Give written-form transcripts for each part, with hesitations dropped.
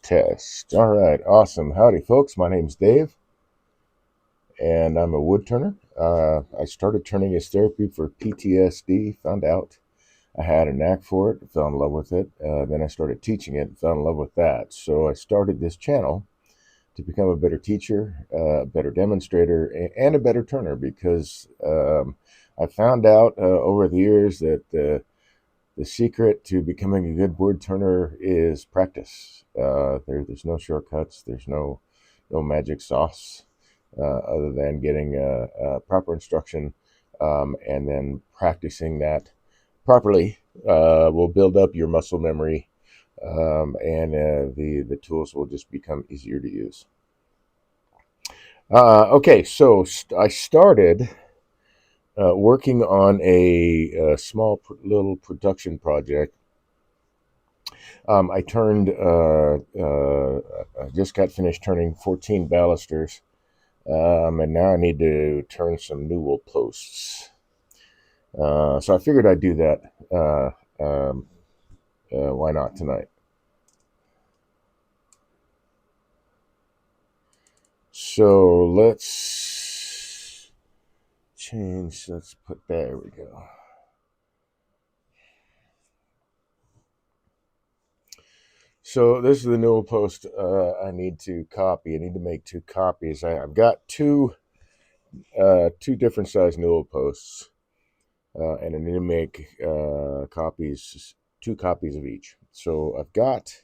Test. All right, awesome. Howdy, folks. My name's Dave, and I'm a wood turner. I started turning as therapy for PTSD. Found out I had a knack for it. Fell in love with it. Then I started teaching it. Fell in love with that. So I started this channel to become a better teacher, a better demonstrator, and a better turner because I found out over the years that the secret to becoming a good word turner is practice. There's no shortcuts. There's no magic sauce other than getting proper instruction and then practicing that properly will build up your muscle memory and the tools will just become easier to use. Okay, so I started working on a small little production project. I just got finished turning 14 balusters, and now I need to turn some newel posts. So I figured I'd do that. Why not tonight? So let's change. Let's put there we go. So this is the newel post I need to copy. I need to make two copies. I've got two different size newel posts, and I need to make copies, two copies of each. So I've got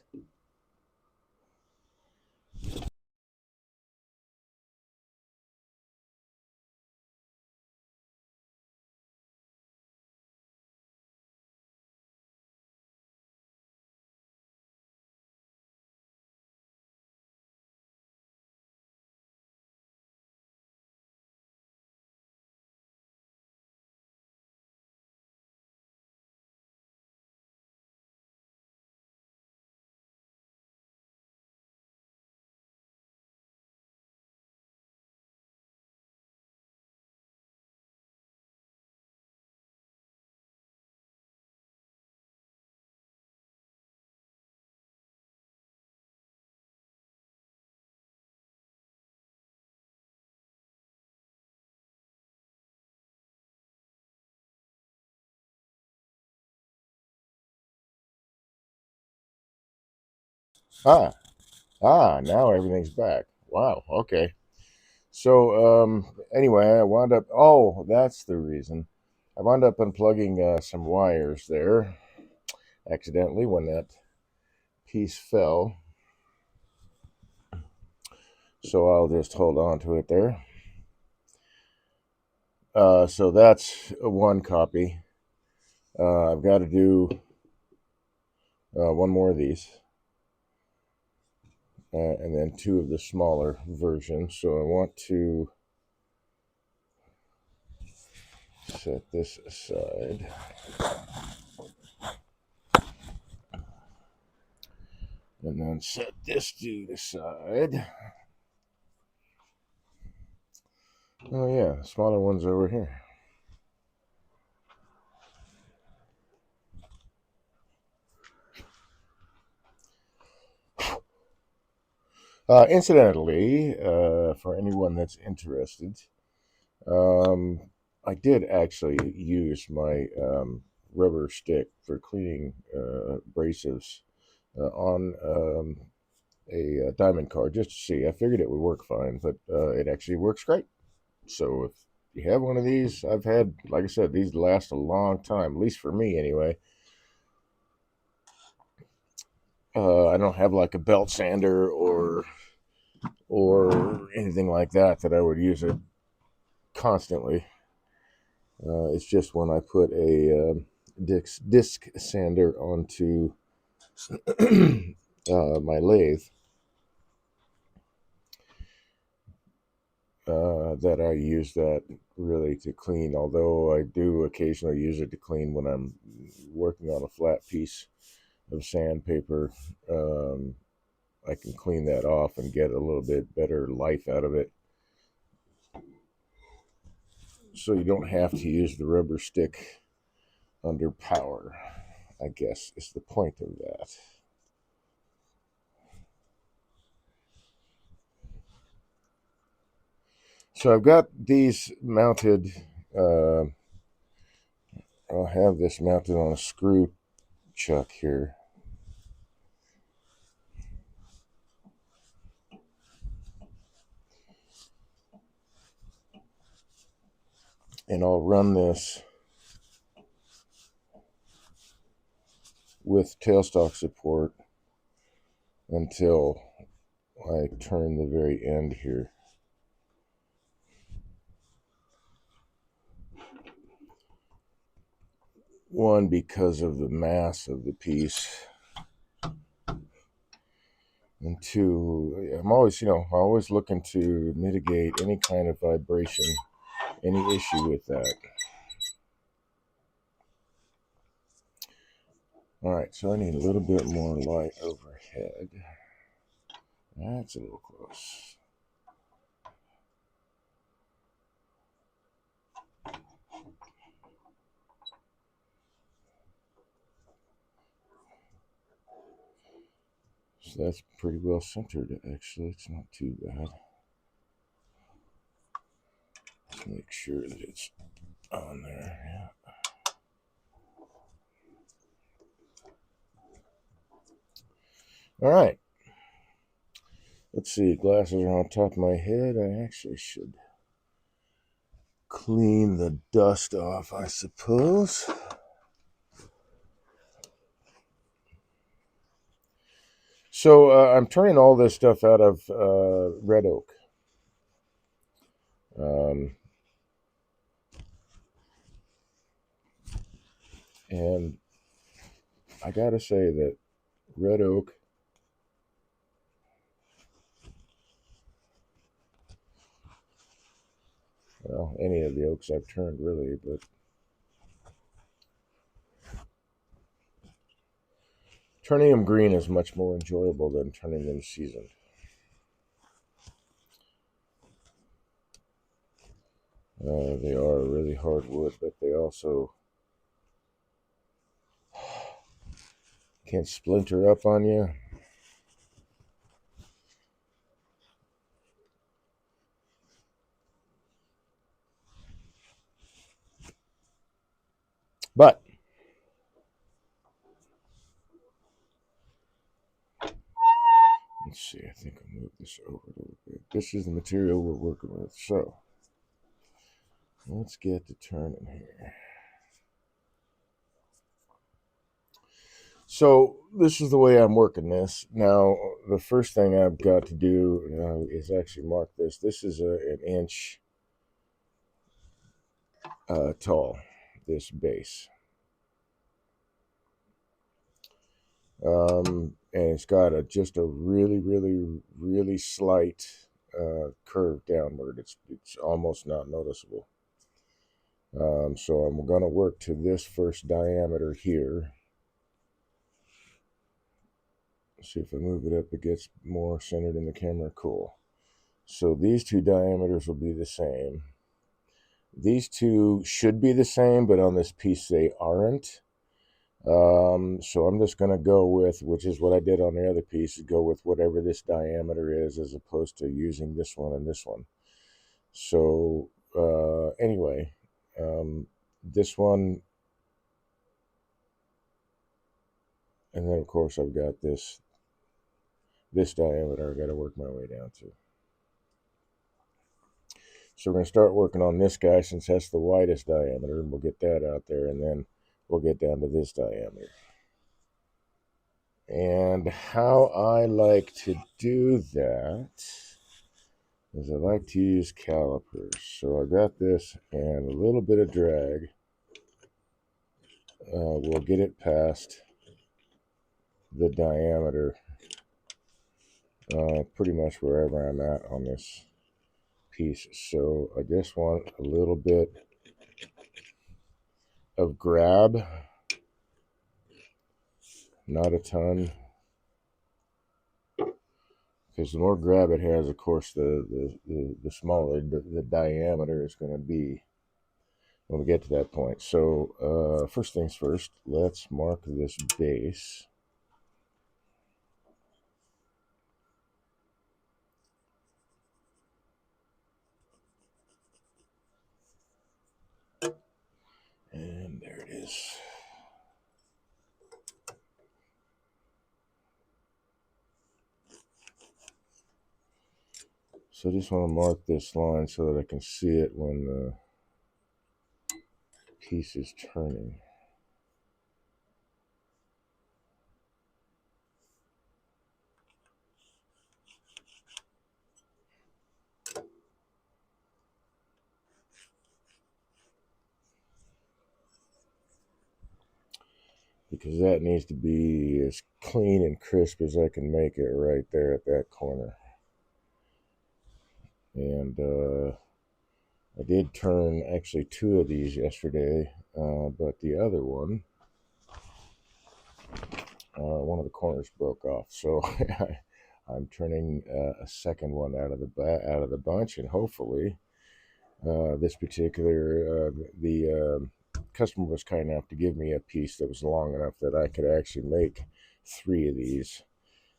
ah now everything's back. Wow. Okay. So anyway, I wound up. Oh, that's the reason. I wound up unplugging some wires there accidentally when that piece fell. So I'll just hold on to it there. So that's one copy. I've got to do one more of these, and then two of the smaller versions. So I want to set this aside. And then set this dude aside. Oh yeah, smaller ones over here. Incidentally, for anyone that's interested, um, I did actually use my rubber stick for cleaning abrasives on a diamond card just to see. I figured it would work fine, but it actually works great. So if you have one of these, I've had, like I said, these last a long time, at least for me anyway. I don't have like a belt sander or anything like that I would use it constantly. It's just when I put a disc sander onto my lathe that I use that really to clean. Although I do occasionally use it to clean when I'm working on a flat piece of sandpaper. I can clean that off and get a little bit better life out of it. So you don't have to use the rubber stick under power, I guess is the point of that. So I've got these mounted. Uh, I'll have this mounted on a screw chuck here. And I'll run this with tailstock support until I turn the very end here. One, because of the mass of the piece, and two, I'm always looking to mitigate any kind of vibration, any issue with that. All right, so I need a little bit more light overhead. That's a little close. So that's pretty well centered, actually. It's not too bad. Let's make sure that it's on there. Yeah. All right. Let's see. Glasses are on top of my head. I actually should clean the dust off, I suppose. So I'm turning all this stuff out of red oak. And I got to say that red oak, well, any of the oaks I've turned really, but turning them green is much more enjoyable than turning them seasoned. They are really hard wood, but they also can splinter up on you. But let's see, I think I'll move this over a little bit. This is the material we're working with, so let's get to turning here. So this is the way I'm working this. Now, the first thing I've got to do is actually mark this. This is an inch tall, this base. And it's got just a really, really, really slight curve downward. It's almost not noticeable. So I'm going to work to this first diameter here. See if I move it up, it gets more centered in the camera. Cool. So these two diameters will be the same. These two should be the same, but on this piece they aren't. So I'm just going to go with, which is what I did on the other piece, go with whatever this diameter is as opposed to using this one and this one. So anyway, this one, and then of course I've got this diameter I've got to work my way down to. So we're going to start working on this guy since that's the widest diameter, and we'll get that out there, and then we'll get down to this diameter. And how I like to do that is I like to use calipers. So I got this, and a little bit of drag will get it past the diameter pretty much wherever I'm at on this piece. So I just want a little bit of grab, not a ton, because the more grab it has, of course, the smaller the diameter is going to be when we get to that point. So first things first, let's mark this base. is. So I just want to mark this line so that I can see it when the piece is turning. Because that needs to be as clean and crisp as I can make it right there at that corner. And I did turn actually 2 of these yesterday, but the other one, one of the corners broke off. So I'm turning a second one out of the bunch, and hopefully this particular the customer was kind enough to give me a piece that was long enough that I could actually make 3 of these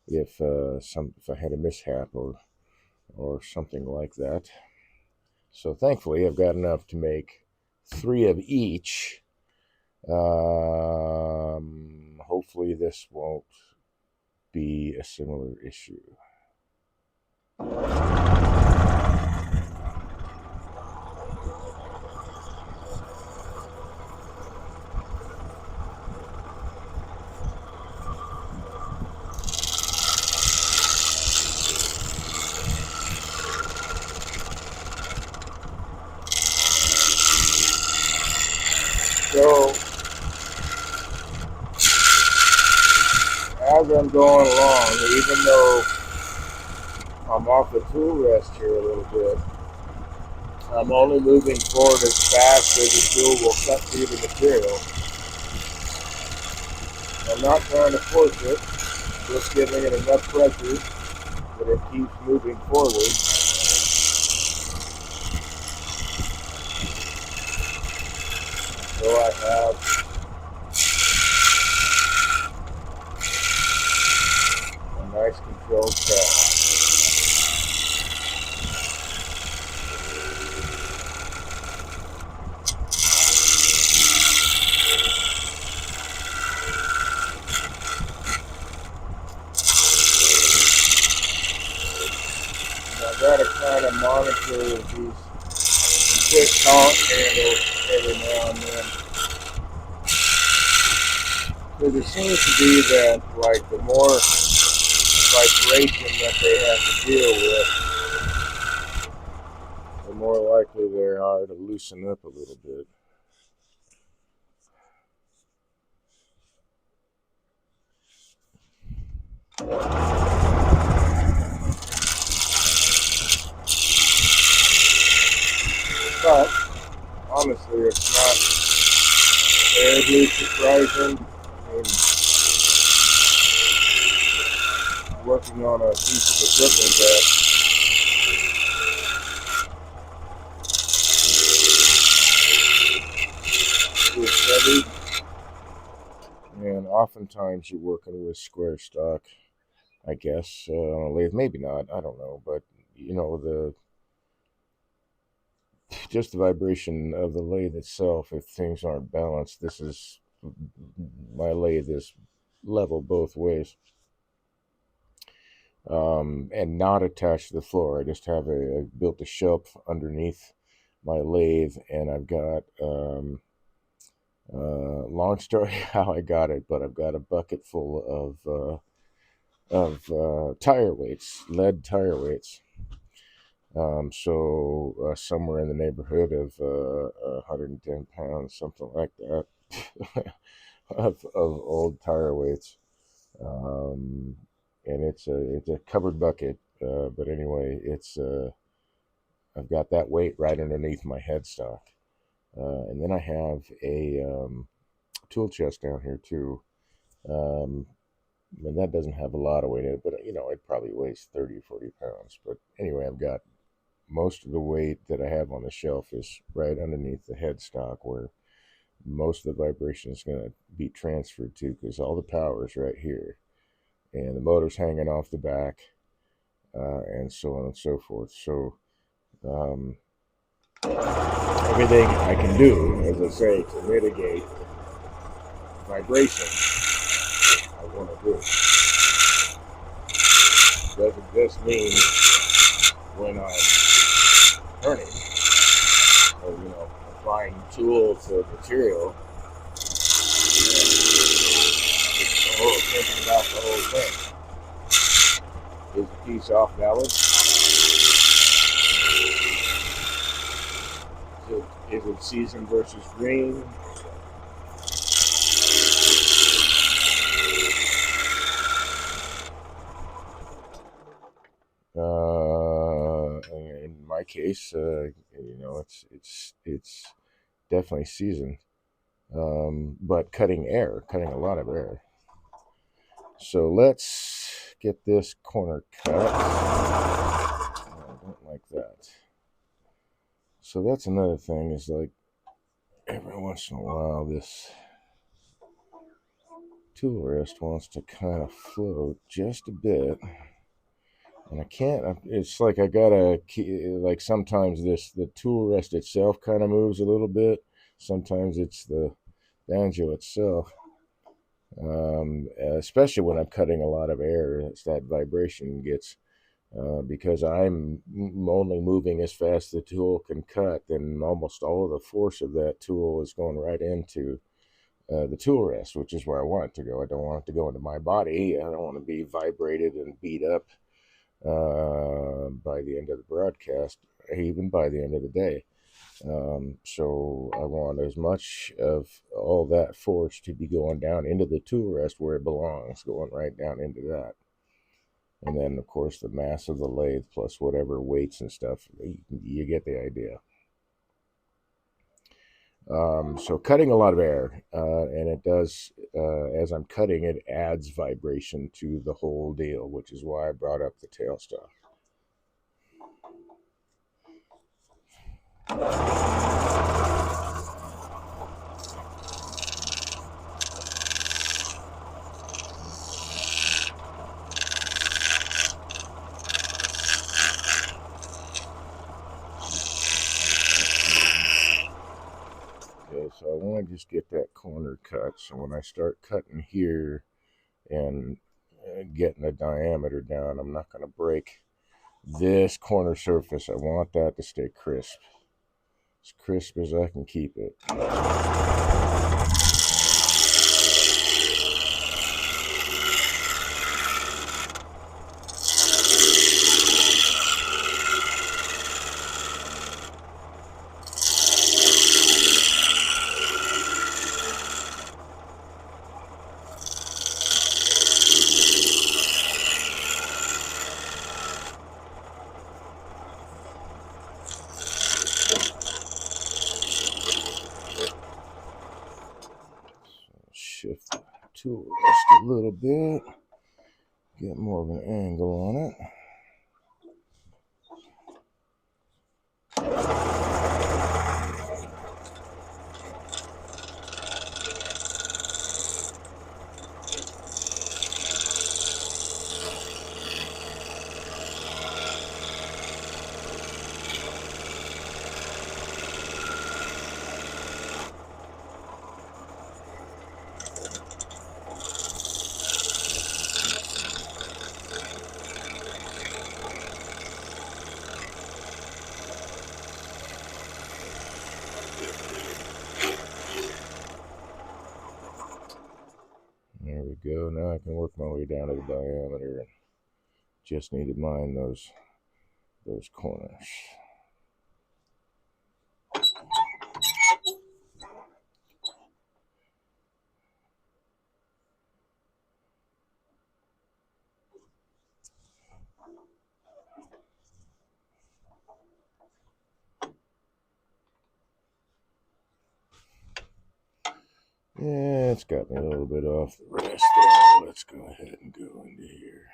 if I had a mishap or something like that. So thankfully I've got enough to make 3 of each. Hopefully this won't be a similar issue. So, as I'm going along, even though I'm off the tool rest here a little bit, I'm only moving forward as fast as the tool will cut through the material. I'm not trying to force it, just giving it enough pressure that it keeps moving forward. So I have a nice controlled cut. I've got to kind of monitor these quick talk handles every now and then. Because it seems to be that, like, the more vibration that they have to deal with, the more likely they are to loosen up a little bit. But honestly, it's not terribly surprising. I mean, working on a piece of equipment that is heavy, and oftentimes you're working with square stock, I guess, on a lathe. Maybe not, I don't know, but you know, just the vibration of the lathe itself, if things aren't balanced. My lathe is level both ways, and not attached to the floor. I just have I built a shelf underneath my lathe, and I've got long story how I got it, but I've got a bucket full of tire weights, lead tire weights. So somewhere in the neighborhood of 110 pounds, something like that, of old tire weights. And it's a covered bucket, but anyway, I've got that weight right underneath my headstock, and then I have a tool chest down here too. And that doesn't have a lot of weight in it, but you know, it probably weighs 30 or 40 pounds. But anyway, I've got most of the weight that I have on the shelf is right underneath the headstock, where most of the vibration is going to be transferred to, because all the power is right here, and the motor's hanging off the back, and so on and so forth. So everything I can do, as I say, to mitigate vibration I want to do. Doesn't just mean when I'm turning or applying tool to material. It's the whole thinking about the whole thing. Is the piece off balance? Is it season versus green? In my case, it's definitely season, but cutting a lot of air. So let's get this corner cut. I don't like that. So that's another thing, is like every once in a while this tool rest wants to kind of float just a bit. And I can't, it's like I gotta, like sometimes the tool rest itself kind of moves a little bit. Sometimes it's the banjo itself. Especially when I'm cutting a lot of air, it's that vibration gets, because I'm only moving as fast as the tool can cut, then almost all of the force of that tool is going right into the tool rest, which is where I want it to go. I don't want it to go into my body. I don't want to be vibrated and beat up by the end of the broadcast, even by the end of the day. So I want as much of all that force to be going down into the tool rest where it belongs, going right down into that. And then, of course, the mass of the lathe plus whatever weights and stuff, you get the idea. So cutting a lot of air, and it does, as I'm cutting, it adds vibration to the whole deal, which is why I brought up the tail stuff. Okay, so I want to just get that corner cut. So when I start cutting here and getting the diameter down, I'm not going to break this corner surface. I want that to stay crisp. As crisp as I can keep it. Shift the tool just a little bit, get more of an angle on it. There we go. Now I can work my way down to the diameter, and just need to mind those corners. Yeah, it's got me a little bit off the rest there. Let's go ahead and go into here.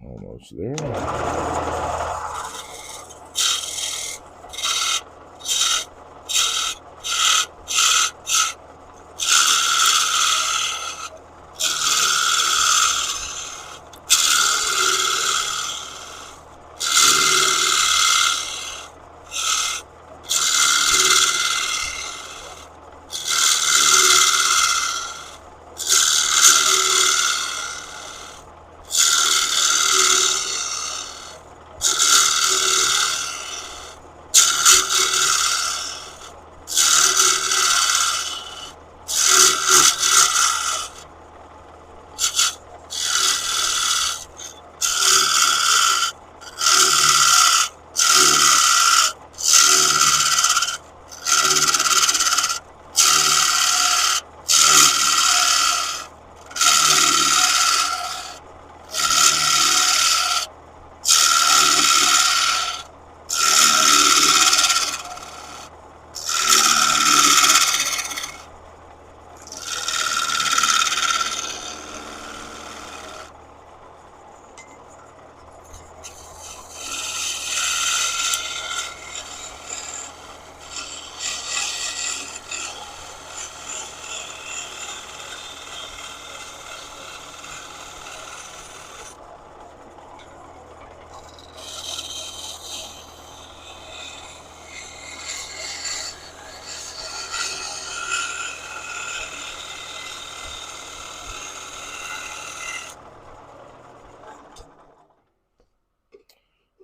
Almost almost there.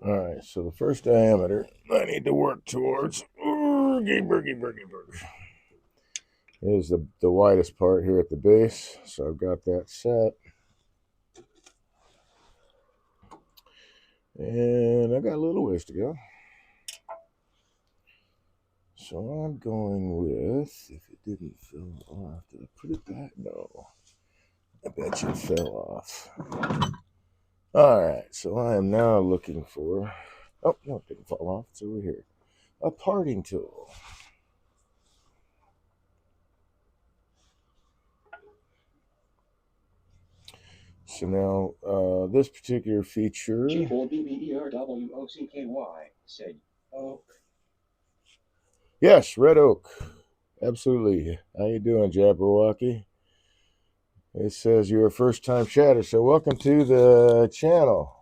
All right, so the first diameter I need to work towards is the widest part here at the base. So I've got that set. And I got a little ways to go. So I'm going with, if it didn't fill off, did I put it back? No. I bet you it fell off. All right, so I am now looking for, oh, no, it didn't fall off. It's over here. A parting tool. So now, this particular feature. G4BBERWOCKY said oak. Yes, red oak. Absolutely. How you doing, Jabberwocky? It says you're a first-time chatter, so welcome to the channel.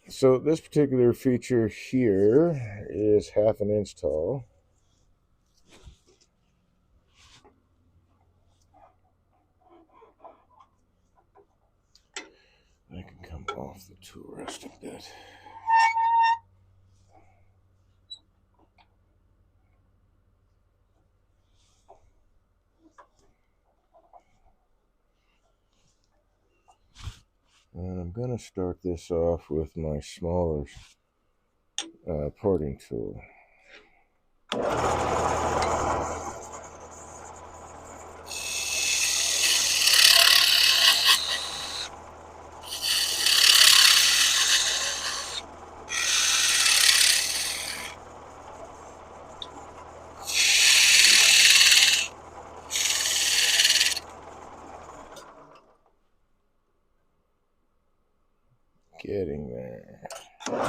So this particular feature here is 1/2 inch tall. I can come off the tool rest a bit. And I'm going to start this off with my smaller parting tool. Getting there. I've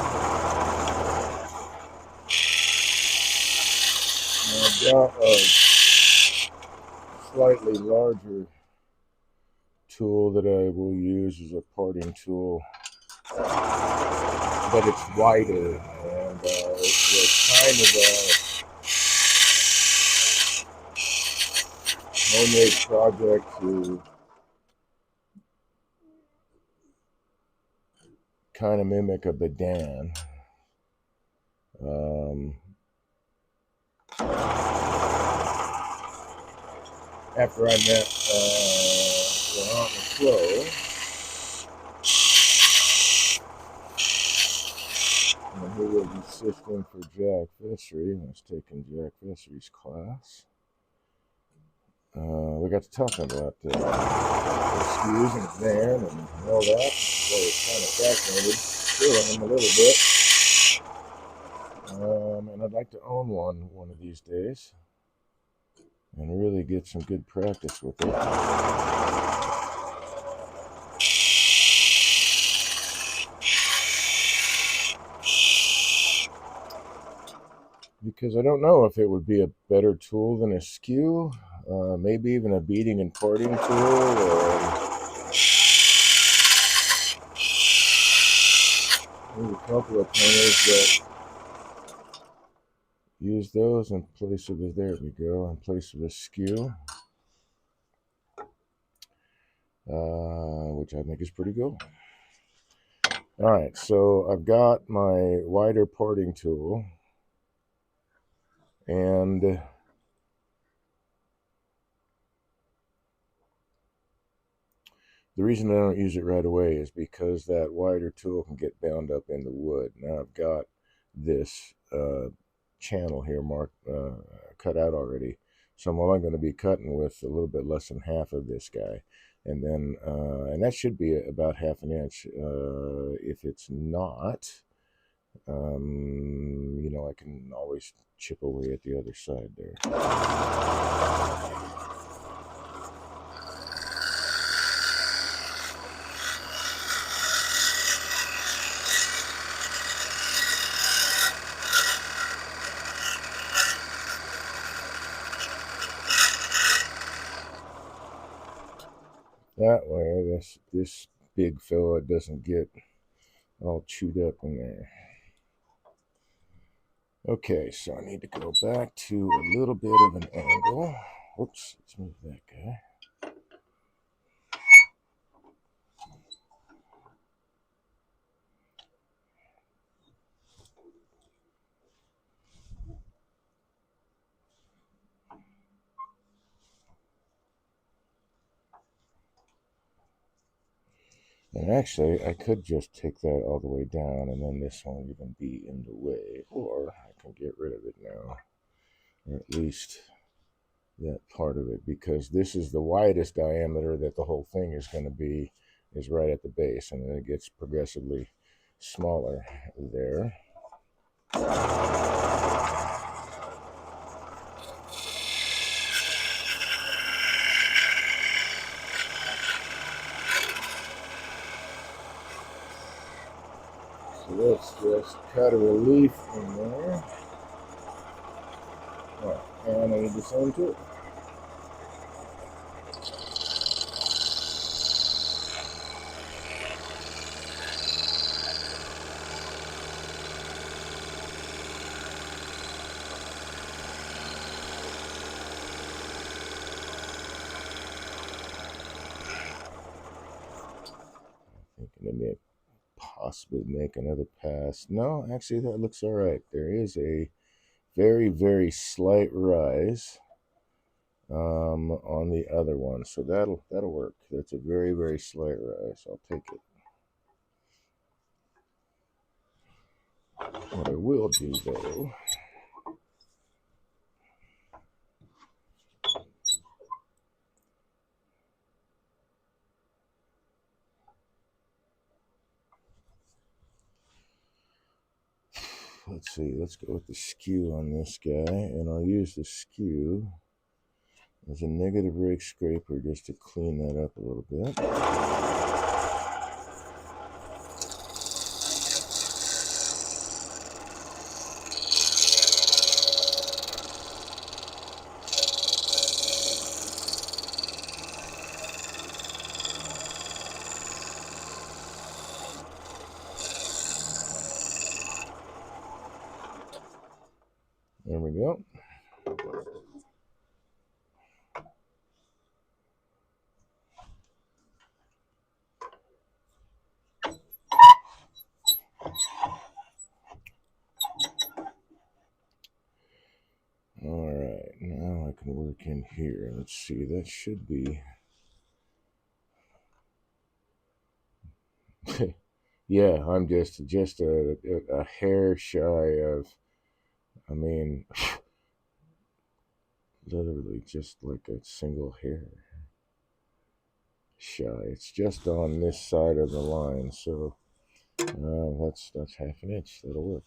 got a slightly larger tool that I will use as a parting tool, but it's wider, and it's kind of a homemade project to kind of mimic a Badan. After I met Laurent McClough, and he was assisting for Jack Fishery, and I was taking Jack Fishery's class. We got to talking about rescues and van and all that. So I was kind of fascinated, still am a little bit. And I'd like to own one of these days and really get some good practice with it. because I don't know if it would be a better tool than a skew, maybe even a beating and parting tool. There's a couple of printers that use those in place of there we go, in place of a skew, which I think is pretty cool. All right, so I've got my wider parting tool, and the reason I don't use it right away is because that wider tool can get bound up in the wood. Now I've got this channel here cut out already, so I'm only going to be cutting with a little bit less than half of this guy, and then and that should be about half an inch. If it's not, I can always chip away at the other side there. That way, this big fella doesn't get all chewed up in there. Okay, so I need to go back to a little bit of an angle. Oops, let's move that guy. And actually, I could just take that all the way down, and then this won't even be in the way. Or I can get rid of it now, or at least that part of it, because this is the widest diameter that the whole thing is going to be, is right at the base, and then it gets progressively smaller there. So let's just cut a relief in there. Oh, and I need the same tool. Thinking of it possibly make another pass. No, actually that looks all right. There is a very, very slight rise on the other one, so that'll work. That's a very, very slight rise. I'll take it. What I will do though, let's see, let's go with the skew on this guy, and I'll use the skew as a negative rake scraper just to clean that up a little bit. There we go. All right, now I can work in here. Let's see, that should be. Yeah, I'm just a hair shy of. I mean, literally just like a single hair shy. It's just on this side of the line, so that's half an inch. That'll work.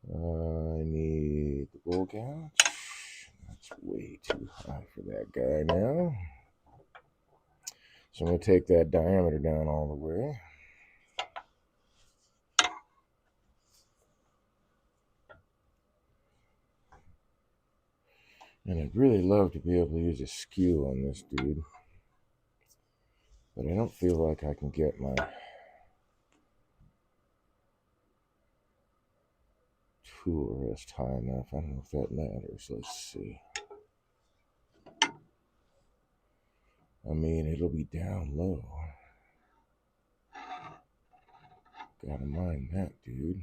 I need the bowl gouge. That's way too high for that guy now. So I'm going to take that diameter down all the way. And I'd really love to be able to use a skew on this dude. But I don't feel like I can get my tool rest high enough. I don't know if that matters. Let's see. I mean, it'll be down low. Gotta mind that, dude.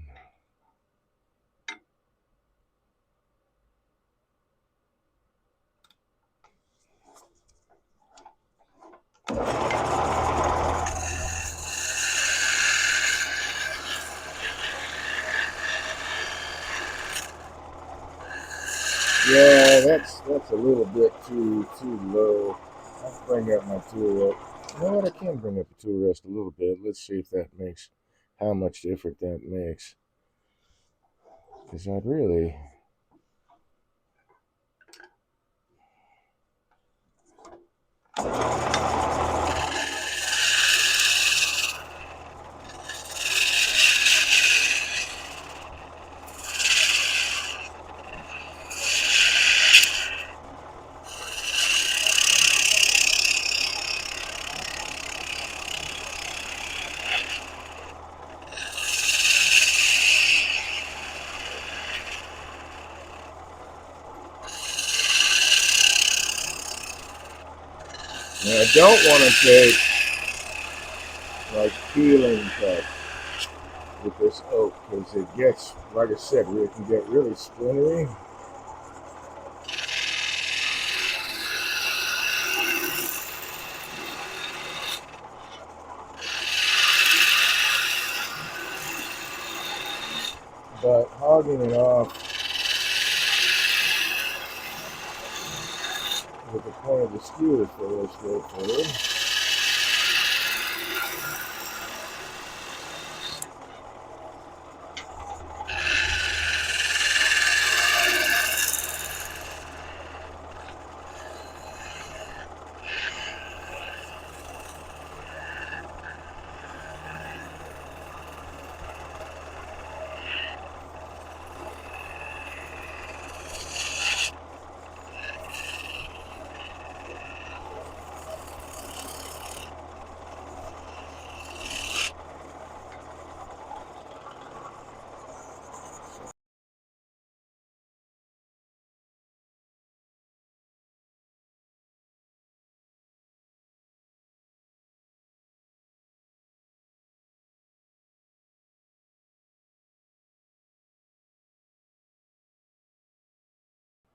Yeah, that's a little bit too low. I'll bring up my tool up. You know what? I can bring up the tool rest a little bit. Let's see if that makes how much different that makes. Because I'd really. Now, I don't want to take like peeling cuts with this oak because it gets, like I said, it can get really splintery. But hogging it off with the point of the skew is fairly straightforward.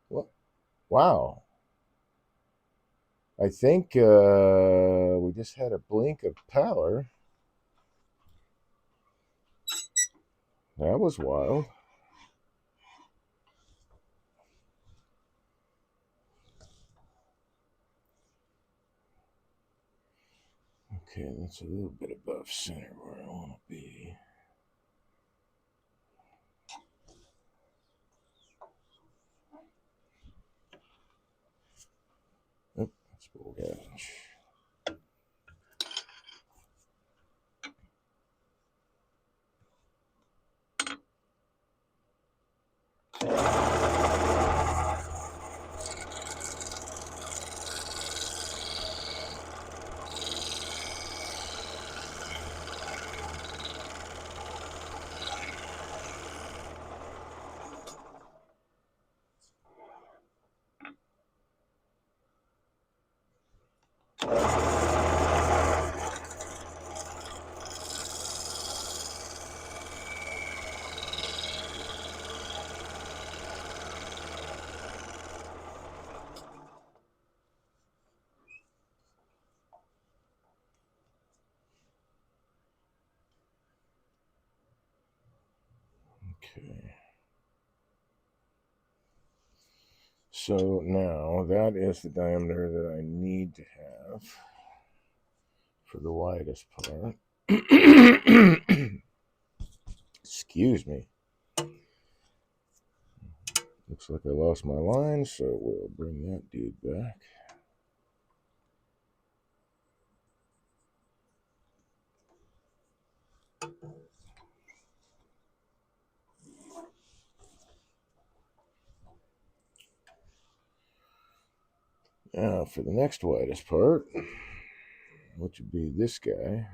What? Wow. I think we just had a blink of power. That was wild. Okay, that's a little bit above center where I want to be. Oh, that's bull gosh. Okay. So now that is the diameter that I need to have for the widest part. Excuse me. Looks like I lost my line, so we'll bring that dude back. Now for the next widest part, which would be this guy.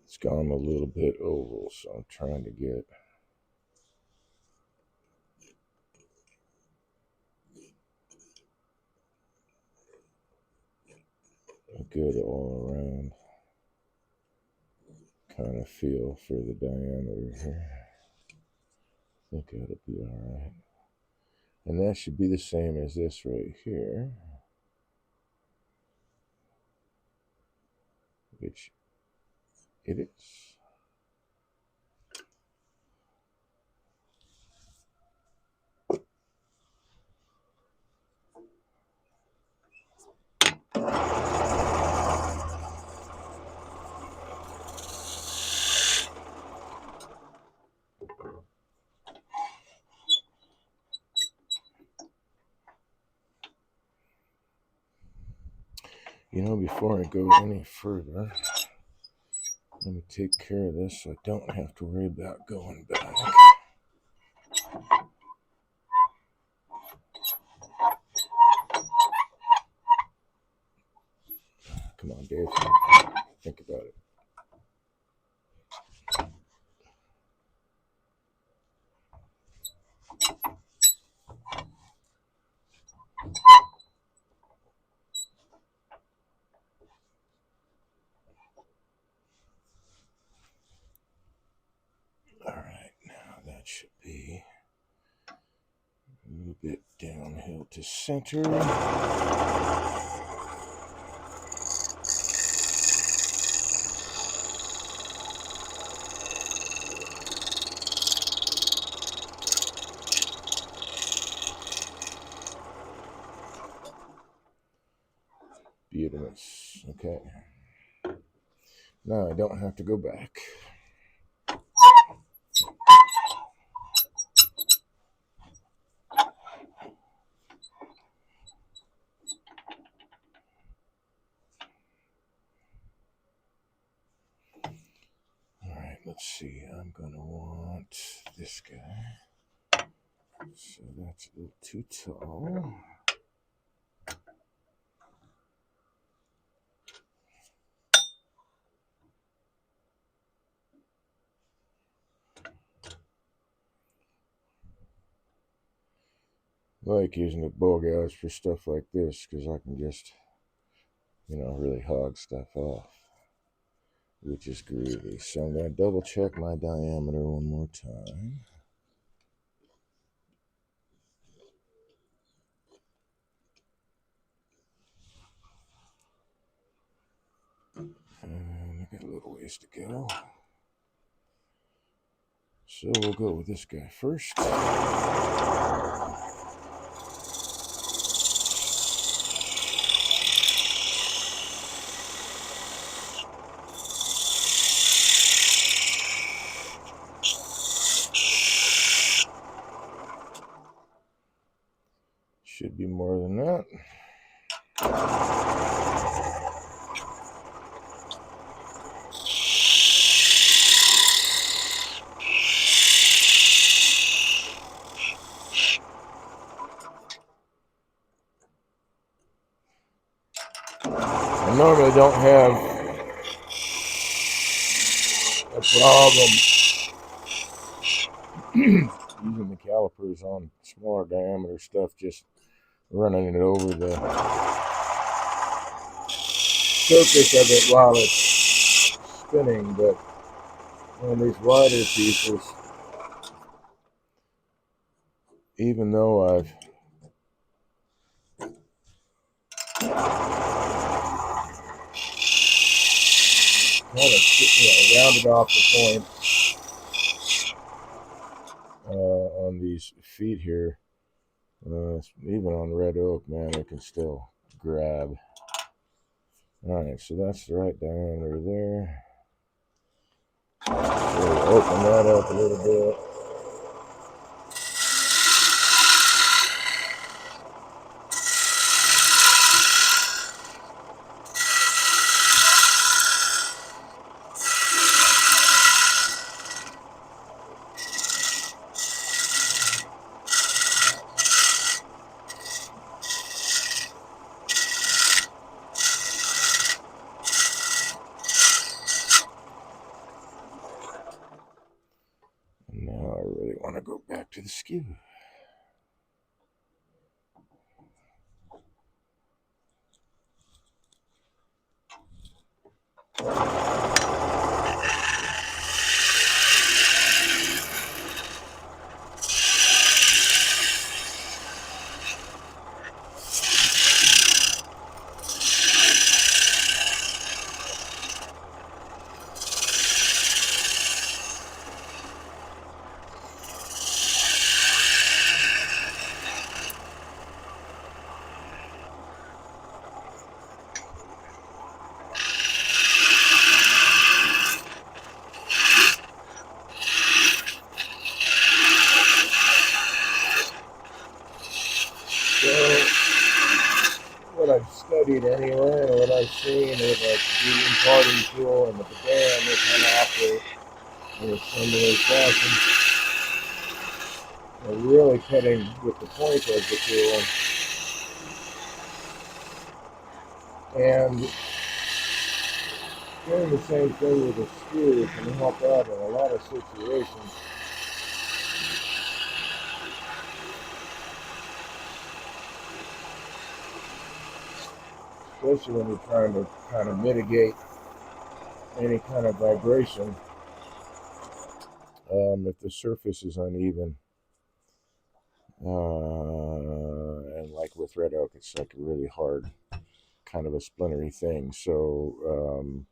It's gone a little bit oval, so I'm trying to get a good all around kind of feel for the diameter here. I think that'll be alright. And that should be the same as this right here, which it is. Before I go any further, let me take care of this so I don't have to worry about going back. Come on, Dave. Think about it. Alright, now that should be a little bit downhill to center. Beautiful. Okay. Now I don't have to go back. Alright, let's see. I'm going to want this guy. So that's a little too tall. I like using the bow gouge for stuff like this because I can just, really hog stuff off, which is groovy. So I'm going to double check my diameter one more time. And I got a little ways to go. So we'll go with this guy first. Should be more than that. I normally don't have a problem using the calipers on smaller diameter stuff, just running it over the surface of it while it's spinning, but on these wider pieces, even though I've kind of rounded off the point, on these feet here. Even on red oak, man, it can still grab. All right, so that's the right diameter there. So we'll open that up a little bit. And now I really want to go back to the skew. So what I've studied anyway, and what I've seen is like the imparting tool and the pedan, they kind of operate in a similar fashion. They're really cutting with the point of the tool, and doing the same thing with a skew can help out in a lot of situations. Especially when you're trying to kind of mitigate any kind of vibration. If the surface is uneven, and like with red oak, it's like a really hard, kind of a splintery thing. So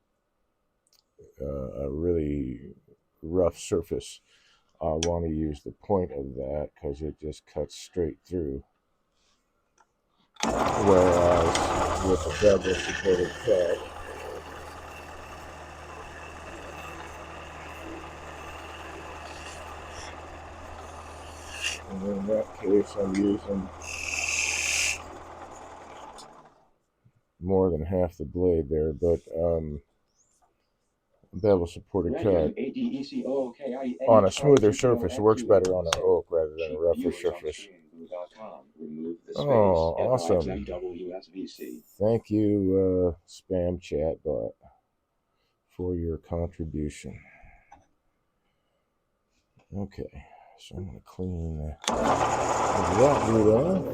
a really rough surface, I want to use the point of that because it just cuts straight through. Whereas with the double supported cut, and in that case, I'm using more than half the blade there, but bevel supported cut on a smoother surface works better on an oak rather than a rougher surface. Oh, awesome. Thank you, spam chat bot, for your contribution. Okay, so I'm going to clean that root off.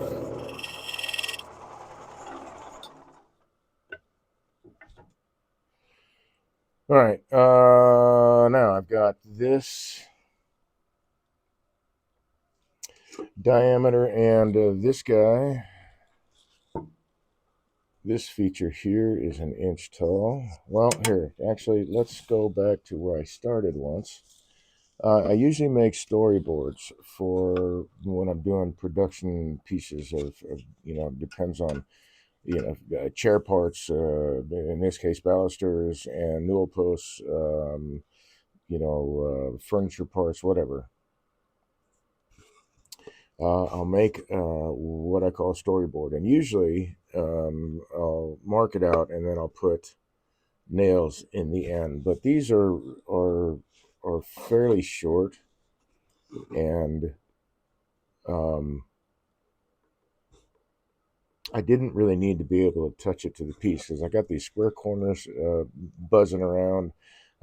All right, now I've got this diameter and this guy. This feature here is an inch tall. Well, here, actually, let's go back to where I started once. I usually make storyboards for when I'm doing production pieces of depends on, chair parts, in this case, balusters and newel posts, furniture parts, whatever. I'll make what I call a storyboard, and usually I'll mark it out and then I'll put nails in the end. But these are fairly short, and I didn't really need to be able to touch it to the piece because I got these square corners buzzing around.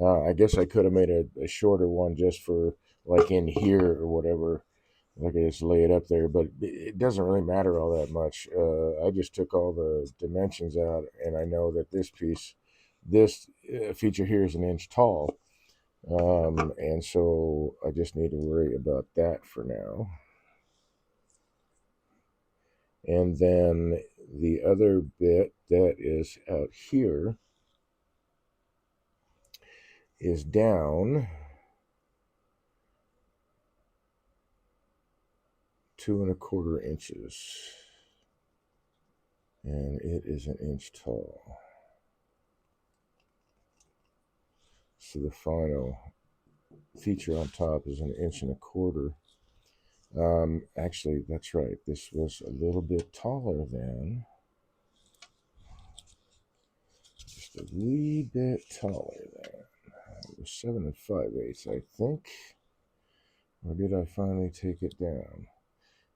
I guess I could have made a shorter one just for like in here or whatever. I could just lay it up there, but it doesn't really matter all that much. I just took all the dimensions out, and I know that this feature here is an inch tall. And so I just need to worry about that for now. And then the other bit that is out here is down 2¼ inches. And it is 1 inch tall. So the final feature on top is 1¼ inch. Actually, that's right. This was a little bit taller than, just a wee bit taller than. It was 7 5/8, I think. Or did I finally take it down?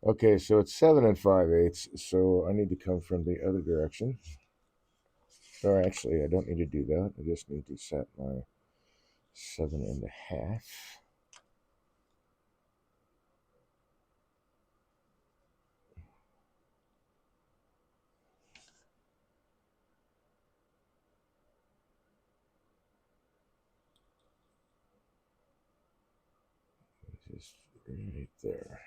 Okay, so it's 7 5/8, so I need to come from the other direction. Or actually, I don't need to do that. I just need to set my 7½. Just right there.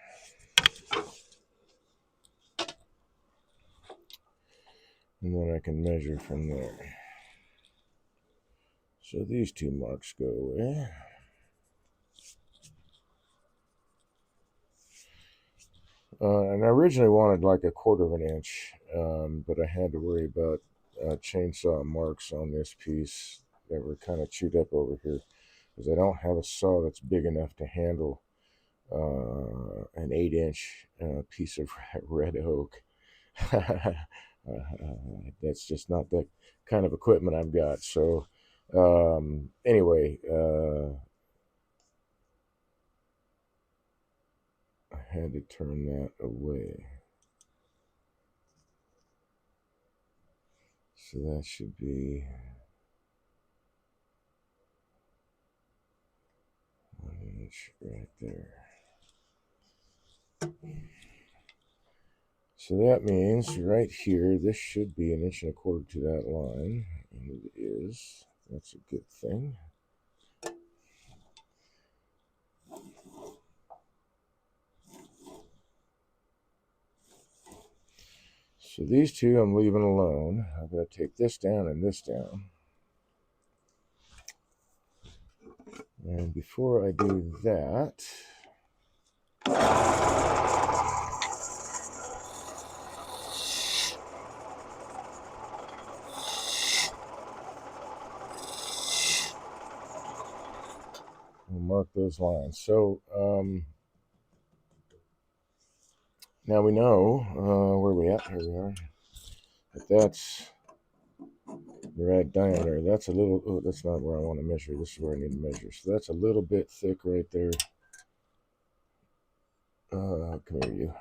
And then I can measure from there. So these two marks go away. And I originally wanted like 1/4 inch, but I had to worry about chainsaw marks on this piece that were kind of chewed up over here, because I don't have a saw that's big enough to handle an 8-inch piece of red oak. That's just not the kind of equipment I've got. So anyway, I had to turn that away. So that should be 1 inch right there. So that means right here, this should be 1¼ inch to that line, and it is. That's a good thing. So these two I'm leaving alone. I'm going to take this down and this down. And before I do that, we'll mark those lines. So now we know where we at. Here we are. But that's the right diameter. That's a little, oh, that's not where I want to measure. This is where I need to measure. So that's a little bit thick right there. Come here, you.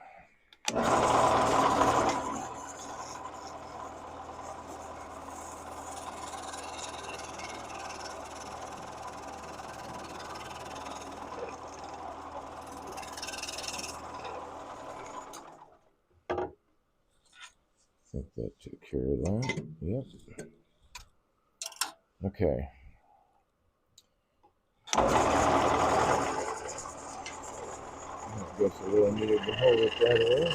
I think that took care of that. Yep. Okay. I guess I really needed to hold it that way.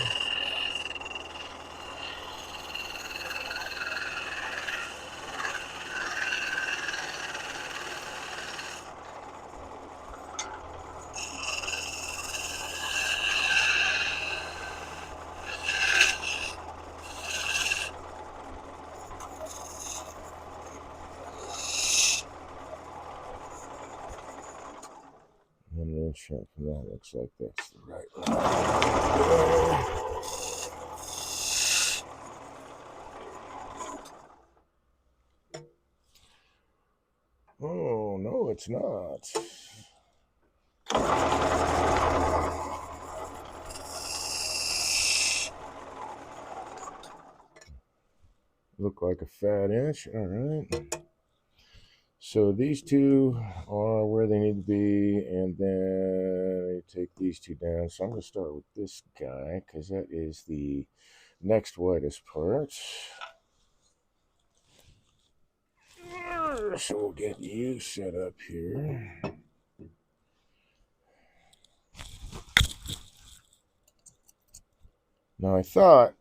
And then sharpen that. Looks like that's the right line. Oh, no, it's not. Look like a fat inch. All right. So these two are where they need to be, and then I take these two down. So I'm going to start with this guy because that is the next widest part. So we'll get you set up here. Now I thought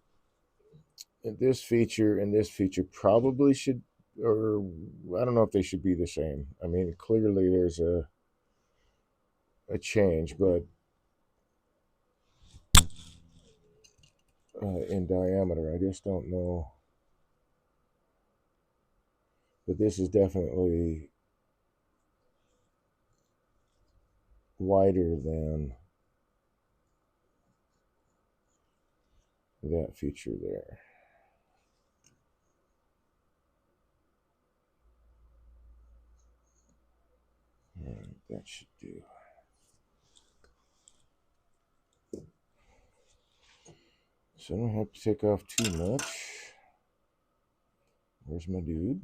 that this feature and this feature probably should, or I don't know if they should be the same. I mean, clearly there's a change, but in diameter. I just don't know. But this is definitely wider than that feature there. All right, that should do. So I don't have to take off too much. Where's my dude?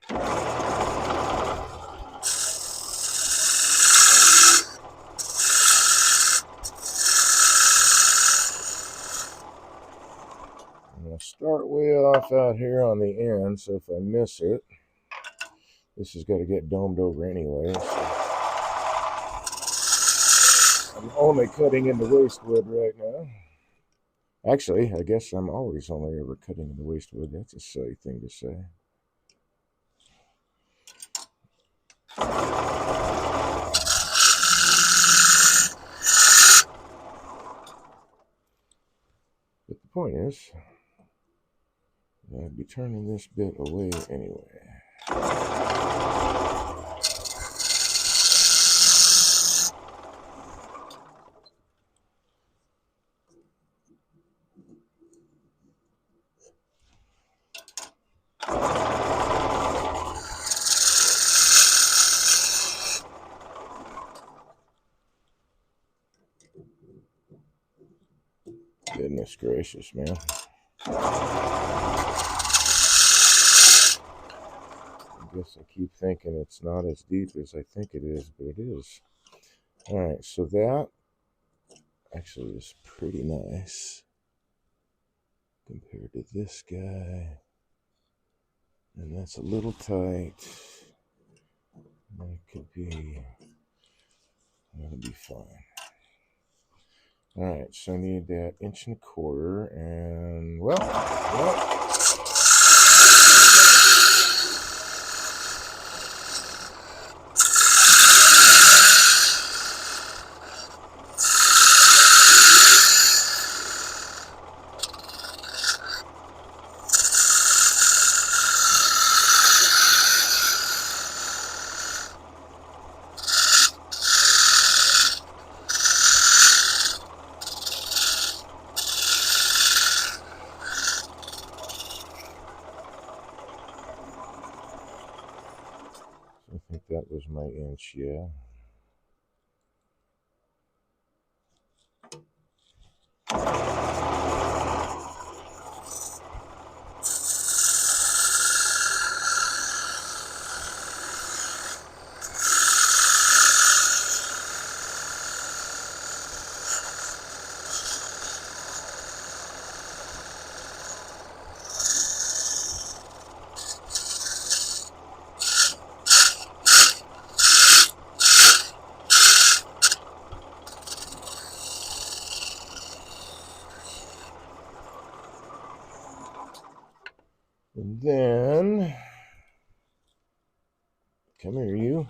I'm going to start way off out here on the end, so if I miss it, this has got to get domed over anyway. So I'm only cutting into waste wood right now. Actually, I guess I'm always only ever cutting into waste wood. That's a silly thing to say. But the point is, I'd be turning this bit away anyway. Goodness gracious, man. I guess I keep thinking it's not as deep as I think it is, but it is. Alright, so that actually is pretty nice compared to this guy. And that's a little tight. That could be, that'll be fine. Alright, so I need that 1.25 inches, and well. I think that was my inch, yeah. And then, come here, you.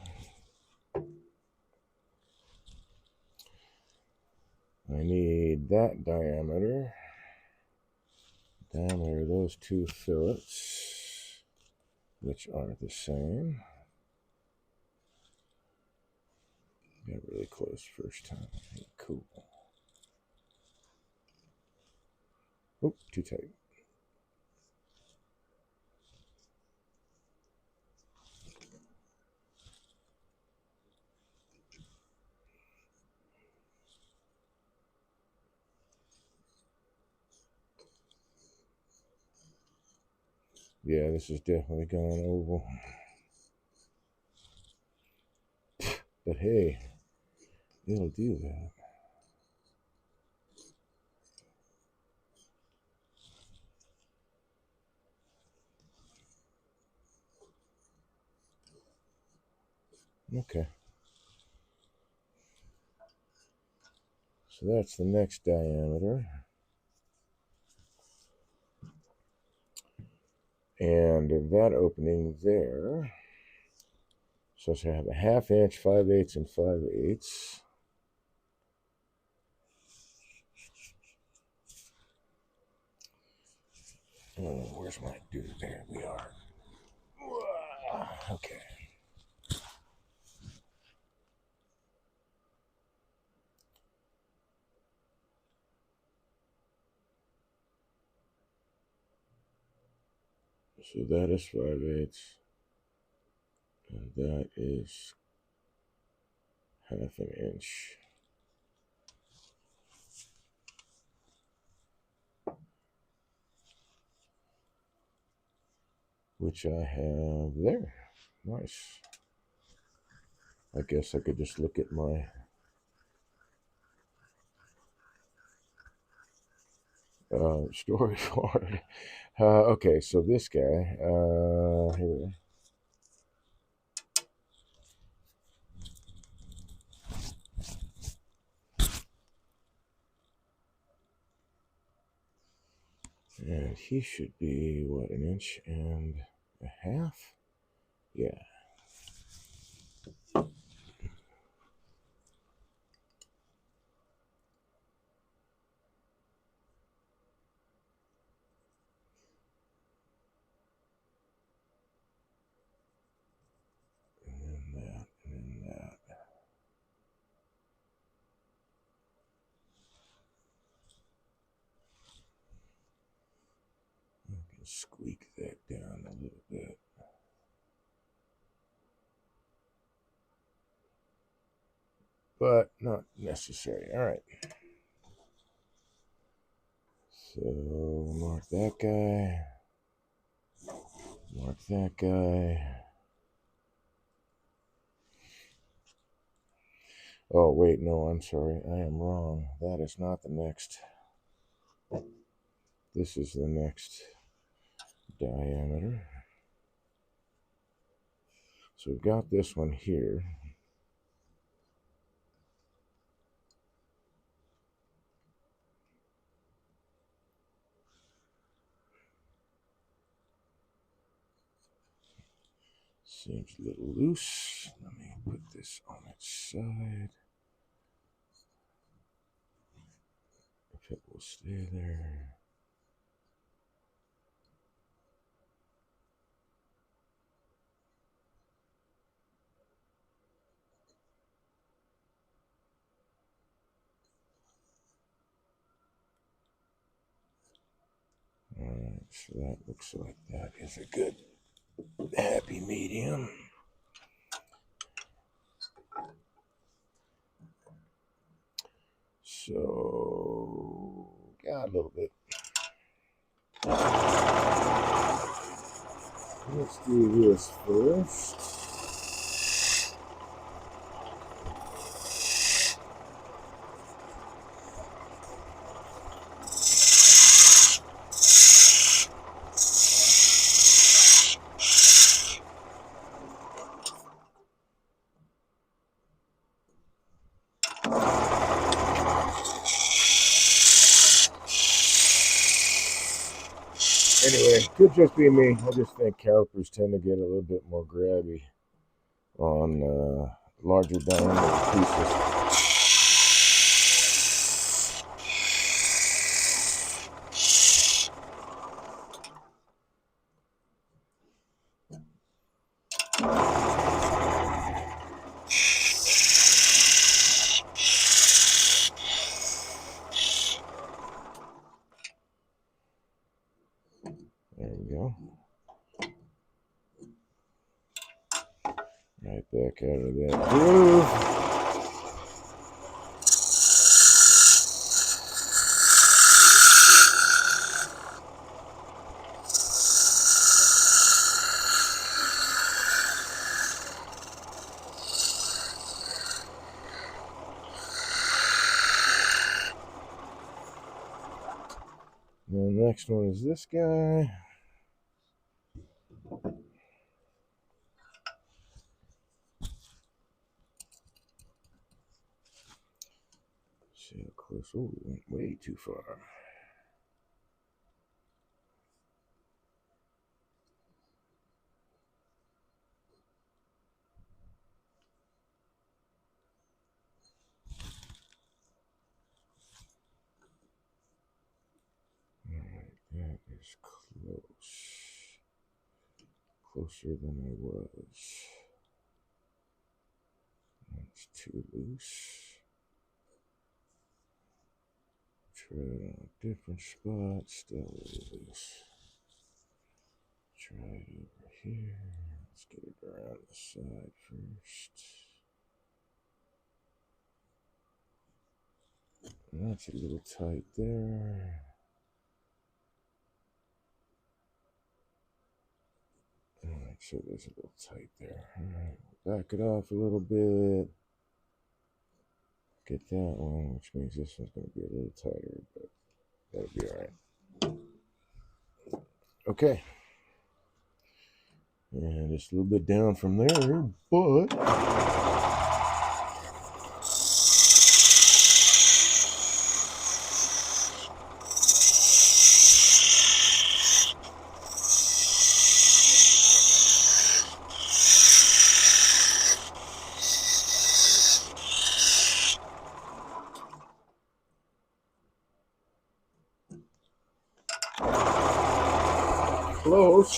I need that diameter of those two fillets, which are the same. Got really close first time. Cool. Oh, too tight. Yeah, this is definitely going oval. But hey, it'll do that. Okay. So that's the next diameter. And that opening there, so I have a 1/2 inch, 5/8 and 5/8. Oh, where's my dude? There we are. Okay. So that is 5/8, and that is half an inch, which I have there. Nice. I guess I could just look at my story card. Okay, so this guy, here. And he should be, what, an inch and a half? Yeah. And then that, and then that. I can squeak that down a little bit. But not necessary. All right. So mark that guy. Mark that guy. Oh, wait, no, I'm sorry. I am wrong. That is not the next. This is the next diameter. So we've got this one here. Seems a little loose. Let me put this on its side. If it will stay there. Alright, so that looks like that is a good happy medium. So, got a little bit. Let's do this first. Anyway, could just be me. I just think calipers tend to get a little bit more grabby on larger diameter pieces. There we go. Right back out of that groove. The next one is this guy. See how close. Oh, went way too far. Alright, that is close. Closer than I was. That's too loose. Try it on a different spot. Still a little loose. Try it over here. Let's get it around the side first. That's a little tight there. Alright, so there's a little tight there. Alright, back it off a little bit. Get that one, which means this one's going to be a little tighter, but that'll be alright. Okay. And just a little bit down from there, but close.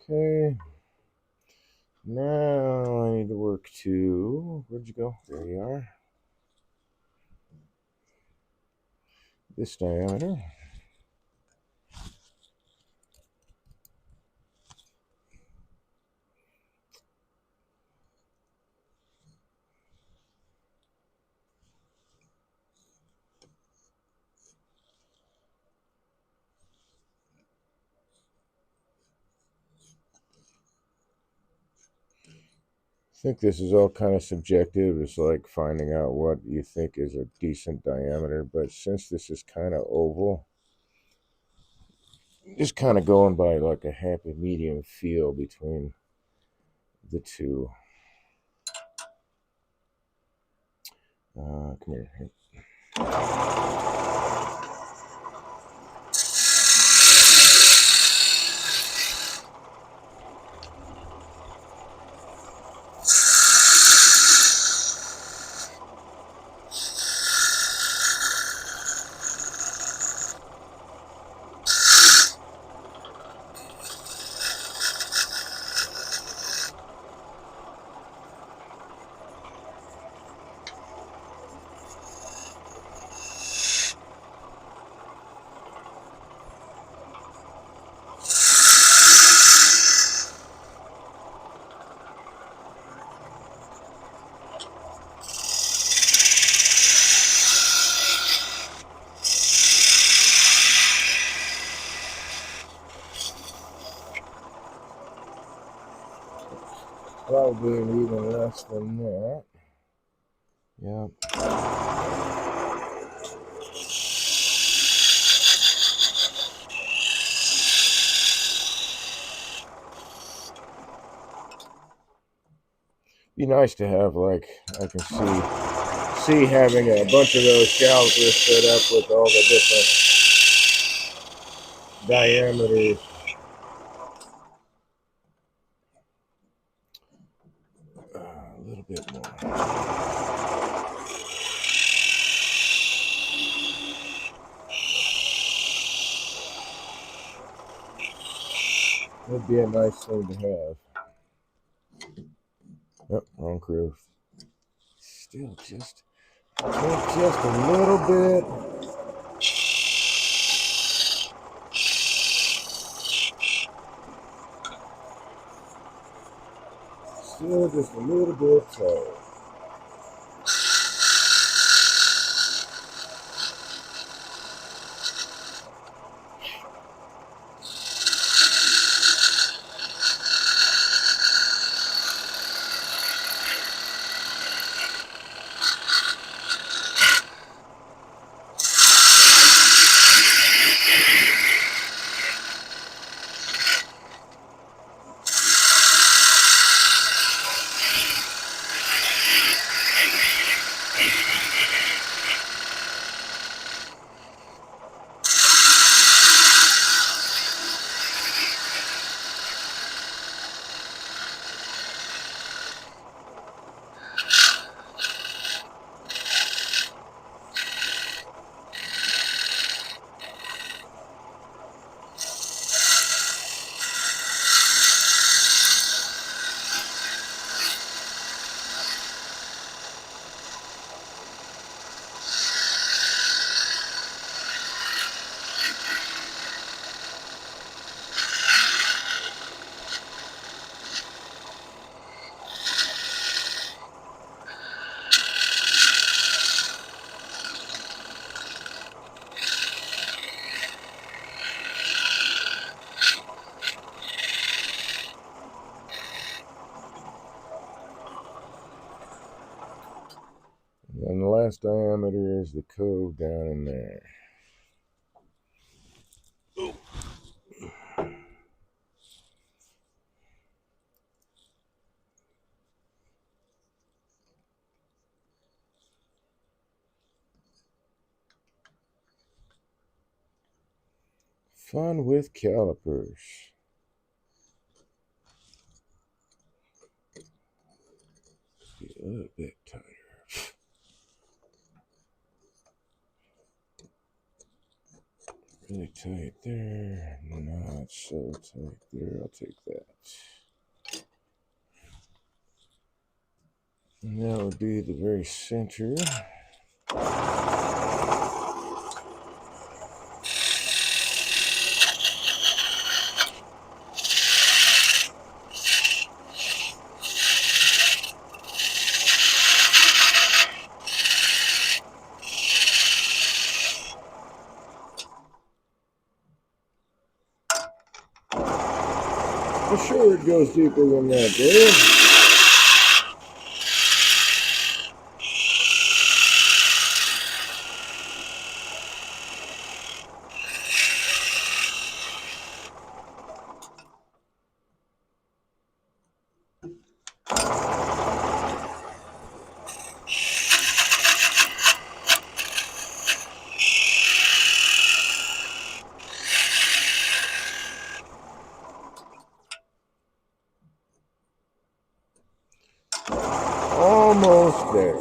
Okay. Now I need to work to, where'd you go? There you are. This diameter. I think this is all kind of subjective. It's like finding out what you think is a decent diameter. But since this is kind of oval, just kind of going by like a happy medium feel between the two. Come here. Probably even less than that. Yep. Be nice to have, like, I can see having a bunch of those calipers set up with all the different diameters. A little bit more. Would be a nice thing to have. Yep, wrong groove. Still just a little bit. Still just a little bit tight. And the last diameter is the cove down in there. Fun with calipers. Be a little bit tighter. Really tight there. Not so tight there. I'll take that. And that would be the very center. For sure it goes deeper than that, Dave. Almost there.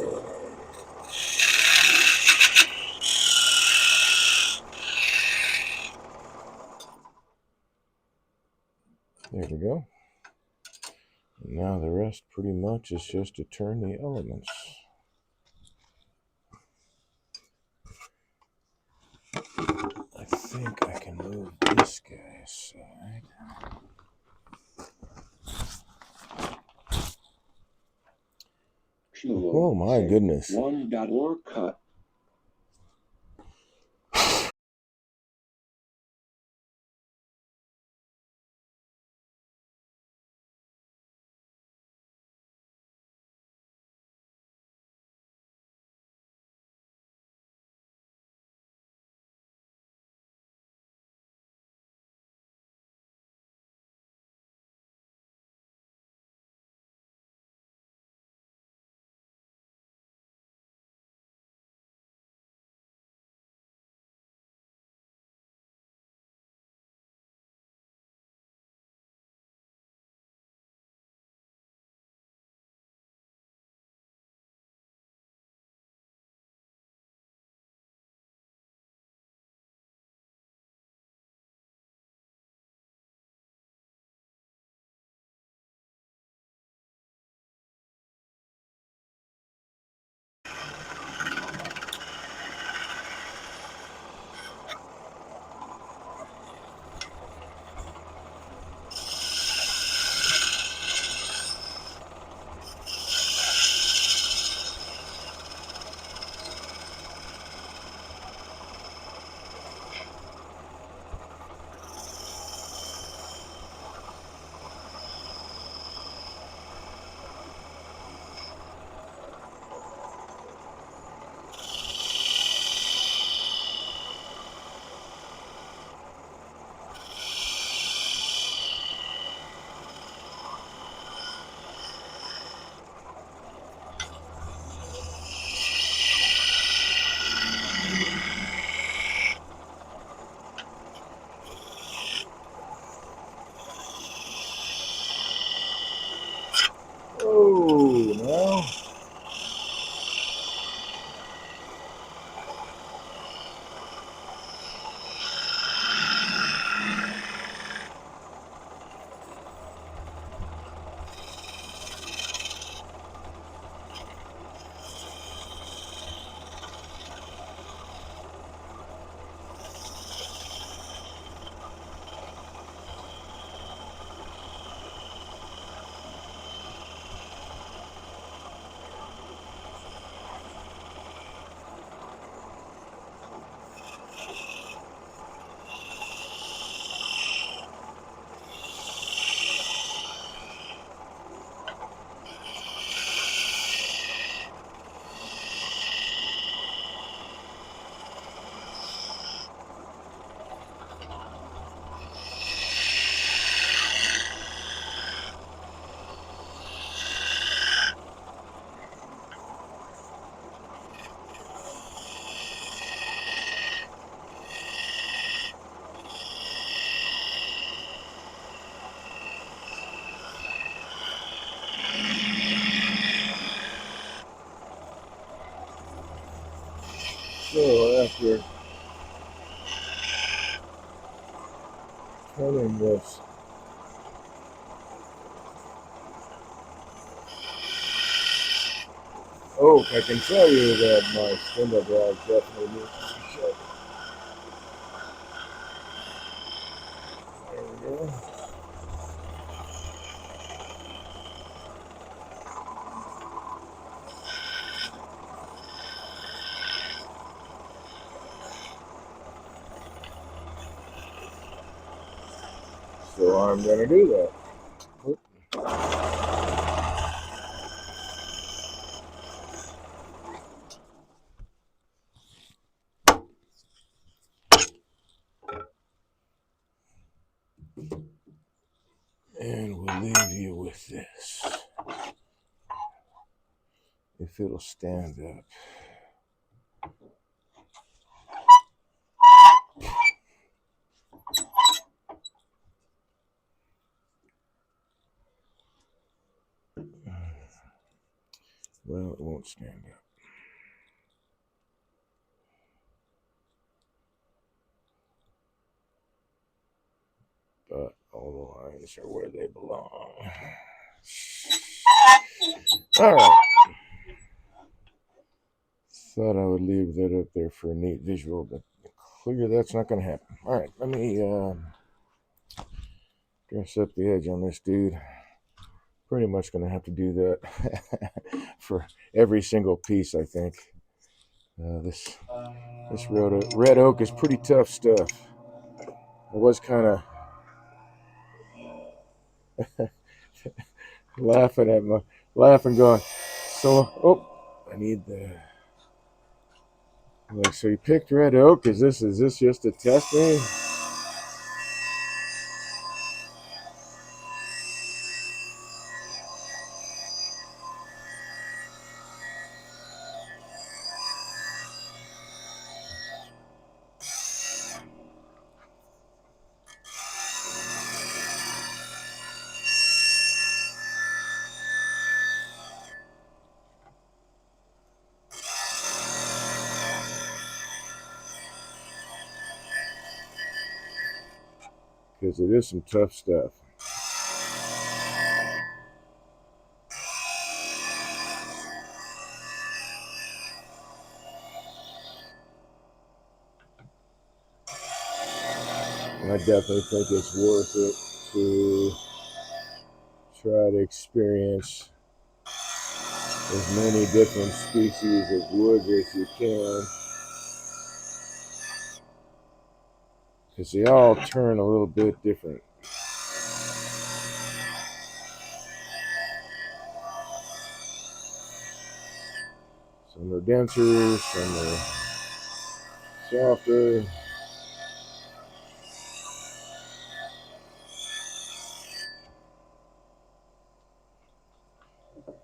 There we go. And now the rest pretty much is just to turn the elements. I think I can move this guy aside. Oh my goodness. 1.org cut. we're turning this. Oh, I can tell you that my spindle drive definitely needs to be shut. There we go. So I'm going to do that. Oop. And we'll leave you with this. If it'll stand up. Well, it won't stand up. But all the lines are where they belong. All right. Thought I would leave that up there for a neat visual, but clear that's not going to happen. All right, let me dress up the edge on this dude. Pretty much going to have to do that for every single piece, I think. This red oak is pretty tough stuff. I was kind of laughing, going, so I need the. Like, so you picked red oak? Is this just to test me? Because it is some tough stuff. And I definitely think it's worth it to try to experience as many different species of woods as you can. Because they all turn a little bit different. Some are denser, some are softer.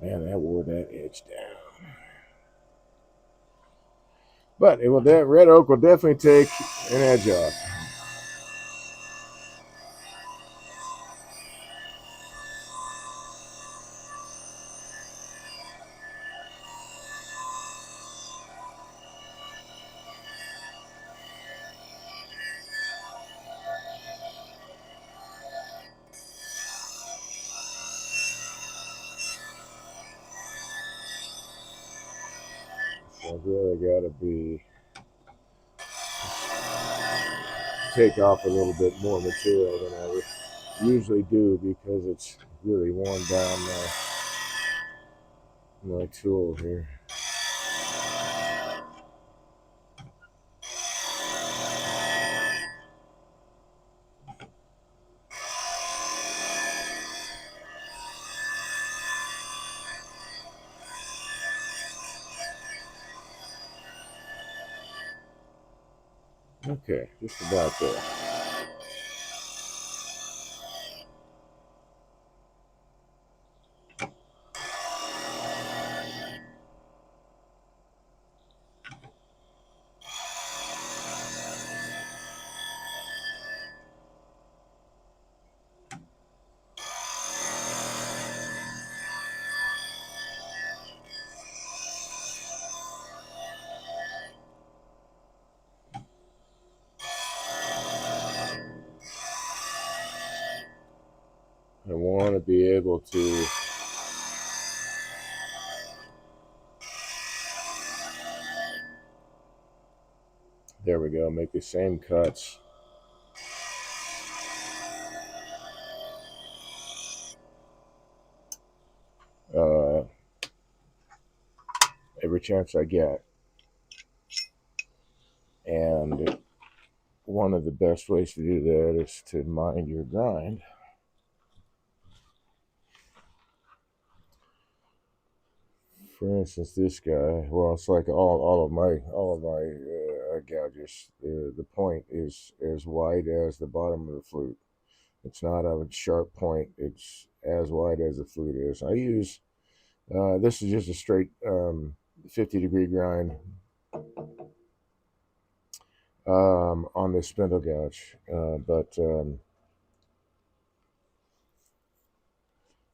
Man, that wore that edge down. But that red oak will definitely take an edge off. So I've really got to take off a little bit more material than I would usually do because it's really worn down my tool here. Okay, just about there. want to be able to there we go, make the same cuts uh, every chance I get. And one of the best ways to do that is to mind your grind. For instance, this guy. Well, it's like all of my gouges. The point is as wide as the bottom of the flute. It's not a sharp point. It's as wide as the flute is. I use this is just a straight 50-degree grind on this spindle gouge, but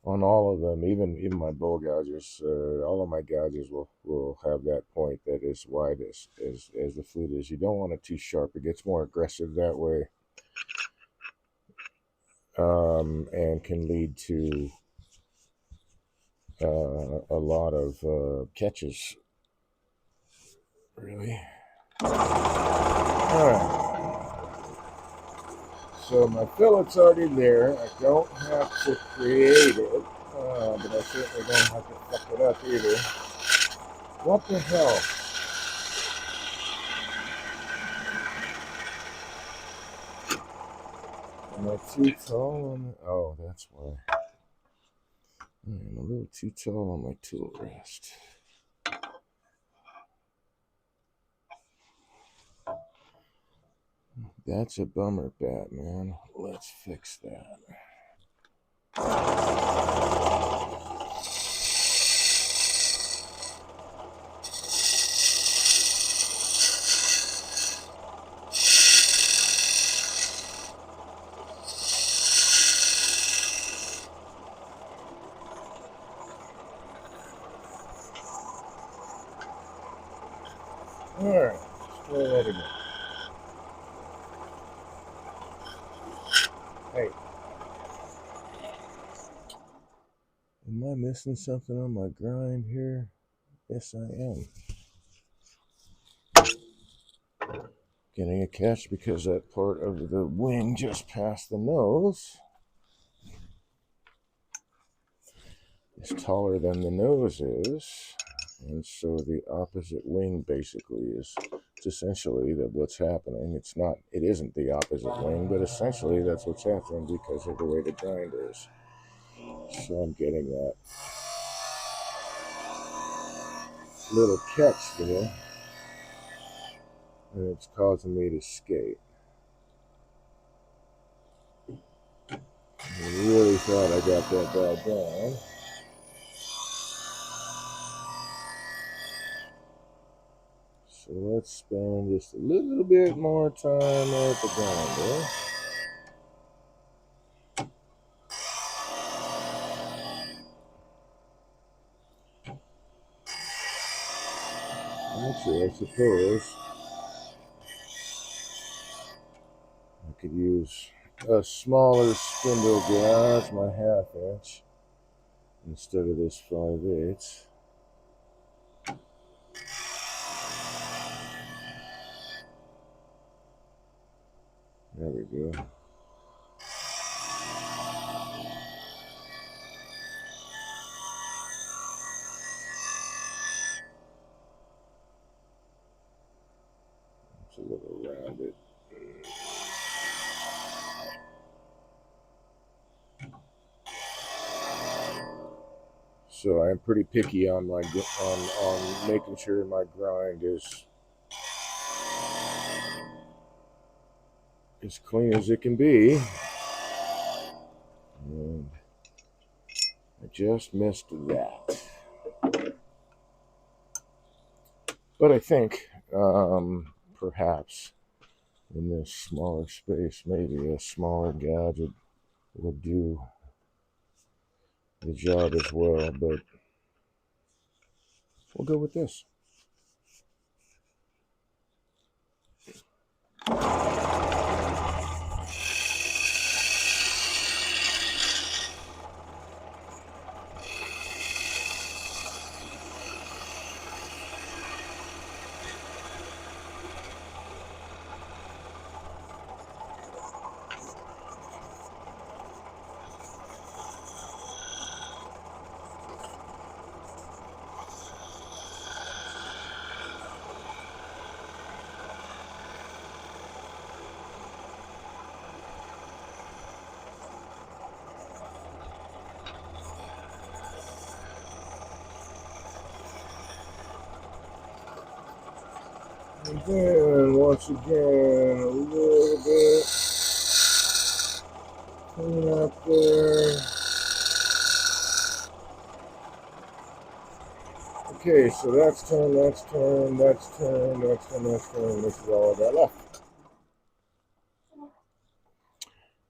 on all of them, even my bowl gouges, all of my gouges will have that point that is wide as the flute is. You don't want it too sharp; it gets more aggressive that way, and can lead to a lot of catches. Really. All right. So my fillet's already there. I don't have to create it, but I certainly don't have to fuck it up either. What the hell? Am I too tall? Oh, that's why. I'm a little too tall on my tool rest. That's a bummer, Batman. Let's fix that. Alright, let's try that again. Hey, am I missing something on my grind here? Yes, I am. Getting a catch because that part of the wing just past the nose is taller than the nose is. And so the opposite wing basically is, it's essentially that what's happening. It isn't the opposite wing, but essentially that's what's happening because of the way the grind is. So I'm getting that little catch there, and it's causing me to skate. I really thought I got that bad down. So let's spend just a little bit more time at the grinder. Actually, I suppose I could use a smaller spindle gouge, my 1/2 inch, instead of this 5/8. There we go. It's a little rounded. So I'm pretty picky on my on making sure my grind is as clean as it can be. And I just missed that. But I think perhaps in this smaller space, maybe a smaller gouge would do the job as well. But we'll go with this. And then once again, a little bit clean up there. Okay, so that's turned, that's turned, that's turned, that's turned, that's turned. This is all I got left.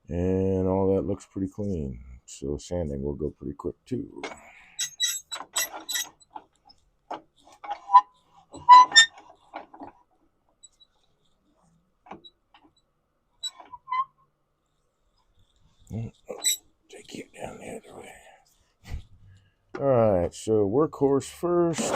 And all that looks pretty clean. So sanding will go pretty quick too. Take it down the other way. Alright, so workhorse first.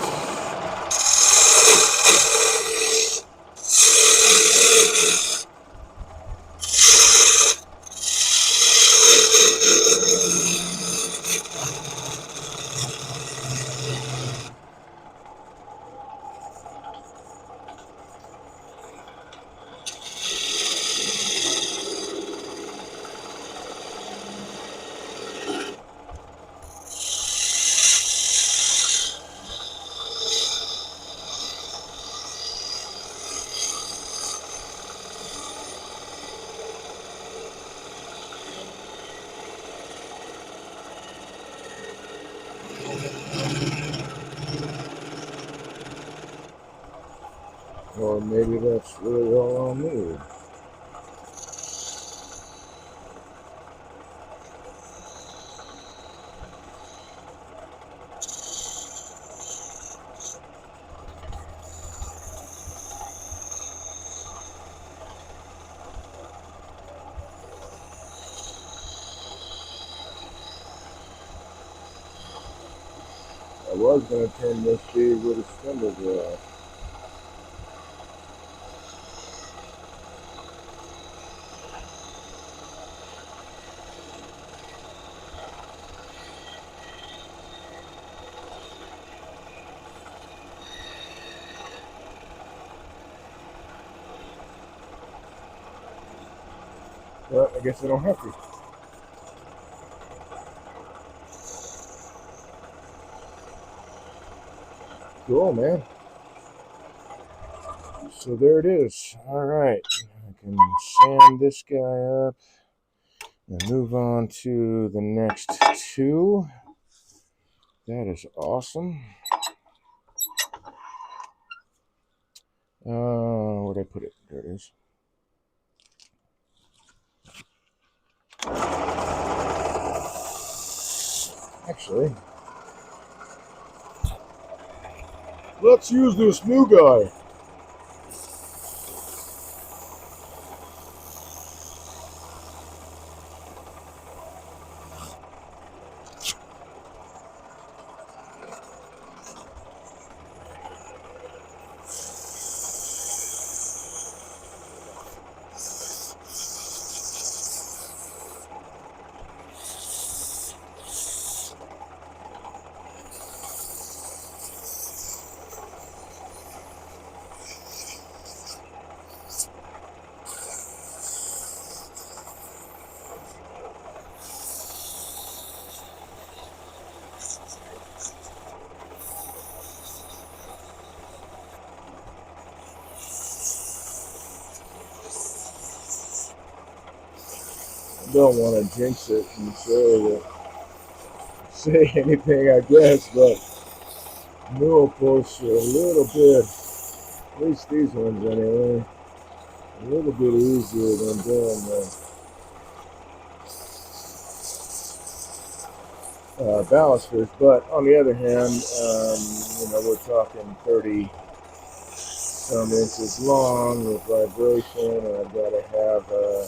Or maybe that's really all I'll need. I was going to turn this shade with a spindle glass. But I guess I don't have to. Cool, man. So there it is. Alright. I can sand this guy up and move on to the next two. That is awesome. Where'd I put it? There it is. Actually, let's use this new guy. I don't want to jinx it and say anything, I guess, but neural posts are a little bit, at least these ones anyway, a little bit easier than doing the balusters. But on the other hand, we're talking 30 some inches long with vibration, and I've got to have a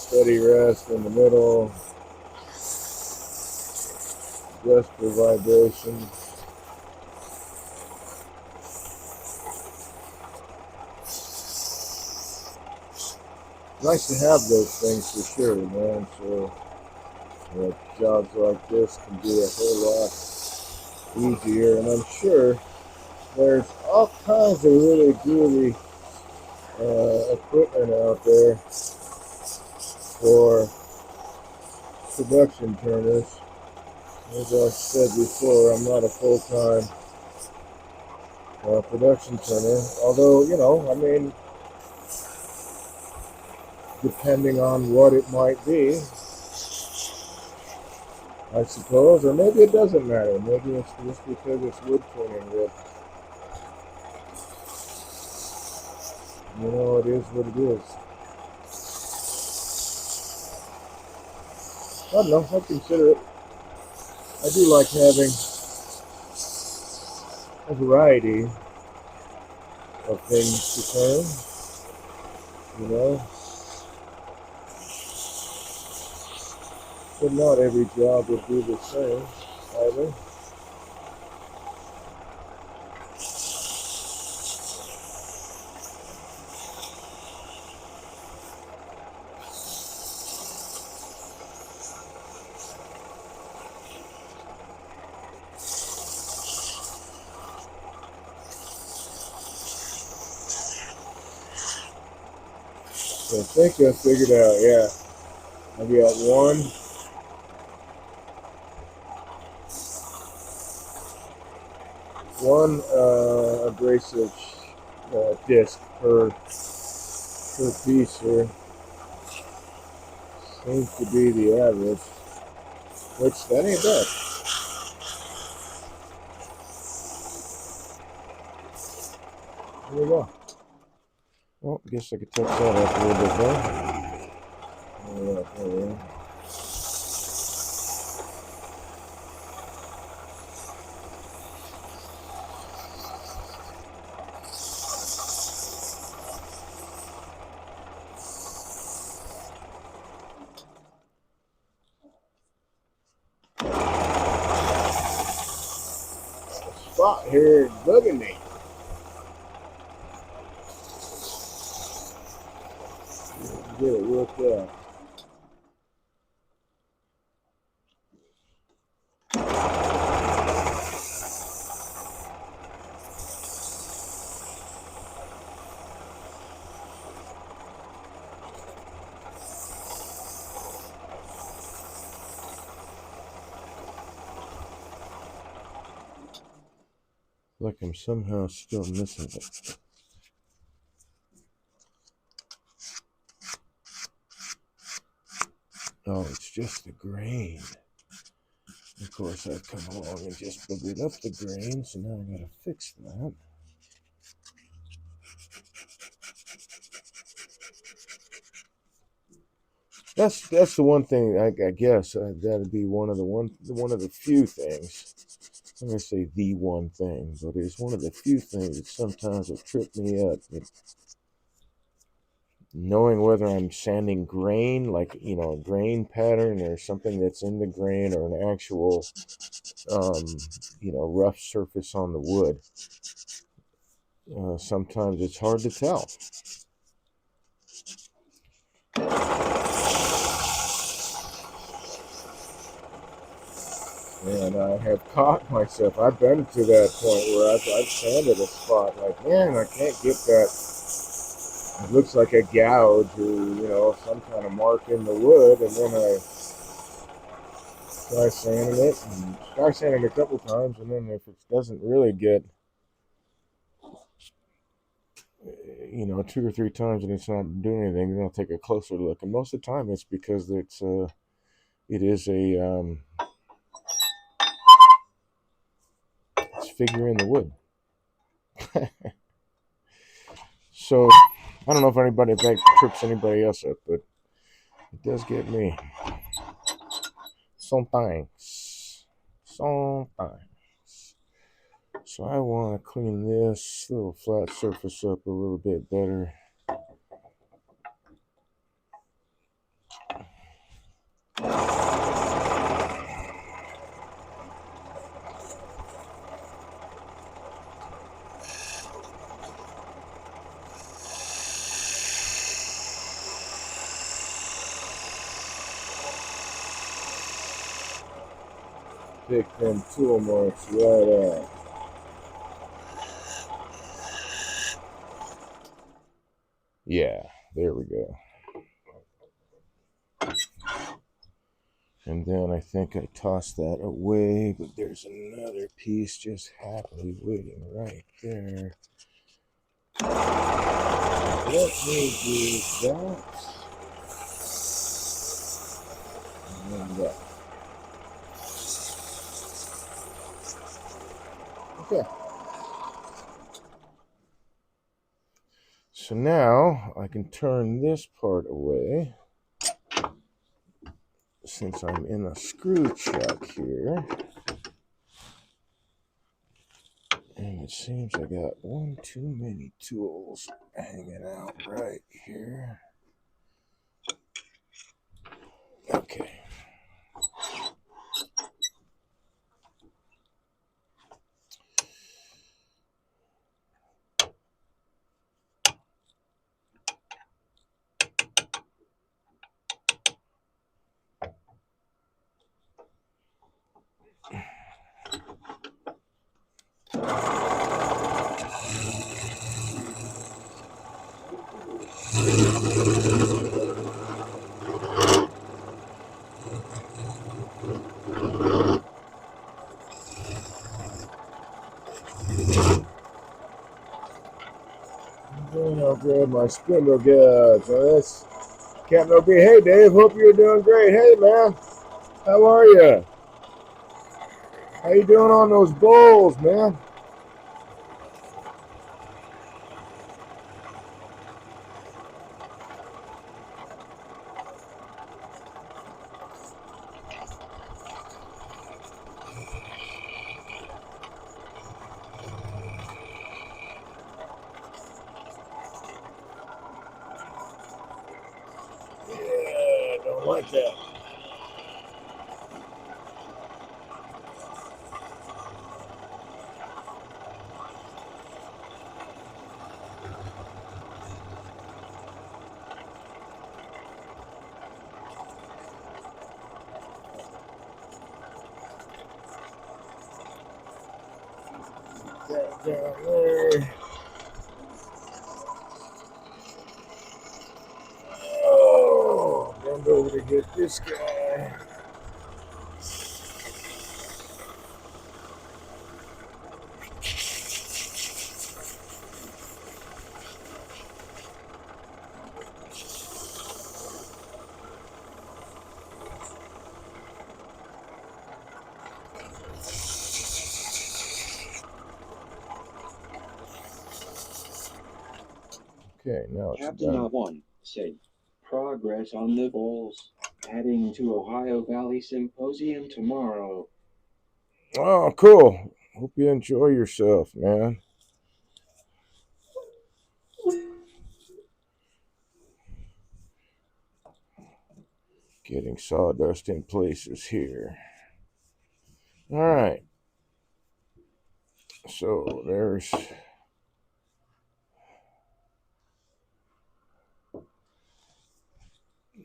steady rest in the middle just for vibration. Nice to have those things for sure, man. So jobs like this can be a whole lot easier, and I'm sure there's all kinds of really groovy equipment out there for production turners. As I said before, I'm not a full-time production turner. Although, I mean, depending on what it might be, I suppose, or maybe it doesn't matter. Maybe it's just because it's wood turning that, it is what it is. I don't know. I consider it. I do like having a variety of things to turn, but not every job would be the same either. So I think I figured out, yeah. I got one abrasive disc per piece here. Seems to be the average, which that ain't bad. There we go. Well, I guess I could touch that up a little bit more. There. Spot here bugging me. Get it worked out. Like I'm somehow still missing it. Oh, it's just the grain. Of course, I've come along and just boogered up the grain, so now I gotta fix that. That's the one thing I guess that'd be one of the few things. I'm gonna say the one thing, but it's one of the few things that sometimes will trip me up. Knowing whether I'm sanding grain, like a grain pattern, or something that's in the grain, or an actual rough surface on the wood. Sometimes it's hard to tell. And I have caught myself. I've been to that point where I've sanded a spot like, man, I can't get that. It looks like a gouge or, some kind of mark in the wood. And then I try sanding it and try sanding it a couple times. And then if it doesn't really get, 2 or 3 times and it's not doing anything, then I'll take a closer look. And most of the time it's because it is it's figure in the wood. So I don't know if that trips anybody else up, but it does get me. Sometimes. So I want to clean this little flat surface up a little bit better. Pick them tool marks right out. Yeah, there we go. And then I think I tossed that away, but there's another piece just happily waiting right there. Let me do that. And that. Okay. So now I can turn this part away since I'm in a screw chuck here. And it seems I got one too many tools hanging out right here. Okay. Then I'll grab my spindle guides. So that's Captain OB. Hey, Dave. Hope you're doing great. Hey, man. How are you? How you doing on those bowls, man? Yeah, don't like that. That down there. Oh, bend over to get this guy. Okay, now it's Captain done. One said, progress on the bowls. Heading to Ohio Valley Symposium tomorrow. Oh, cool. Hope you enjoy yourself, man. Getting sawdust in places here. All right. So there's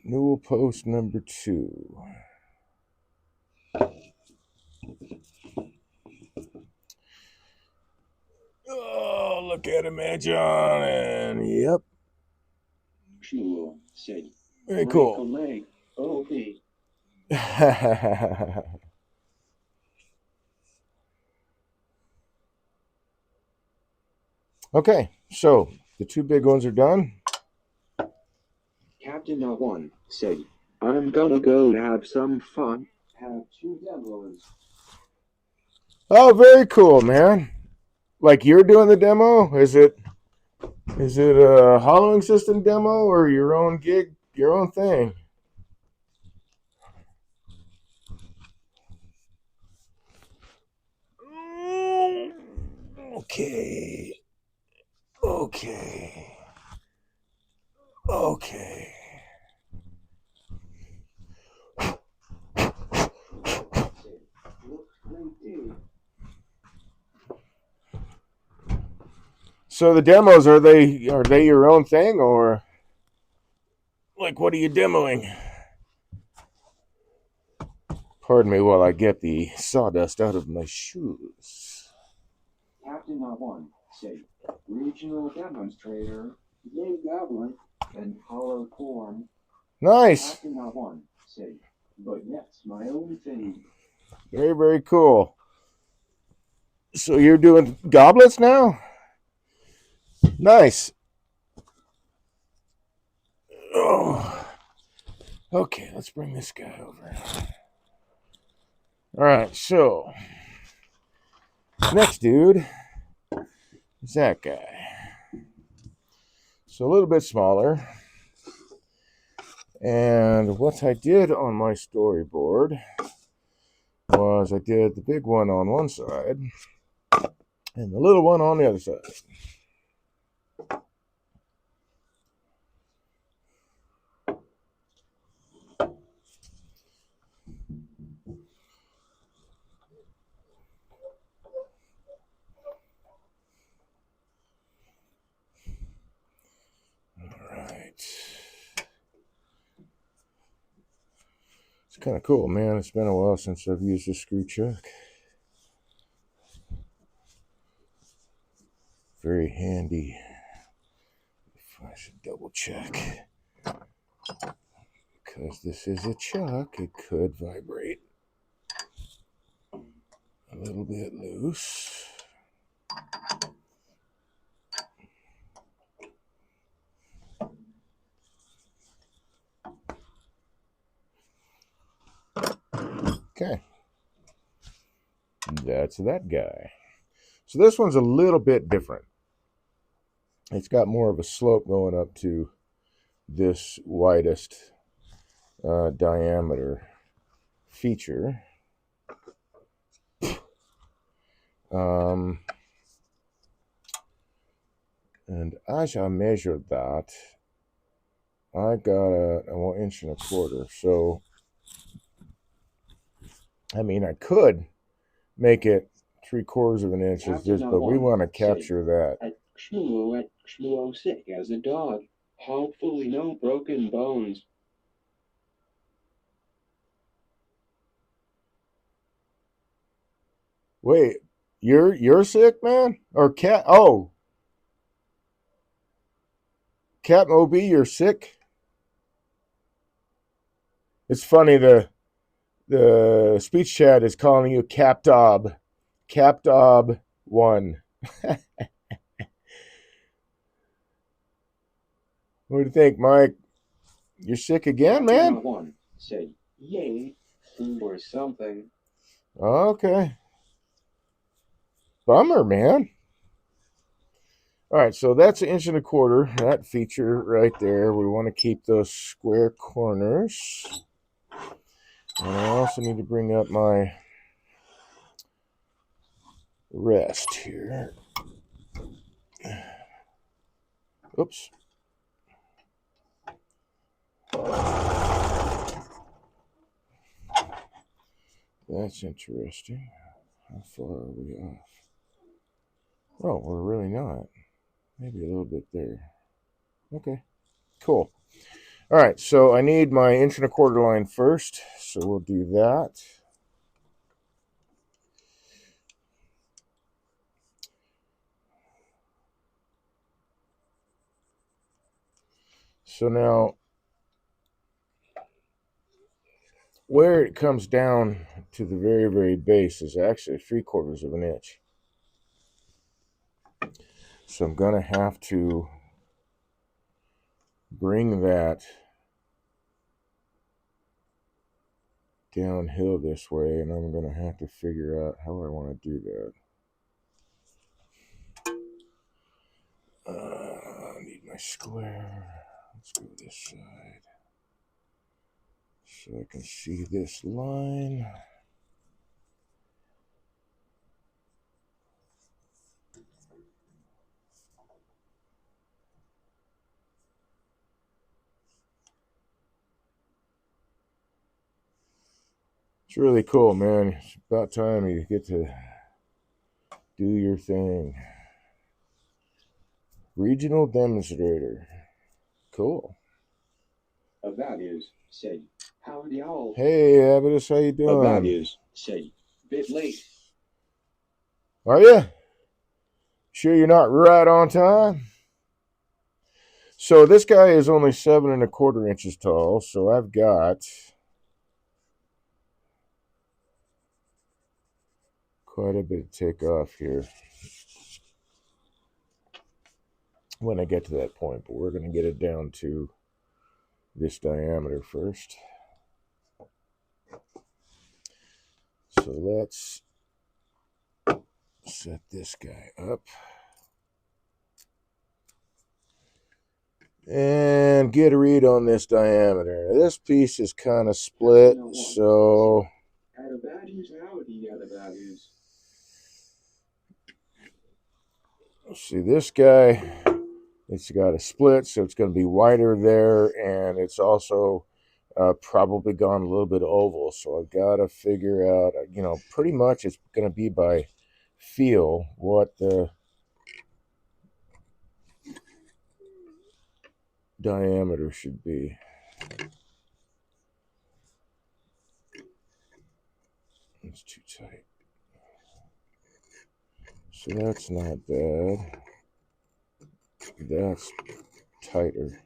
newel post number 2. Oh, look at him, man, John. And yep, Shul said, very break a cool. leg, OB. Okay, so the 2 big ones are done. Captain One said, I'm gonna go have some fun. Have 2 demos. Oh, very cool, man. Like you're doing the demo? Is it a hollowing system demo or your own gig, your own thing? Okay. Okay. Okay. So the demos, are they your own thing, or like what are you demoing? Pardon me while I get the sawdust out of my shoes. Captain One said, regional demonstrator, Yay Goblin, and hollow corn. Nice. Captain One said, But yes, my own thing. Very, very cool. So you're doing goblets now? Nice. Oh, okay, let's bring this guy over. All right, so next dude is that guy. So a little bit smaller. And what I did on my storyboard was I did the big one on one side and the little one on the other side. All right. It's kind of cool, man. It's been a while since I've used a screw chuck. Very handy. I should double check. Because this is a chuck, it could vibrate a little bit loose. Okay. That's that guy. So this one's a little bit different. It's got more of a slope going up to this widest diameter feature. And as I measured that, I got a 1.25 inches. So, I mean, I could make it 3/4 of an inch, Captain but we want to said, capture that. at Shmuo sick as a dog. Hopefully no broken bones. Wait, you're sick, man? Or cat? Oh, Captain OB, you're sick. It's funny the speech chat is calling you Captob, Captob 1. What do you think, Mike? You're sick again, man? One said, yay, or something. Okay. Bummer, man. All right, so that's 1.25 inches. That feature right there. We want to keep those square corners. And I also need to bring up my rest here. Oops. That's interesting. How far are we off? Oh, we're really not. Maybe a little bit there. Okay, cool. All right, so I need my 1.25 inch line first, so we'll do that. So now, where it comes down to the very, very base is actually 3/4 of an inch. So I'm going to have to bring that downhill this way, and I'm going to have to figure out how I want to do that. I need my square. Let's go this side so I can see this line. It's really cool, man. It's about time you get to do your thing. Regional demonstrator. Cool. Values said, howdy all. Hey, Avidus, how you doing? Values said, bit late. Are you? Sure you're not right on time? So this guy is only 7 1/4 inches tall, so I've got quite a bit to take off here when I get to that point, but we're going to get it down to this diameter first. So let's set this guy up and get a read on this diameter. This piece is kind of split, so Add the values. How do you add the values? see this guy, it's got a split, so it's going to be wider there, and it's also probably gone a little bit oval. So I've got to figure out, pretty much it's going to be by feel what the diameter should be. It's too tight. So that's not bad. That's tighter.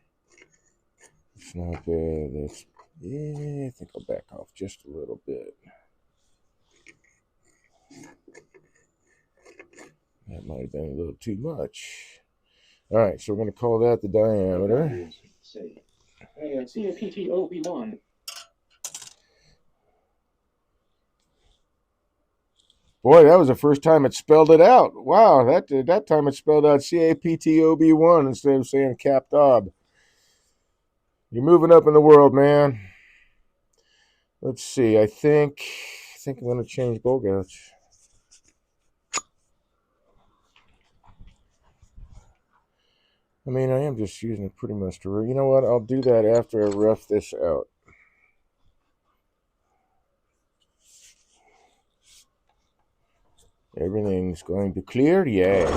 It's not bad. That's, yeah, I think I'll back off just a little bit. That might have been a little too much. All right, so we're going to call that the diameter. Say, CAPTOB1. Boy, that was the first time it spelled it out. Wow, that time it spelled out CAPTOB1 instead of saying CapTOB. You're moving up in the world, man. Let's see. I think I'm going to change bowl gouge. I mean, I am just using it pretty much to. You know what? I'll do that after I rough this out. Everything's going to clear? Yes.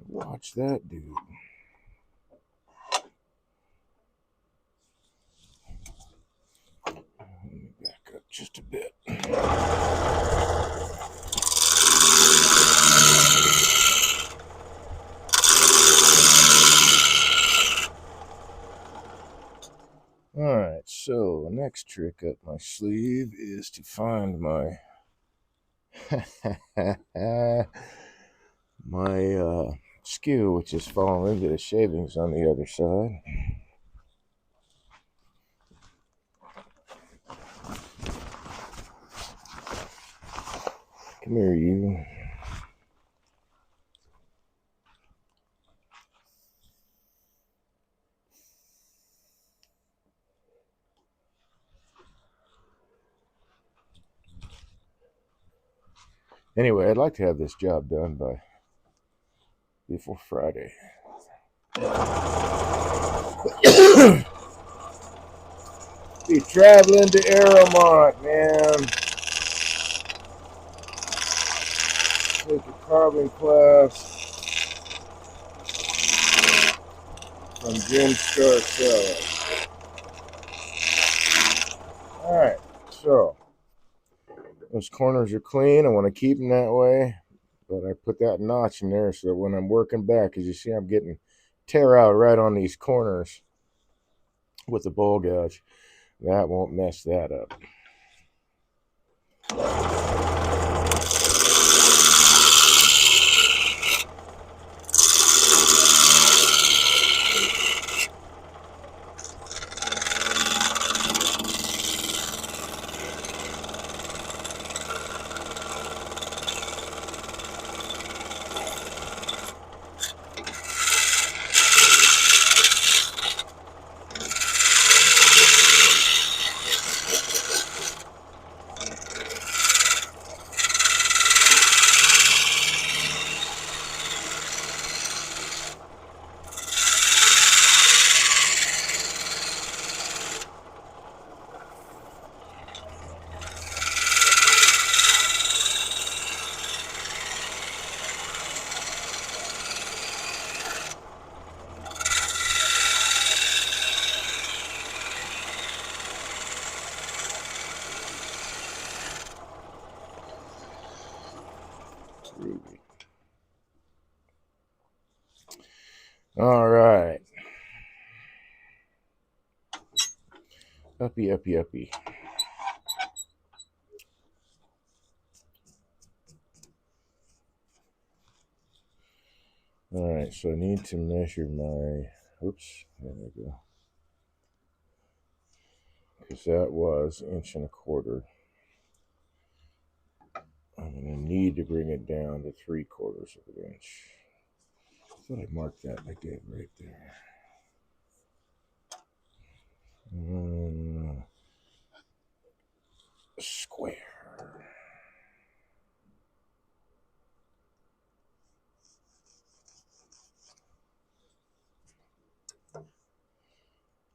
Watch that dude. Let me back up just a bit. All right, so the next trick up my sleeve is to find my my skew, which is falling into the shavings on the other side. Come here, you. Anyway, I'd like to have this job done before Friday. Be traveling to Aramont, man. Take a carbon class from Jim Scarcella. Alright, so those corners are clean. I want to keep them that way, but I put that notch in there so that when I'm working back, as you see, I'm getting tear out right on these corners with the bowl gouge. That won't mess that up. Groovy. All right. Uppy, uppy, uppy. All right, so I need to measure my, oops, there we go. Because that was 1.25 inches. I'm going to need to bring it down to 3/4 of an inch. I thought I marked that. I did right there. Square.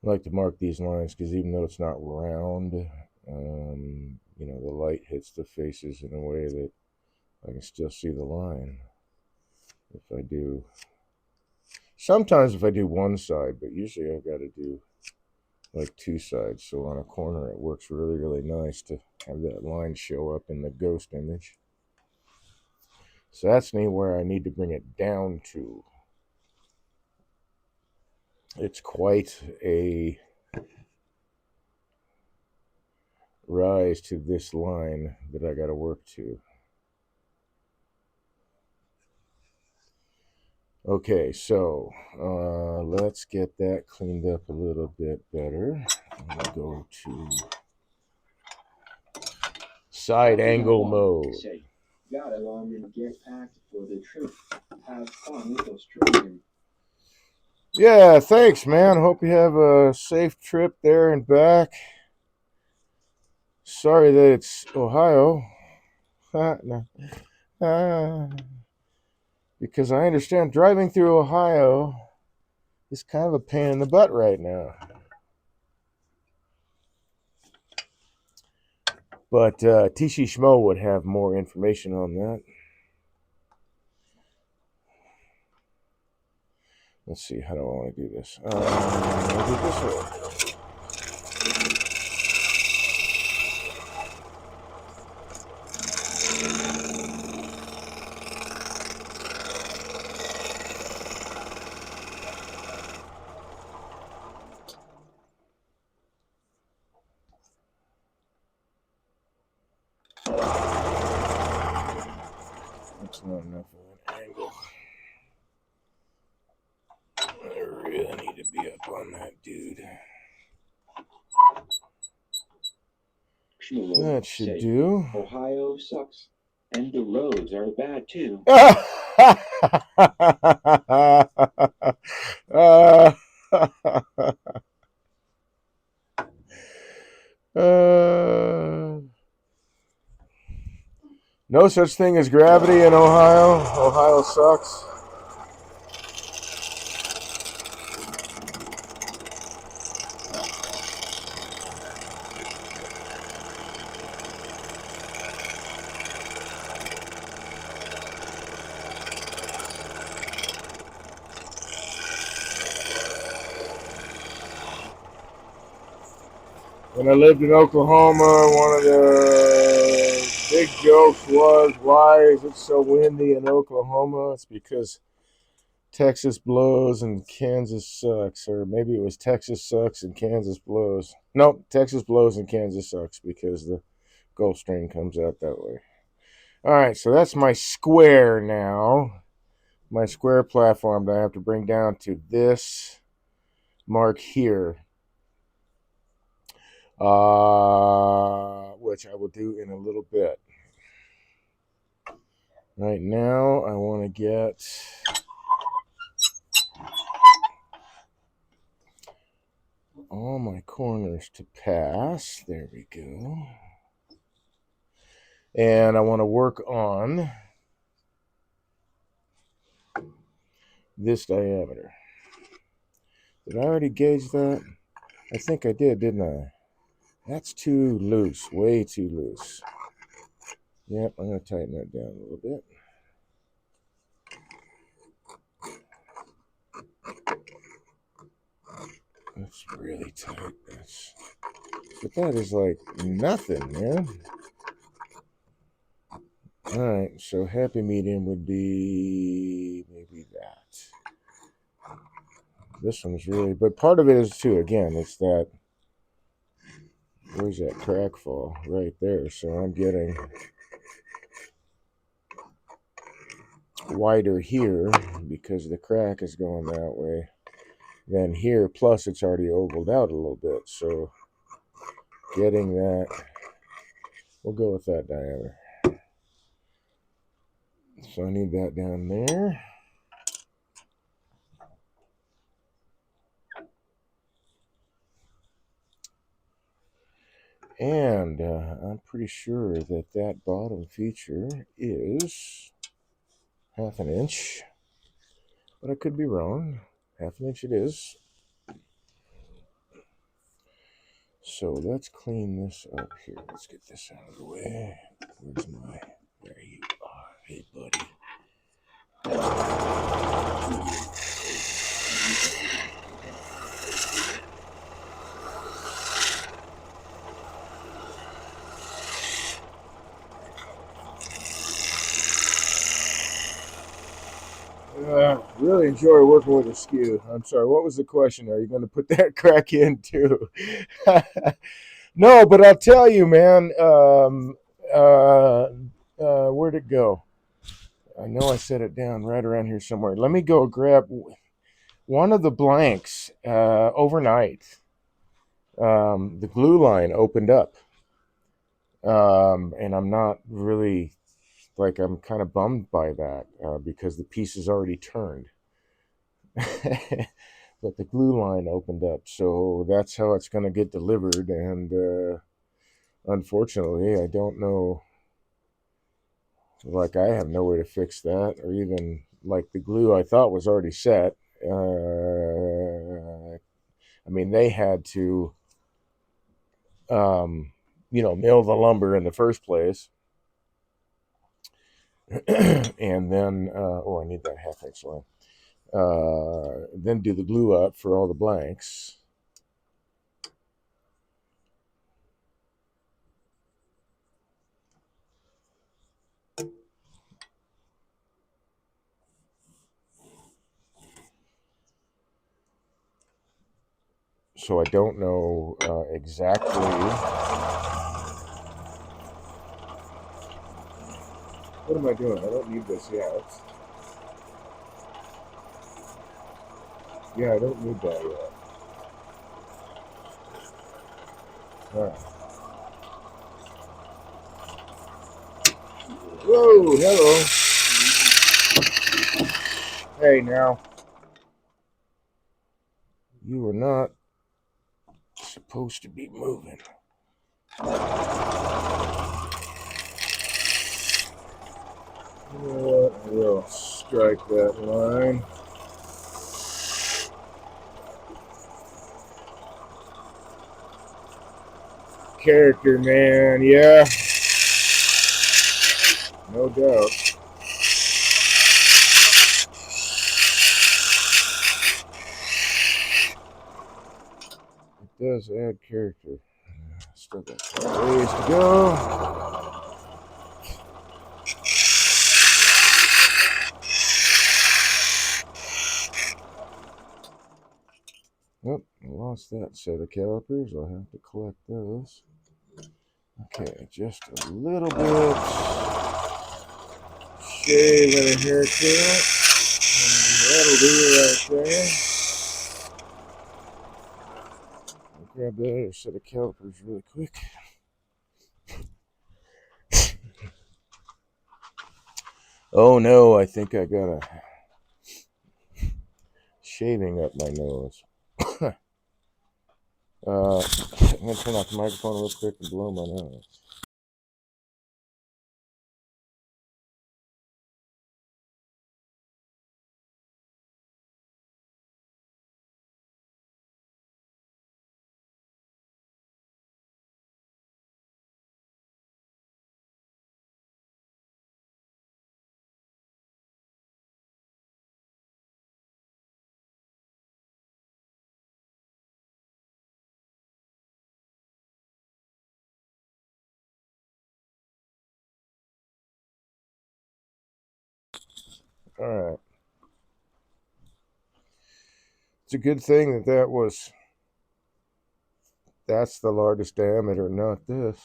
I like to mark these lines because even though it's not round, the light hits the faces in a way that I can still see the line. If I do, sometimes if I do one side, but usually I've got to do like two sides. So on a corner, it works really, really nice to have that line show up in the ghost image. So that's where I need to bring it down to. It's quite a rise to this line that I got to work to. Okay, so let's get that cleaned up a little bit better. I'm going to go to side angle mode. Say, got it on and get packed for the trip. Have fun with Australia. Yeah, thanks, man. Hope you have a safe trip there and back. Sorry that it's Ohio. Because I understand driving through Ohio is kind of a pain in the butt right now. But Tishi Schmo would have more information on that. Let's see, how do I want to do this? I'll do it this way. That's not enough of an angle. I really need to be up on that dude. That should do. Ohio sucks, and the roads are bad too. No such thing as gravity in Ohio. Ohio sucks. When I lived in Oklahoma, one of the big jokes was, why is it so windy in Oklahoma? It's because Texas blows and Kansas sucks. Or maybe it was Texas sucks and Kansas blows. Nope, Texas blows and Kansas sucks because the Gulf Stream comes out that way. All right, so that's my square now. My square platform that I have to bring down to this mark here. Which I will do in a little bit. Right now, I want to get all my corners to pass. There we go. And I want to work on this diameter. Did I already gauge that? I think I did, didn't I? That's too loose, way too loose. Yep, I'm going to tighten that down a little bit. That's really tight. But that is like nothing, man. All right, so happy medium would be maybe that. This one's really, but part of it is too, again, it's that, where's that crack fall? Right there. So I'm getting wider here because the crack is going that way than here. Plus, it's already ovaled out a little bit. So getting that, we'll go with that diameter. So I need that down there. And I'm pretty sure that that bottom feature is 1/2 inch, but I could be wrong. 1/2 inch it is. So let's clean this up here. Let's get this out of the way. Where's my, there you are. Hey, buddy. Really enjoy working with a skew. I'm sorry, what was the question? Are you going to put that crack in too? No, but I'll tell you, man. Where'd it go? I know I set it down right around here somewhere. Let me go grab one of the blanks overnight. The glue line opened up, and I'm not really like, I'm kind of bummed by that because the piece is already turned. But the glue line opened up, so that's how it's going to get delivered. And unfortunately, I don't know. Like, I have no way to fix that, or even like the glue I thought was already set. I mean, they had to, um, mill the lumber in the first place, and then, oh, I need that 1/2 inch line. Then do the glue up for all the blanks. So I don't know exactly. What am I doing? I don't need this yet. Yeah, I don't need that yet. All right. Whoa, hello. Hey, now. You are not supposed to be moving. You know what? I will strike that line. Character, man. Yeah, no doubt. It does add character. Still got some ways to go. Oh, I lost that set of calipers. I'll have to collect those. Okay, just a little bit. Shave and a haircut. And that'll do it right there. I'll grab that other set of calipers really quick. Oh no, I think I got a shaving up my nose. I'm gonna turn off the microphone real quick and blow my nose. All right. It's a good thing that's the largest diameter, not this.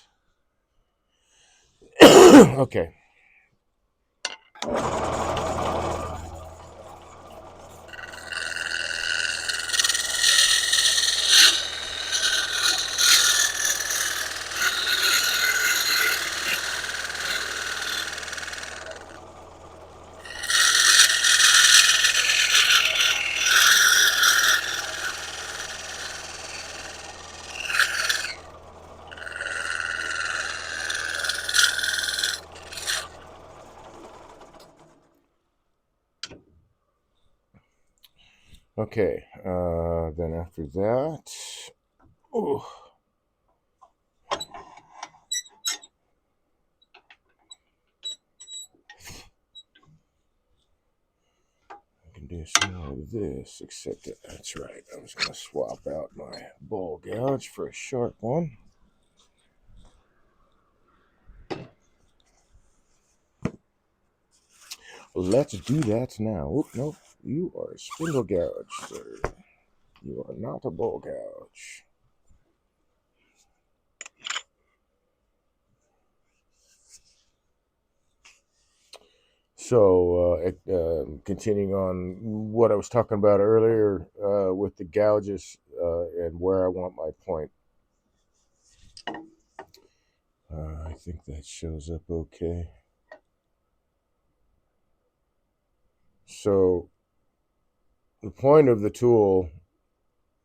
Okay. Okay. Then after that, oh, I can do some more of this. Except that's right. I was gonna swap out my bowl gouge for a sharp one. Let's do that now. Oop, nope. You are a spindle gouge, sir. You are not a bowl gouge. So, continuing on what I was talking about earlier with the gouges and where I want my point. I think that shows up okay. So, the point of the tool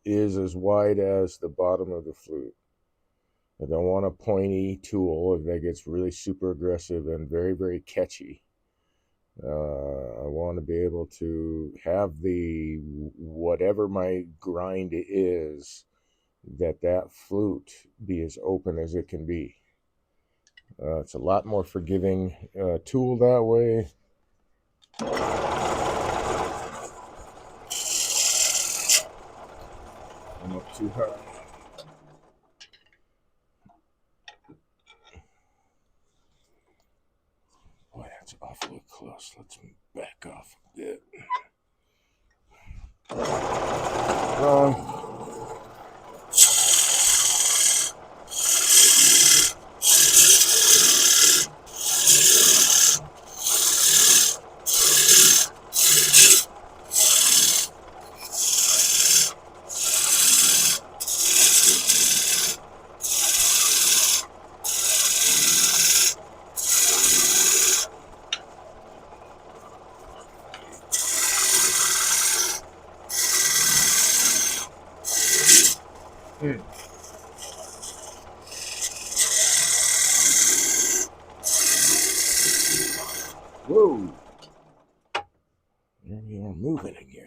is as wide as the bottom of the flute. I don't want a pointy tool that gets really super aggressive and very, very catchy. I want to be able to have the whatever my grind is, that flute be as open as it can be. It's a lot more forgiving tool that way. I'm up too high. Boy, that's awfully close. Let's back off a bit. Wrong. Whoa! There we are moving again.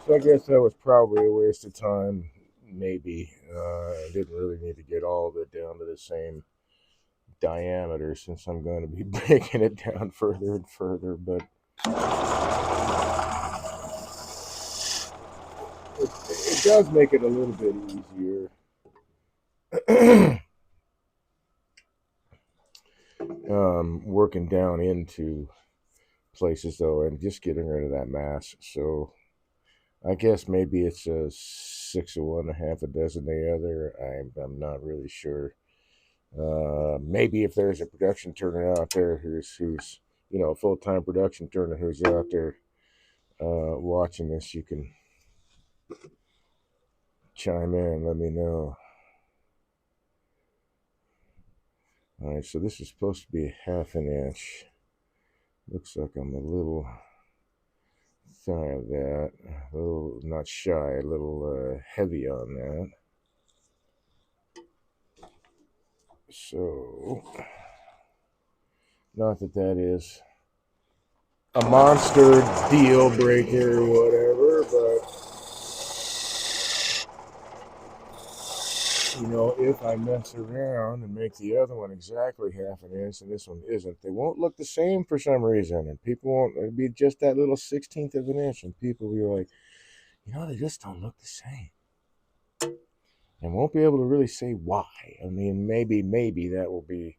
So I guess that was probably a waste of time. Maybe I didn't really need to get all of it down to the same diameter since I'm going to be breaking it down further and further. But it does make it a little bit easier. Working down into places though and just getting rid of that mass. So I guess maybe it's a 6 of one, a half a dozen the other. I'm not really sure. Maybe if there's a production turner out there who's a full time production turner who's out there watching this, you can chime in. Let me know. All right, so this is supposed to be a half an inch. Looks like I'm a little shy of that. A little not shy, a little heavy on that. So, not that that is a monster deal breaker or whatever, but if I mess around and make the other one exactly half an inch and this one isn't, they won't look the same for some reason, and people won't. It'll be just that little 16th of an inch, and people will be like, they just don't look the same, and won't be able to really say why. I mean, maybe that will be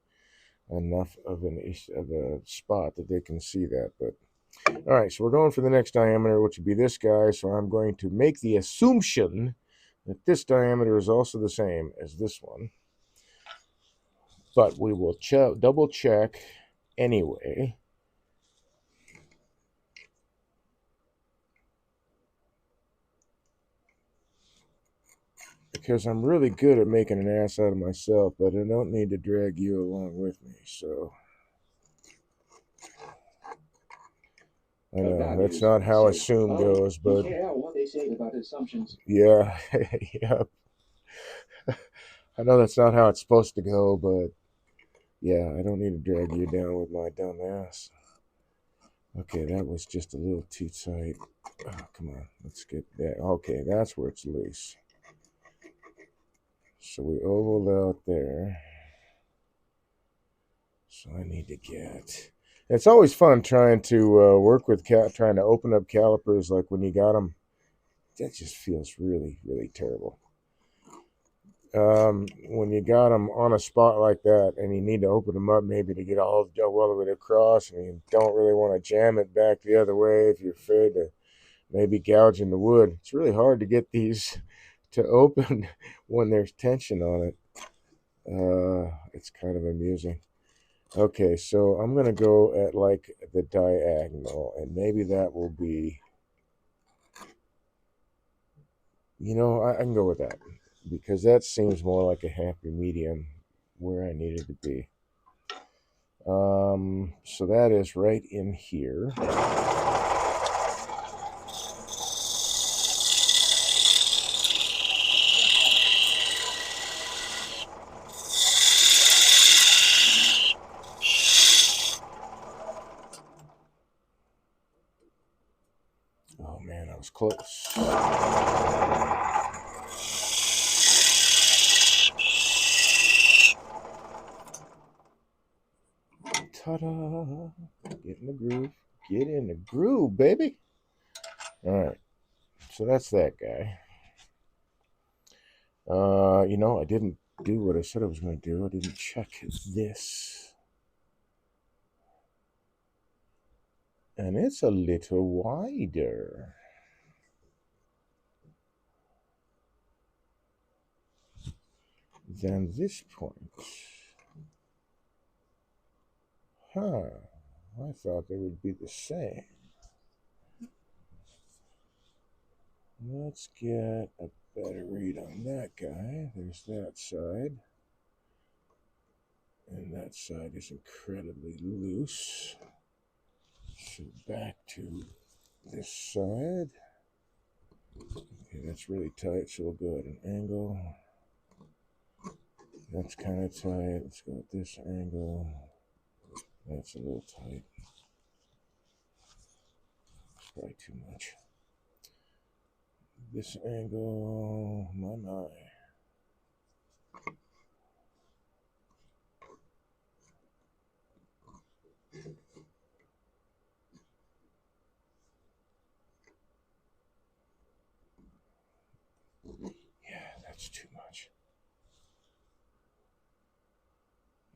enough of a spot that they can see that, but. All right, so we're going for the next diameter, which would be this guy. So I'm going to make the assumption that this diameter is also the same as this one. But we will double check anyway. Because I'm really good at making an ass out of myself, but I don't need to drag you along with me. So I know that's not how assume goes, but what they say about assumptions. yeah, yeah. I know that's not how it's supposed to go, but yeah, I don't need to drag you down with my dumb ass. Okay, that was just a little too tight. Oh, come on, let's get that. Okay, that's where it's loose. So we ovaled out there. So I need to get. It's always fun trying to work with trying to open up calipers like when you got them. That just feels really, really terrible. When you got them on a spot like that and you need to open them up maybe to get all the way across and you don't really want to jam it back the other way if you're afraid to maybe gouging the wood. It's really hard to get these to open when there's tension on it. It's kind of amusing. Okay, so I'm going to go at like the diagonal, and maybe that will be, I can go with that because that seems more like a happy medium where I needed to be. So that is right in here. Oh man, I was close. Ta-da! Get in the groove. Get in the groove, baby. All right. So that's that guy. I didn't do what I said I was going to do. I didn't check this. And it's a little wider than this point. Huh. I thought they would be the same. Let's get a better read on that guy. There's that side. And that side is incredibly loose. So back to this side. Okay, that's really tight, so we'll go at an angle. That's kind of tight. Let's go at this angle. That's a little tight. It's probably too much. This angle, my. Yeah, that's too much.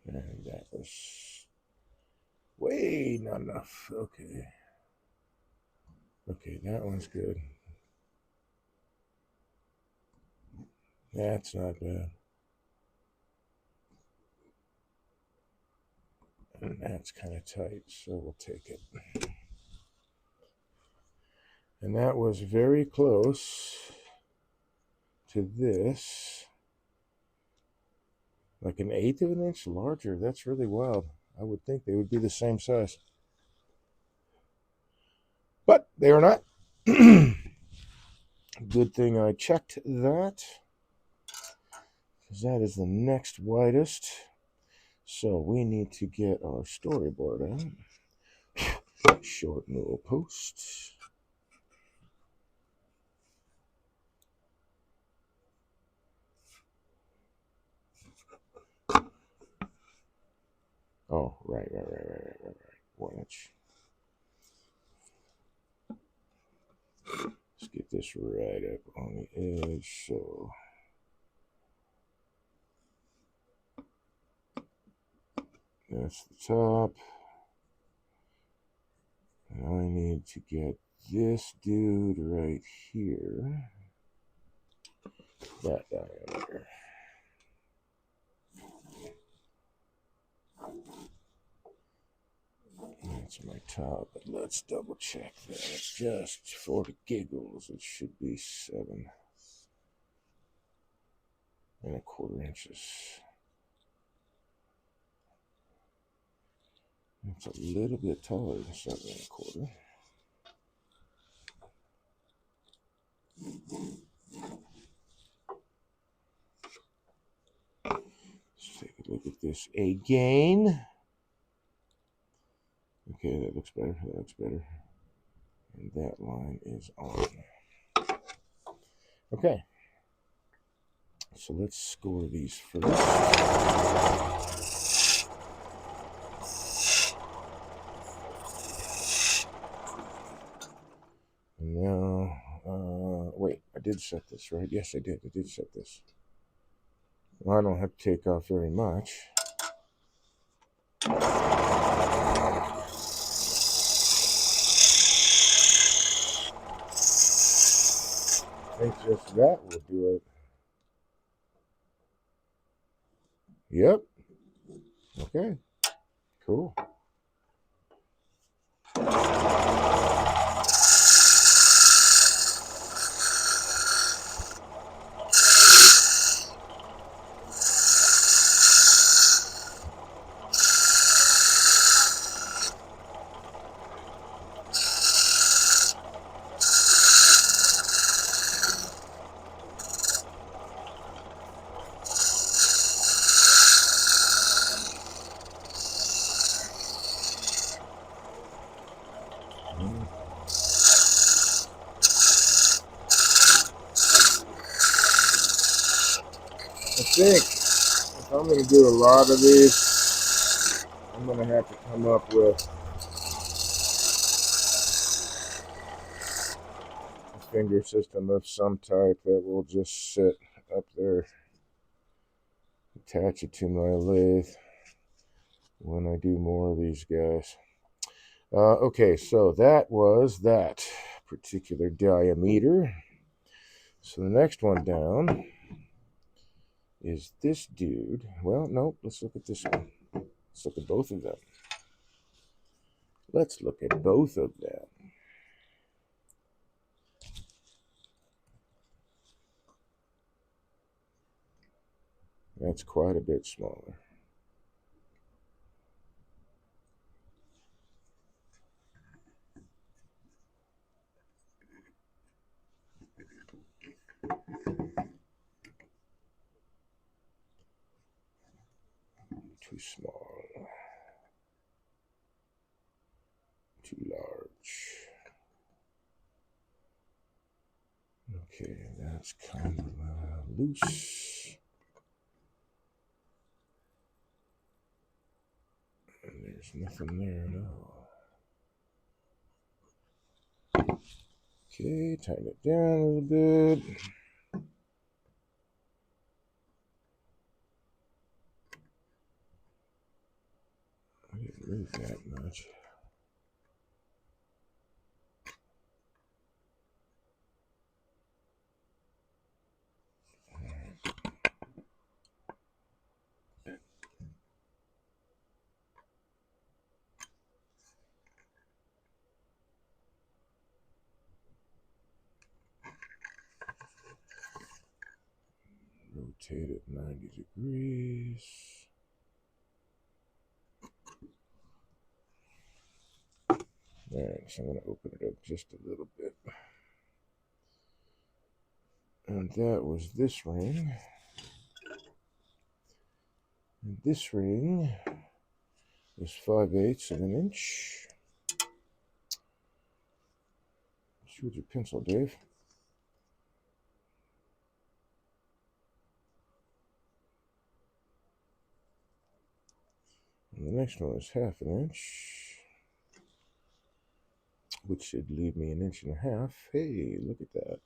And that was way not enough. Okay. Okay, that one's good. That's not bad. And that's kind of tight, so we'll take it. And that was very close to this. Like an eighth of an inch larger. That's really wild. I would think they would be the same size. But they are not. Good thing I checked that, because that is the next widest. So we need to get our storyboard out. Short newel post. Oh, right. 1 inch. Let's get this right up on the edge. So that's the top. And I need to get this dude right here. That diameter. That's my top, but let's double check that. Just for the giggles, it should be 7.25 inches. It's a little bit taller than 7.25. Let's take a look at this again. Okay, that looks better. That looks better. And that line is on. Okay. So let's score these first. And now, wait, I did set this, right? Yes, I did. I did set this. Well, I don't have to take off very much. I think just that will do it. Yep. Okay. Cool. I think if I'm going to do a lot of these, I'm going to have to come up with a finger system of some type that will just sit up there, attach it to my lathe when I do more of these guys. Okay, so that was that particular diameter. So the next one down is this dude. Well, nope, let's look at this one. Let's look at both of them. Let's look at both of them. That's quite a bit smaller. Too small. Too large. Okay, that's kind of loose. And there's nothing there at all. Okay, tighten it down a little bit. I didn't move that much. rotate it 90 degrees. Alright, so I'm going to open it up just a little bit. And that was this ring. And this ring is 5/8 of an inch. Shoot with your pencil, Dave. And the next one is 1/2 inch, which should leave me 1.5 inches. Hey, look at that.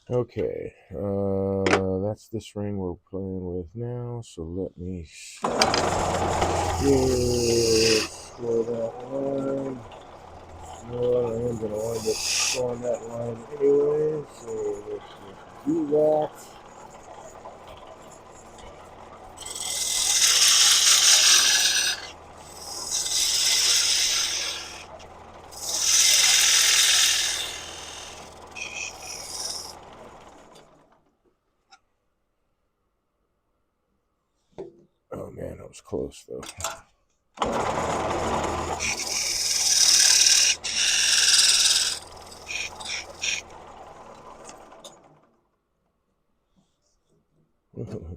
Okay, that's this ring we're playing with now, so let me score that line. Well, I am going to wind up scoring that line anyway, so let's just do that. Oh man, that was close though.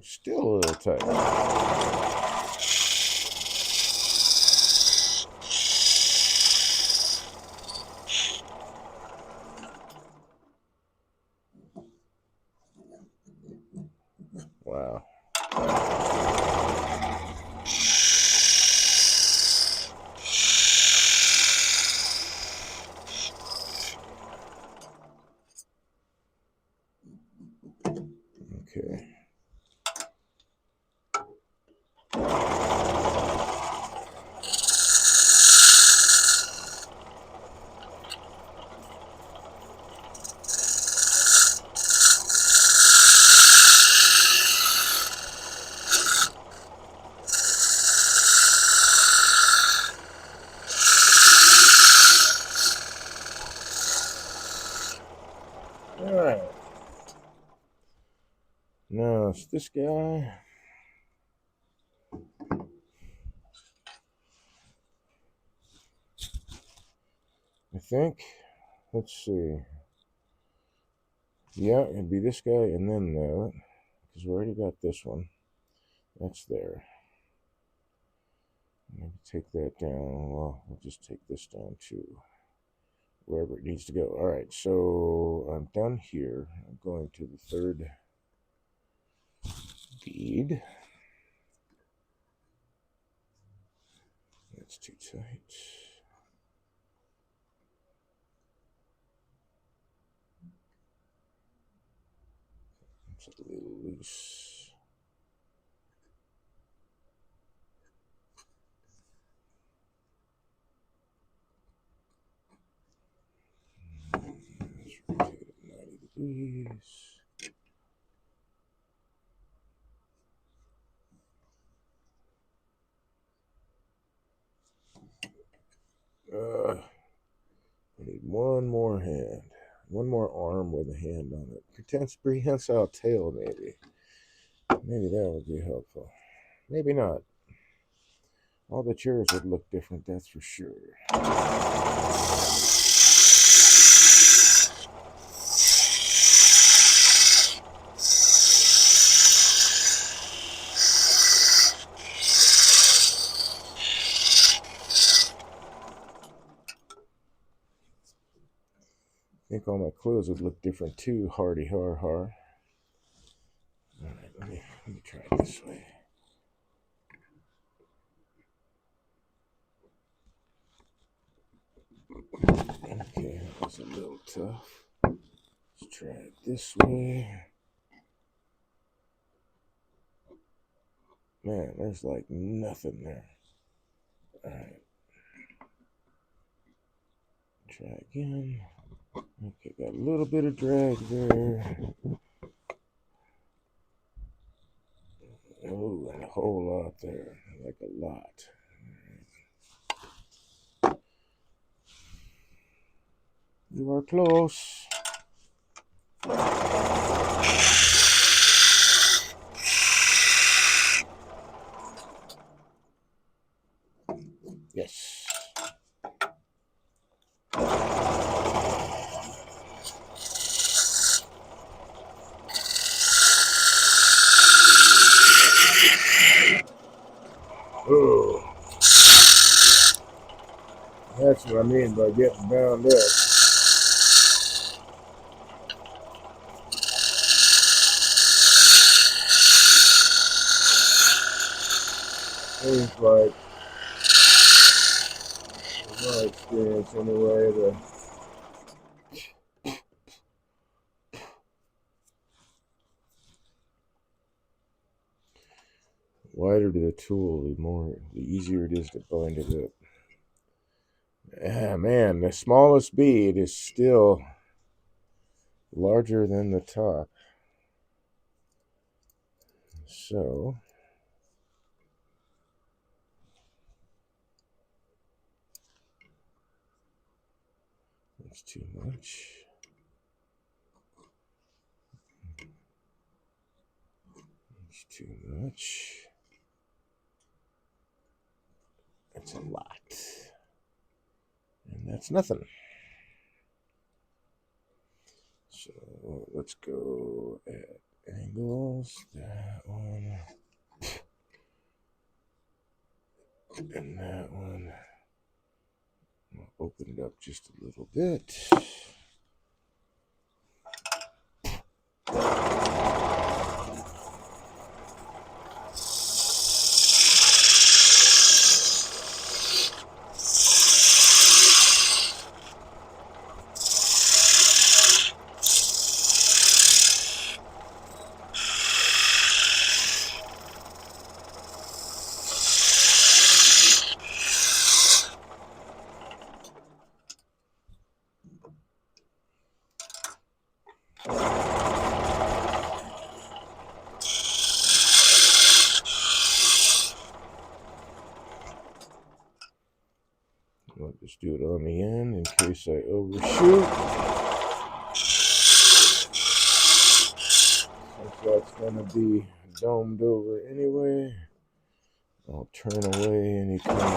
Still a little tight. Wow. Okay. Alright. Now it's this guy. I think. Let's see. Yeah, it'd be this guy and then that. Because we already got this one. That's there. Maybe take that down. Well, we'll just take this down too. Wherever it needs to go. Alright, so I'm done here. I'm going to the third bead. That's too tight. It's a little loose. Let's rotate it 90 degrees. I need one more hand. One more arm with a hand on it. Prehensile tail, maybe. Maybe that would be helpful. Maybe not. All the chairs would look different, that's for sure. I think all my clothes would look different too. Hardy har har. Alright, let me try it this way. Okay, that was a little tough. Let's try it this way. Man, there's like nothing there. Alright. Try again. Okay, got a little bit of drag there. Oh, and a whole lot there. Like a lot. You are close. Yes. Oh, that's what I mean by getting bound up. Seems like, in my experience anyway, the wider the tool, the easier it is to bind it up. Ah, man, the smallest bead is still larger than the top. So, that's too much. That's too much. That's a lot. And that's nothing. So let's go at angles. That one. And that one. I'll open it up just a little bit. I'll just do it on the end in case I overshoot. Since that's going to be domed over anyway, I'll turn away any kind of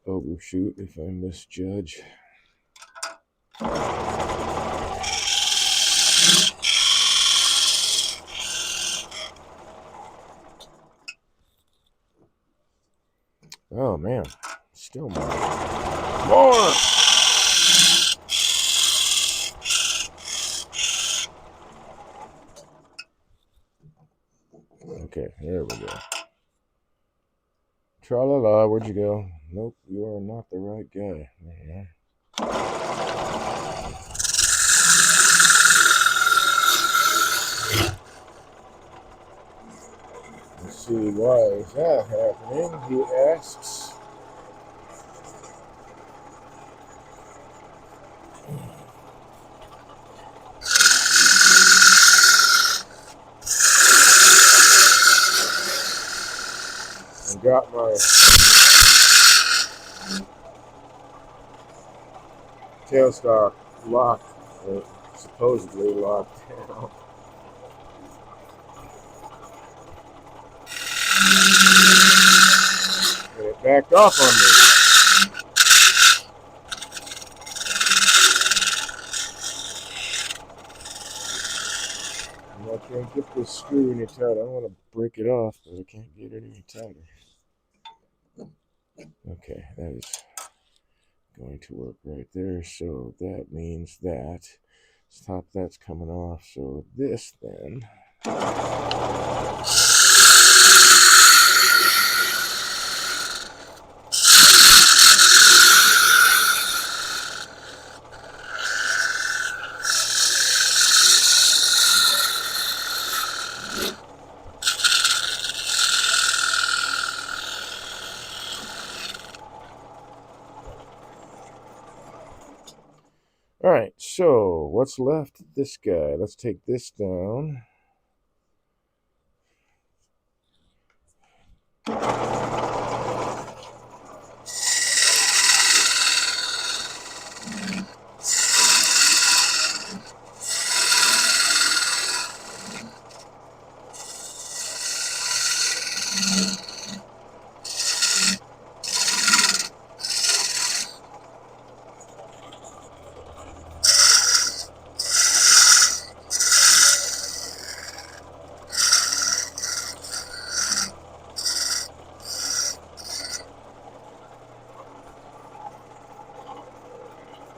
overshoot if I misjudge. Oh man, still more. More! Okay, there we go. Tra-la-la, where'd you go? Nope, you are not the right guy. There you are. Let's see, why is that happening? He asks. I got my tailstock locked, supposedly locked down. And it backed off on me. And I can't get this screw any tighter. I want to break it off, but I can't get it any tighter. Okay, that is going to work right there. So that means that top that's coming off. So this then. All right, so what's left? This guy. Let's take this down.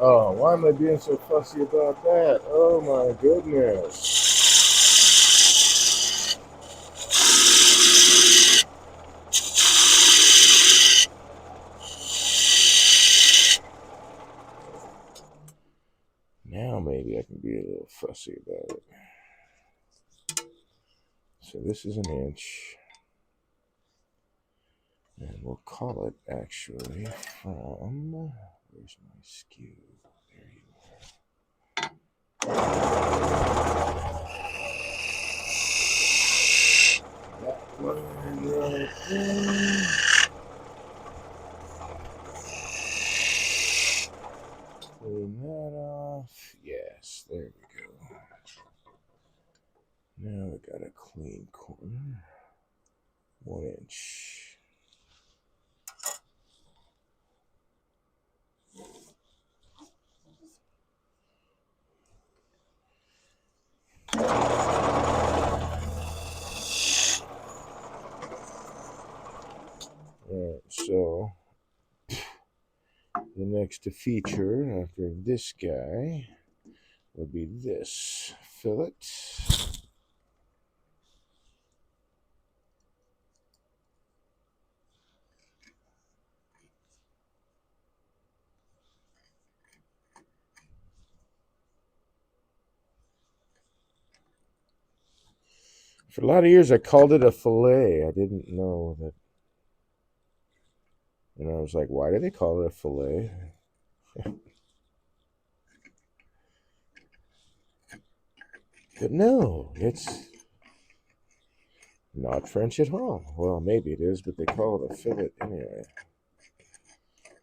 Oh, why am I being so fussy about that? Oh my goodness. Now maybe I can be a little fussy about it. So this is an inch. And we'll call it actually from, where's my skew? There you are. That line right there. Clean that off. Yes, there we go. Now we got a clean corner. 1 inch. Alright, so the next feature after this guy would be this fillet. For a lot of years, I called it a fillet. I didn't know that. And I was like, why do they call it a fillet? But no, it's not French at all. Well, maybe it is, but they call it a fillet anyway.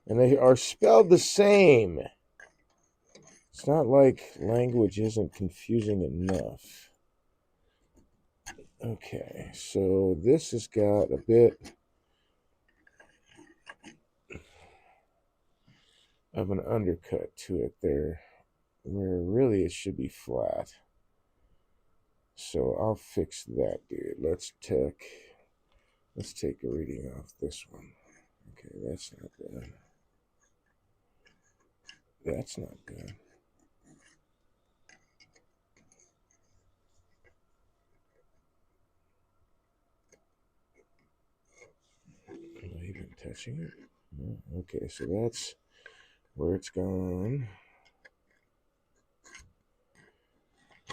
And they are spelled the same. It's not like language isn't confusing enough. Okay, so this has got a bit of an undercut to it there, where really it should be flat. So I'll fix that, dude. Let's take a reading off this one. Okay, that's not good. That's not good. Am I even touching it? No? Okay, so that's where it's gone.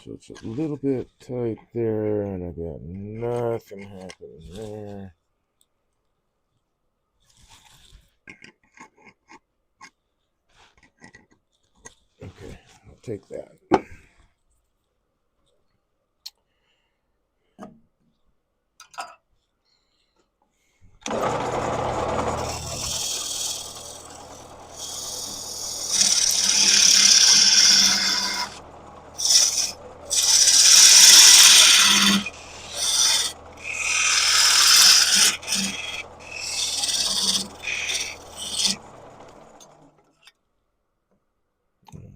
So it's a little bit tight there, and I got nothing happening there. Okay, I'll take that.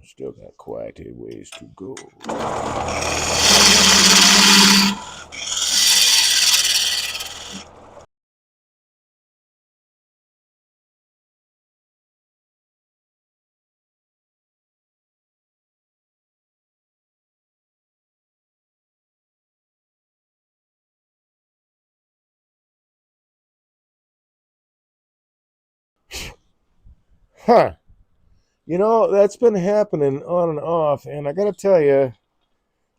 Still got quite a ways to go. Huh. You know, that's been happening on and off, and I gotta tell you,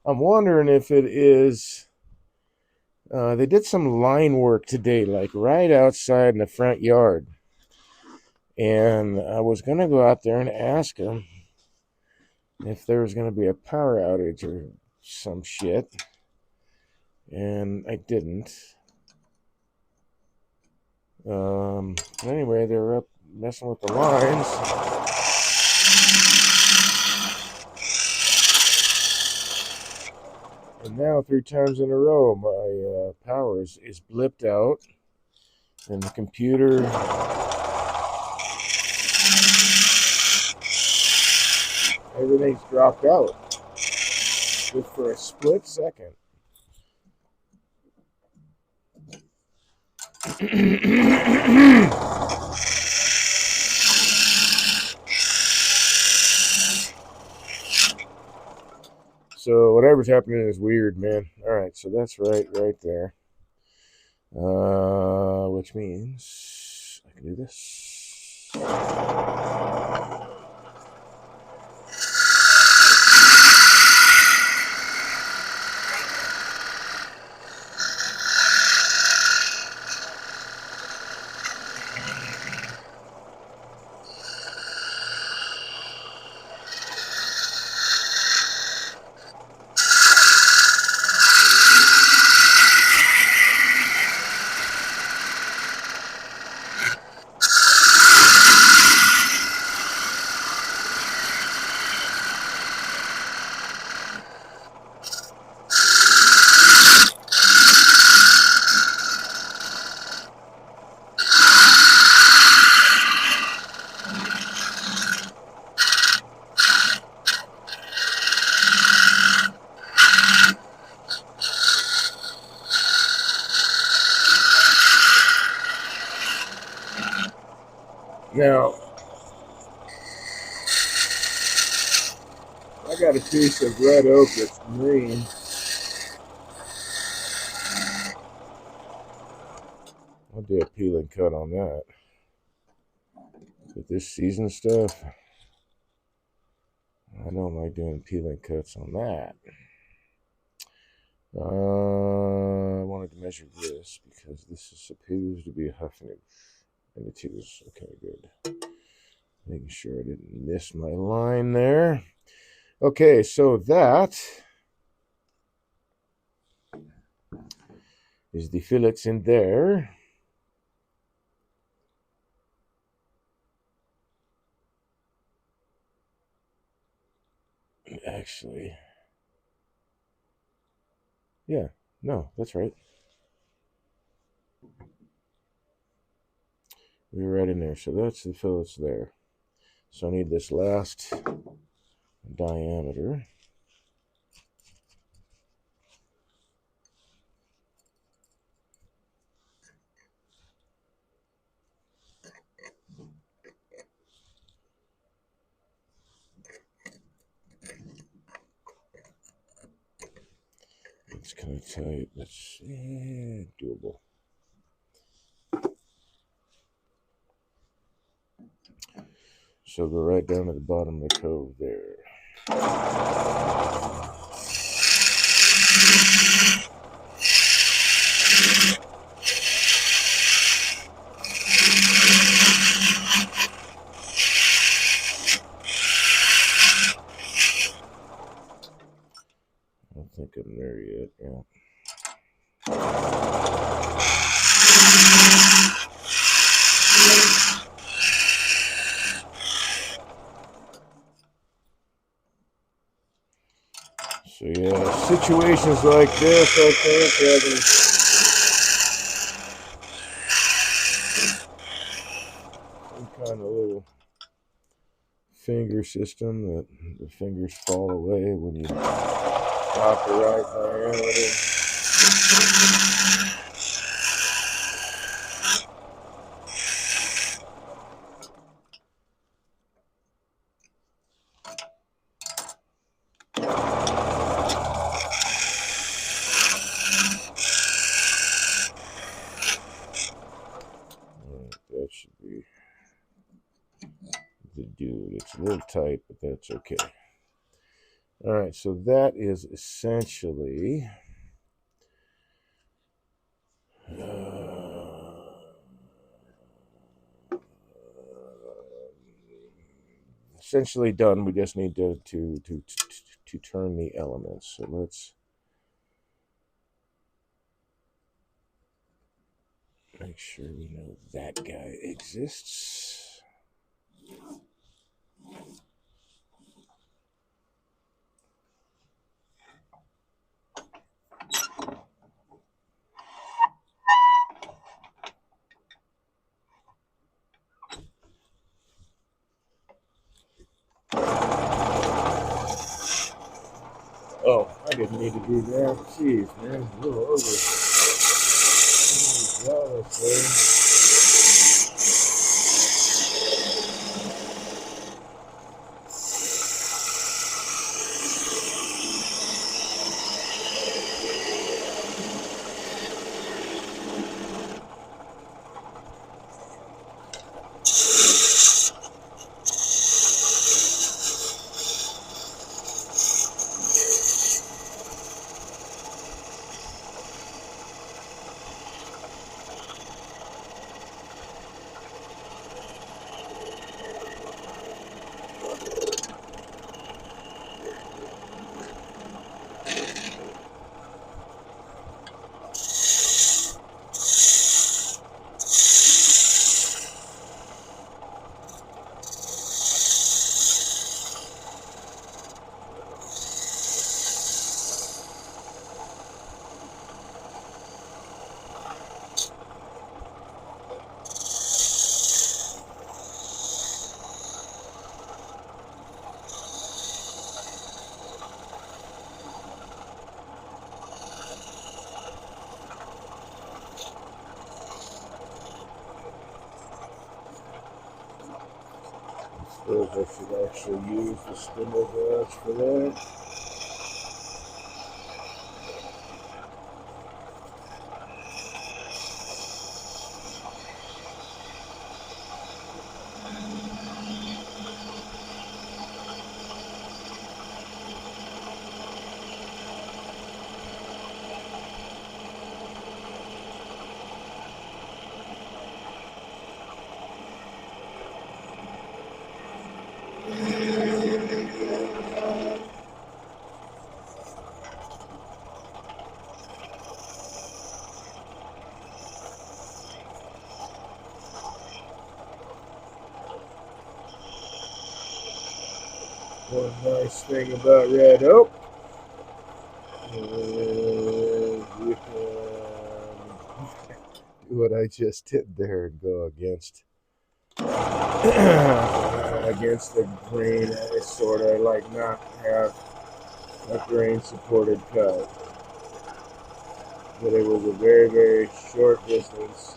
I'm wondering if it is. They did some line work today, like right outside in the front yard. And I was going to go out there and ask them if there was going to be a power outage or some shit. And I didn't. Anyway, they were up messing with the lines. And now 3 times in a row, my power is blipped out. And the computer everything's dropped out just for a split second. So whatever's happening is weird, man. All right, so that's right there. Which means I can do this. Now, I got a piece of red oak that's green. I'll do a peel and cut on that. But this season stuff, I don't like doing peel and cuts on that. I wanted to measure this because this is supposed to be a Huffnage. And it is. Okay, good. Making sure I didn't miss my line there. Okay, so that is the fillets in there. Actually, yeah, no, that's right. We were right in there. So that's the fillets there. So I need this last diameter. It's kind of tight. That's doable. So go right down to the bottom of the cove there. I don't think I'm there yet. Yeah. So yeah, situations like this, I think, having some kind of little finger system that the fingers fall away when you drop the right diameter. That should be the dude. It's a little tight, but that's okay. All right, so that is essentially essentially done. We just need to turn the elements. So let's make sure we know that guy exists. Oh, I didn't need to do that. Jeez, man, a little over. suppose I should actually use the spindle brush for that. One nice thing about red oak is you can do what I just did there and go against against the grain. I sort of like not have a grain supported cut, but it was a very, very short distance,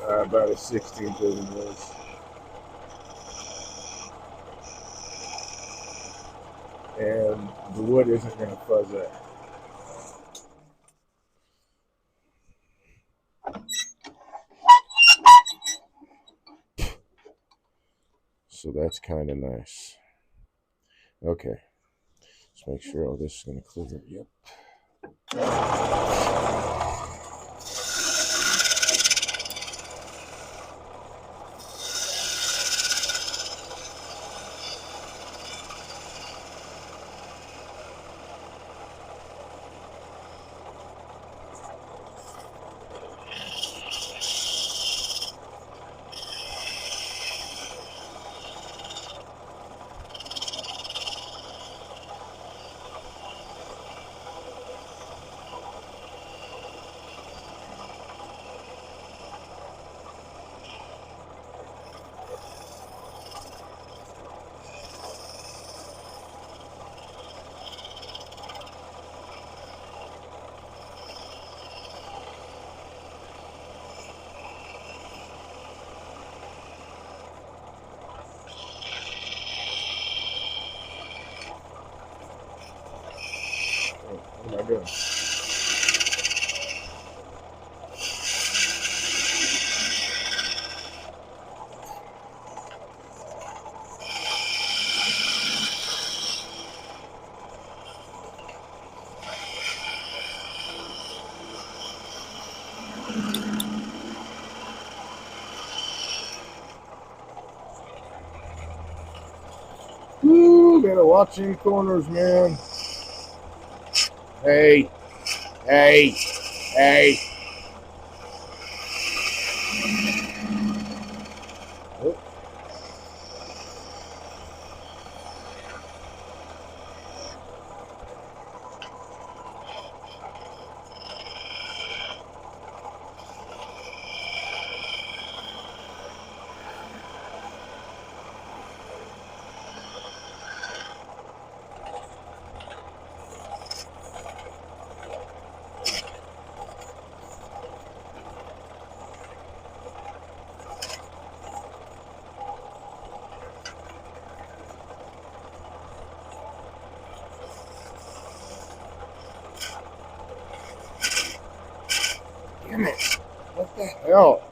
about a 16th of an inch. And the wood isn't going to fuzz out. So that's kind of nice. Okay, let's make sure all this is going to clear. Yep. What am I doing? Woo, gotta watch in corners, man. Hey, hey, hey. Oh, damn it. What the hell?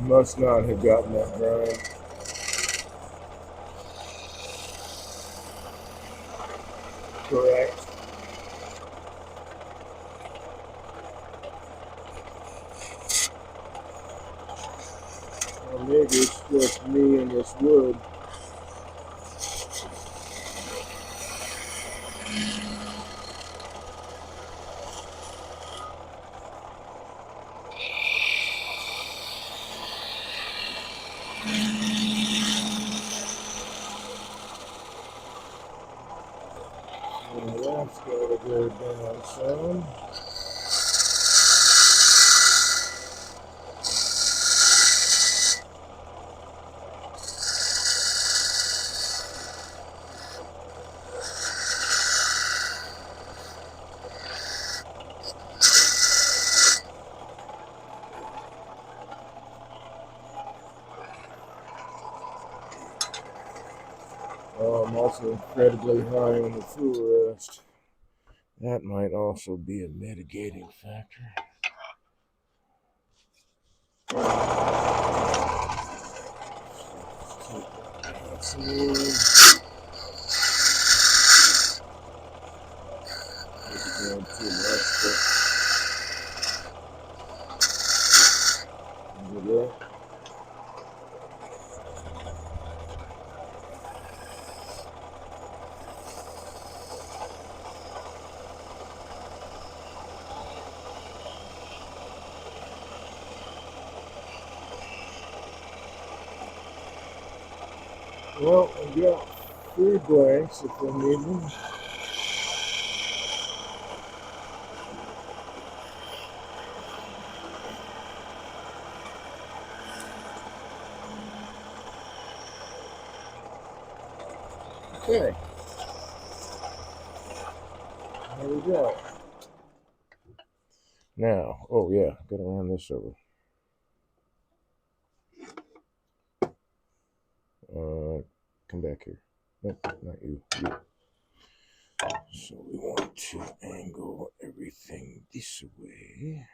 Must not have gotten that grind. Correct. Or maybe it's just me and this wood. Well, that's gotta go down some. I'm also incredibly high on the food rest. That might also be a mitigating factor. Some more. Maybe going too much, but yeah. Well, I've got food blanks if I need them. Okay, there we go. Now, oh yeah, gotta run this over. Come back here. Nope, not you. You. So we want to angle everything this way.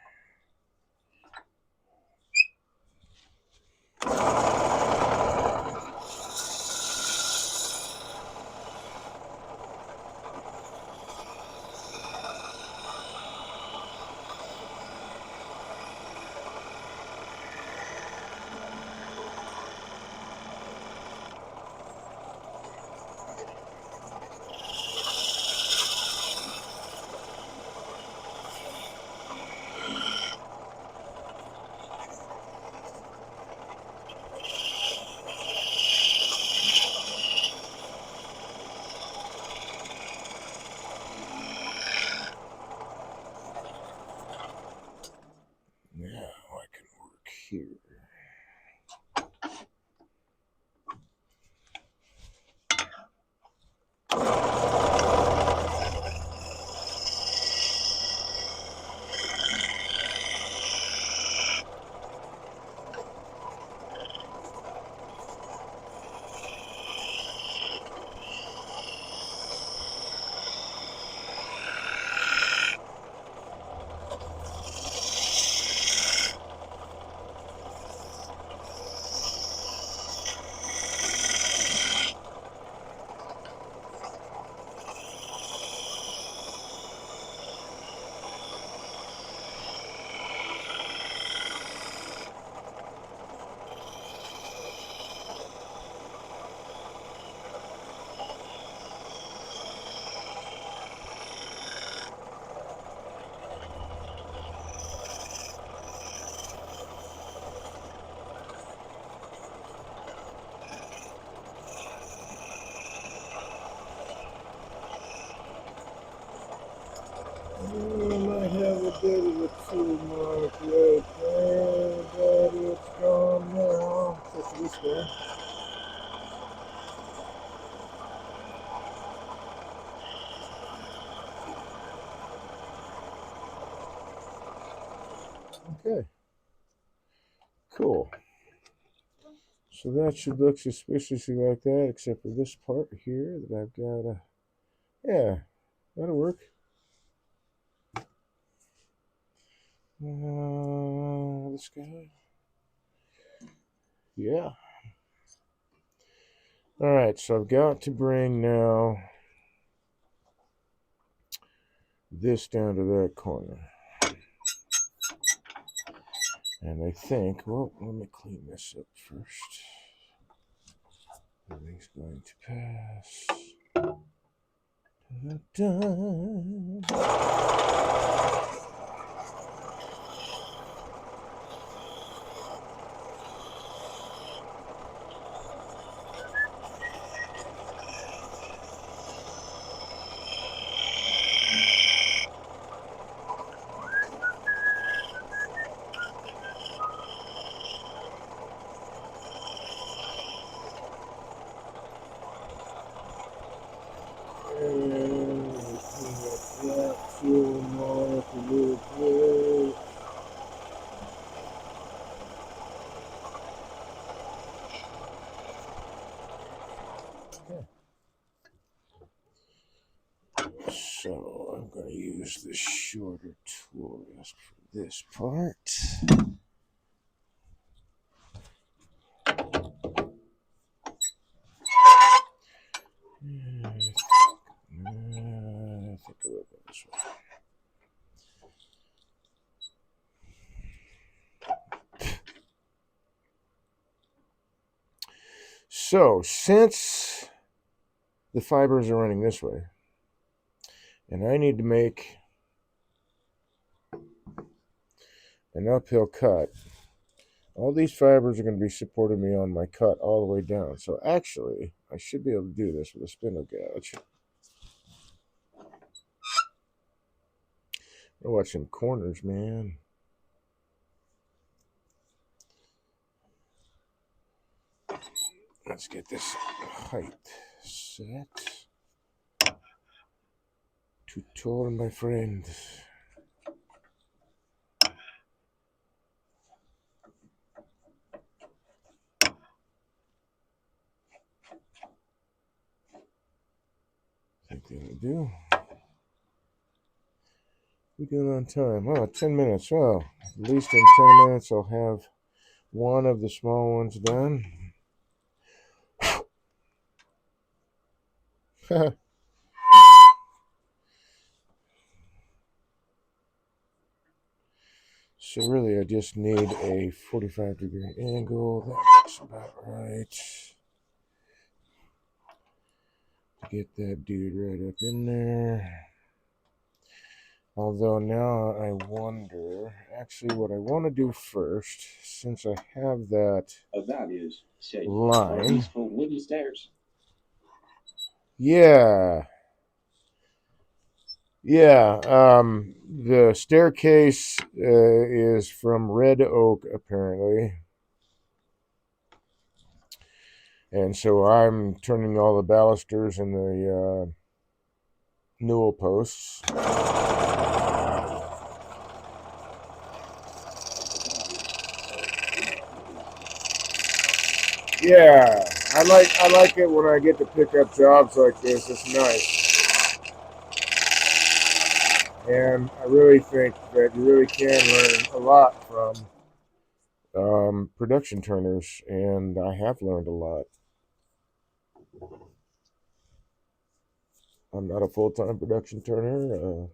Now I can work here. I might have a bit of a tool mark right there, but it's gone now. Except for this guy. Okay, cool. So that should look suspiciously like that, except for this part here that I've got to, yeah, that'll work. This guy. Yeah. All right, so I've got to bring now this down to that corner. And I think, well, let me clean this up first. Everything's going to pass. Da-da-da. And we clean up that tool mark a little use the shorter tool rest for this part. I think I will go this way. So, since the fibers are running this way, and I need to make an uphill cut, all these fibers are going to be supporting me on my cut all the way down. So actually, I should be able to do this with a spindle gouge. Watch them corners, man. Let's get this height set. Too tall, my friend. I think that'll do. We're good on time. Oh, 10 minutes. Well, at least in 10 minutes I'll have one of the small ones done. So really I just need a 45-degree angle. That looks about right. To get that dude right up in there. Although now I wonder, actually what I want to do first, since I have that line. For wooden stairs. Yeah. The staircase is from red oak, apparently. And so I'm turning all the balusters and the newel posts. Yeah, I like it when I get to pick up jobs like this. It's nice. And I really think that you really can learn a lot from production turners, and I have learned a lot. I'm not a full-time production turner.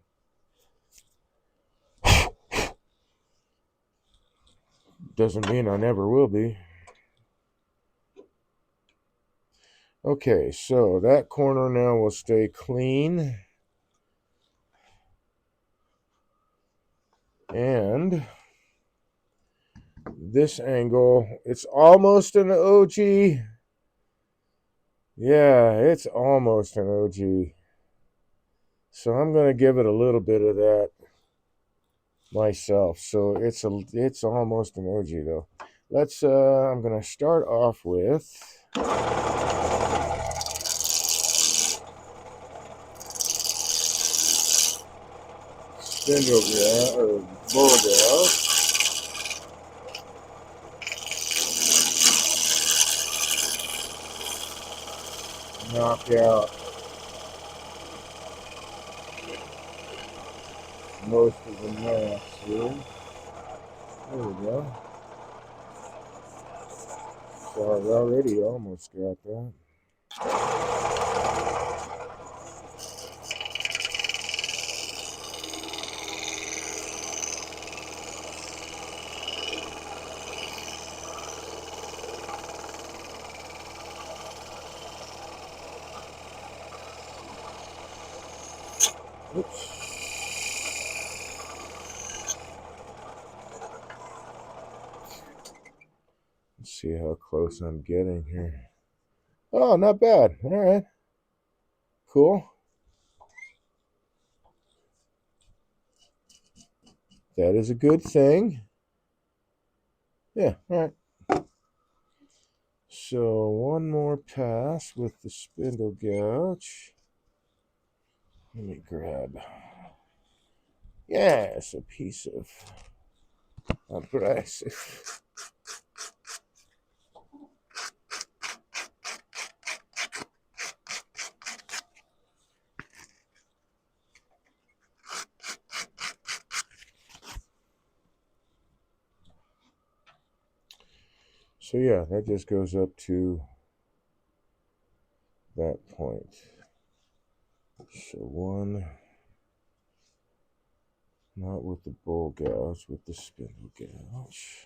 Doesn't mean I never will be. Okay, so that corner now will stay clean. And this angle, it's almost an OG. Yeah, it's almost an OG. So I'm going to give it a little bit of that myself. So it's almost an OG though. I'm going to start off with spindle gouge or bull gouge. Knock out most of the mass here. There we go. So I've already almost got that. Oops. Let's see how close I'm getting here. Oh, not bad. All right. Cool. That is a good thing. Yeah, all right. So one more pass with the spindle gouge. Let me grab, yes, a piece of abrasive. So yeah, that just goes up to that point. So one, not with the bowl gouge, with the spindle gouge.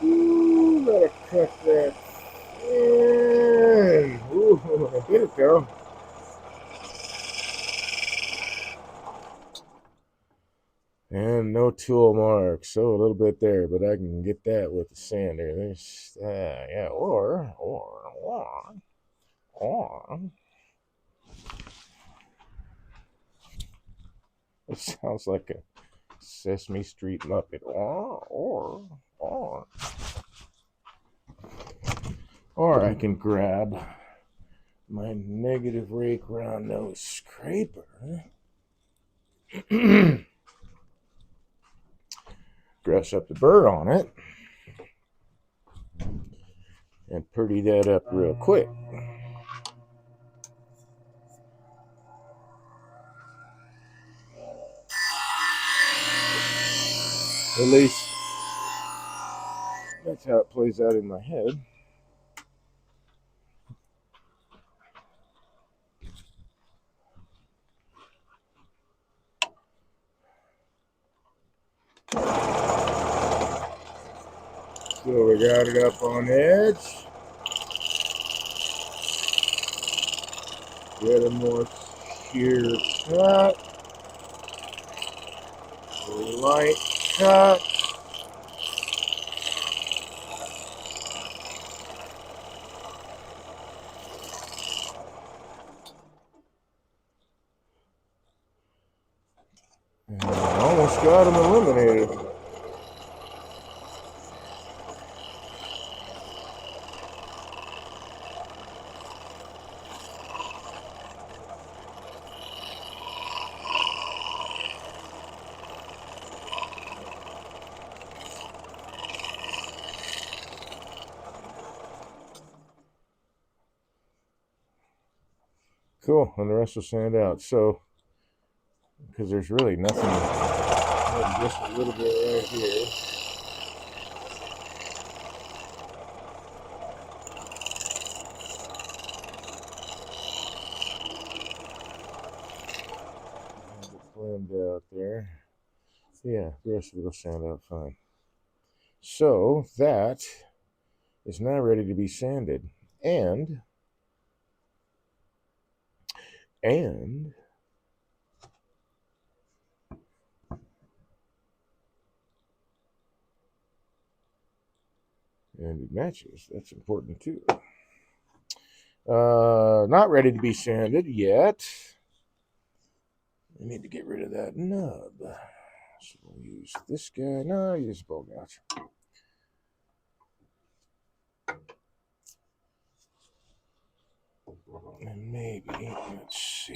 Ooh, gotta cut that in. Ooh, get it, girl. And no tool mark, so a little bit there, but I can get that with the sander. There's, yeah, or. It sounds like a Sesame Street Muppet. Or I can grab my negative rake round nose scraper. Dress up the burr on it and pretty that up real quick. At least that's how it plays out in my head. So we got it up on edge. Get a more sheer cut. Light cut. And I almost got them eliminated. Cool, and the rest will sand out. So, because there's really nothing, just a little bit right here. Blend out there. Yeah, the rest of it will sand out fine. So that is now ready to be sanded. And it matches. That's important too. Not ready to be sanded yet. I need to get rid of that nub. So we'll use this guy. No, I'll use bowl gouge. And maybe, let's see.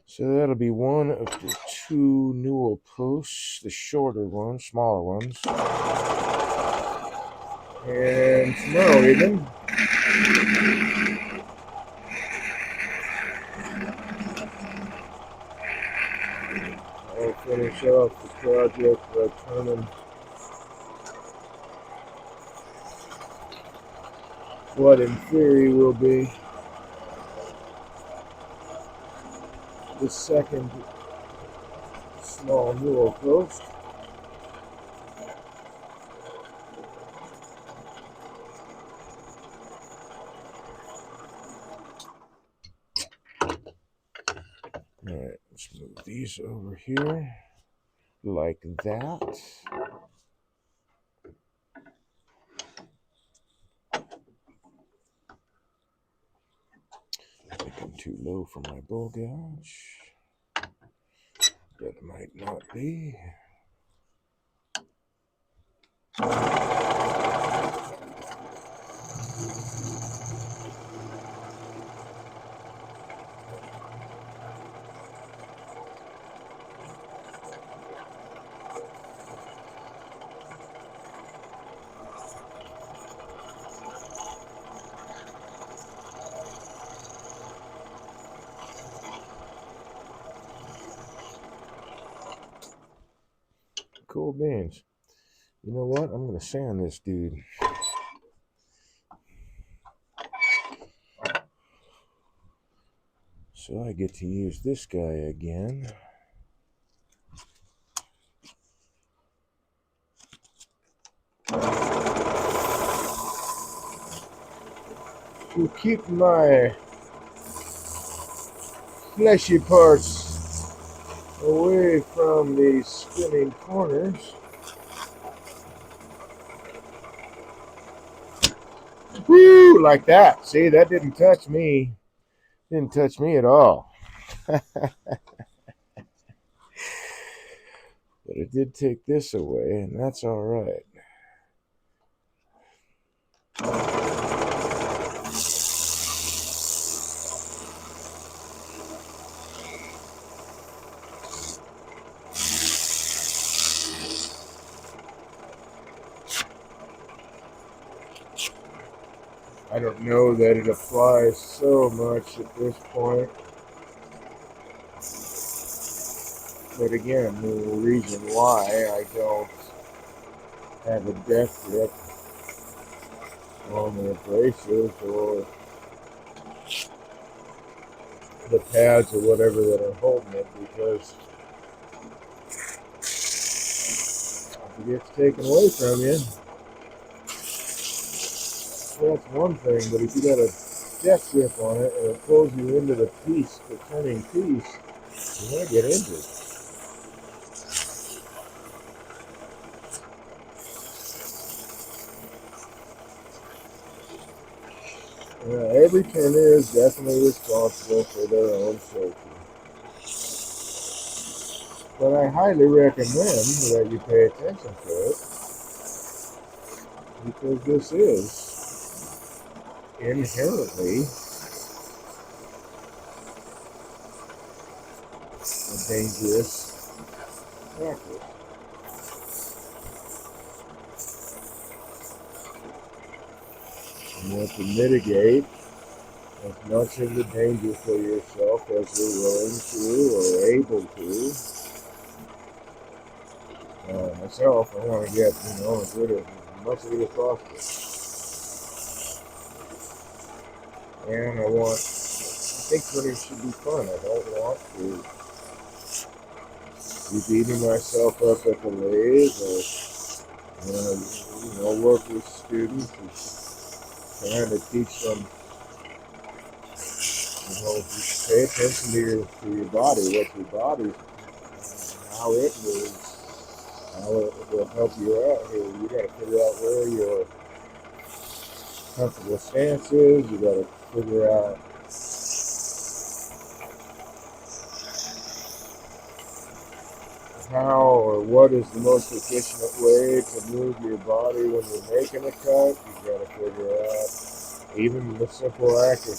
So that'll be one of the two newel posts, the shorter ones, smaller ones. And tomorrow evening, I'll finish off the project by turning what in theory will be the second small newel post. Alright, let's move these over here like that. I think I'm too low for my bowl gouge. That might not be. cool beans. You know what? I'm going to sand this dude. So I get to use this guy again. To keep my fleshy parts away from the spinning corners. Woo! Like that. See, that didn't touch me. Didn't touch me at all. But it did take this away, and that's all right. I don't know that it applies so much at this point. But again, the reason why I don't have a death grip on the abrasives or the pads or whatever that are holding it, because if it gets taken away from you, that's one thing. But if you got a death grip on it and it pulls you into the piece, the turning piece, you're going to get injured. Every turner is definitely responsible for their own safety. But I highly recommend that you pay attention to it, because this is inherently a dangerous practice. You want to mitigate as much of the danger for yourself as you're willing to or able to. Myself, I want to get, rid of as much of it as possible. And I think running should be fun. I don't want to be beating myself up at the lathe or, work with students and trying to teach them, pay attention to your body, what your body, how it moves, how it will help you out here. You got to figure out where your comfortable stance is. You got to figure out how or what is the most efficient way to move your body when you're making a cut. You got to figure out even the simple act of,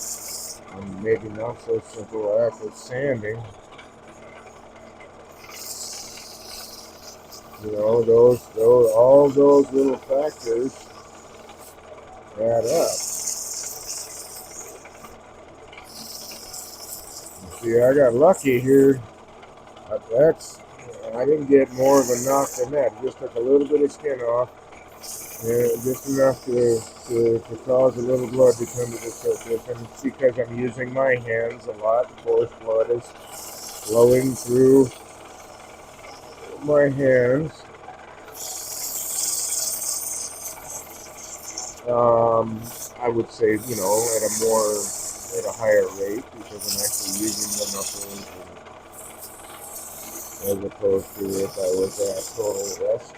and maybe not so simple act of sanding. All those little factors add up. See, I got lucky here. I didn't get more of a knock than that. It just took a little bit of skin off, just enough to cause a little blood to come to the surface. And it's because I'm using my hands a lot. Of course, blood is flowing through my hands. I would say, at a higher rate, because I'm actually using the knuckles as opposed to if I was at total rest.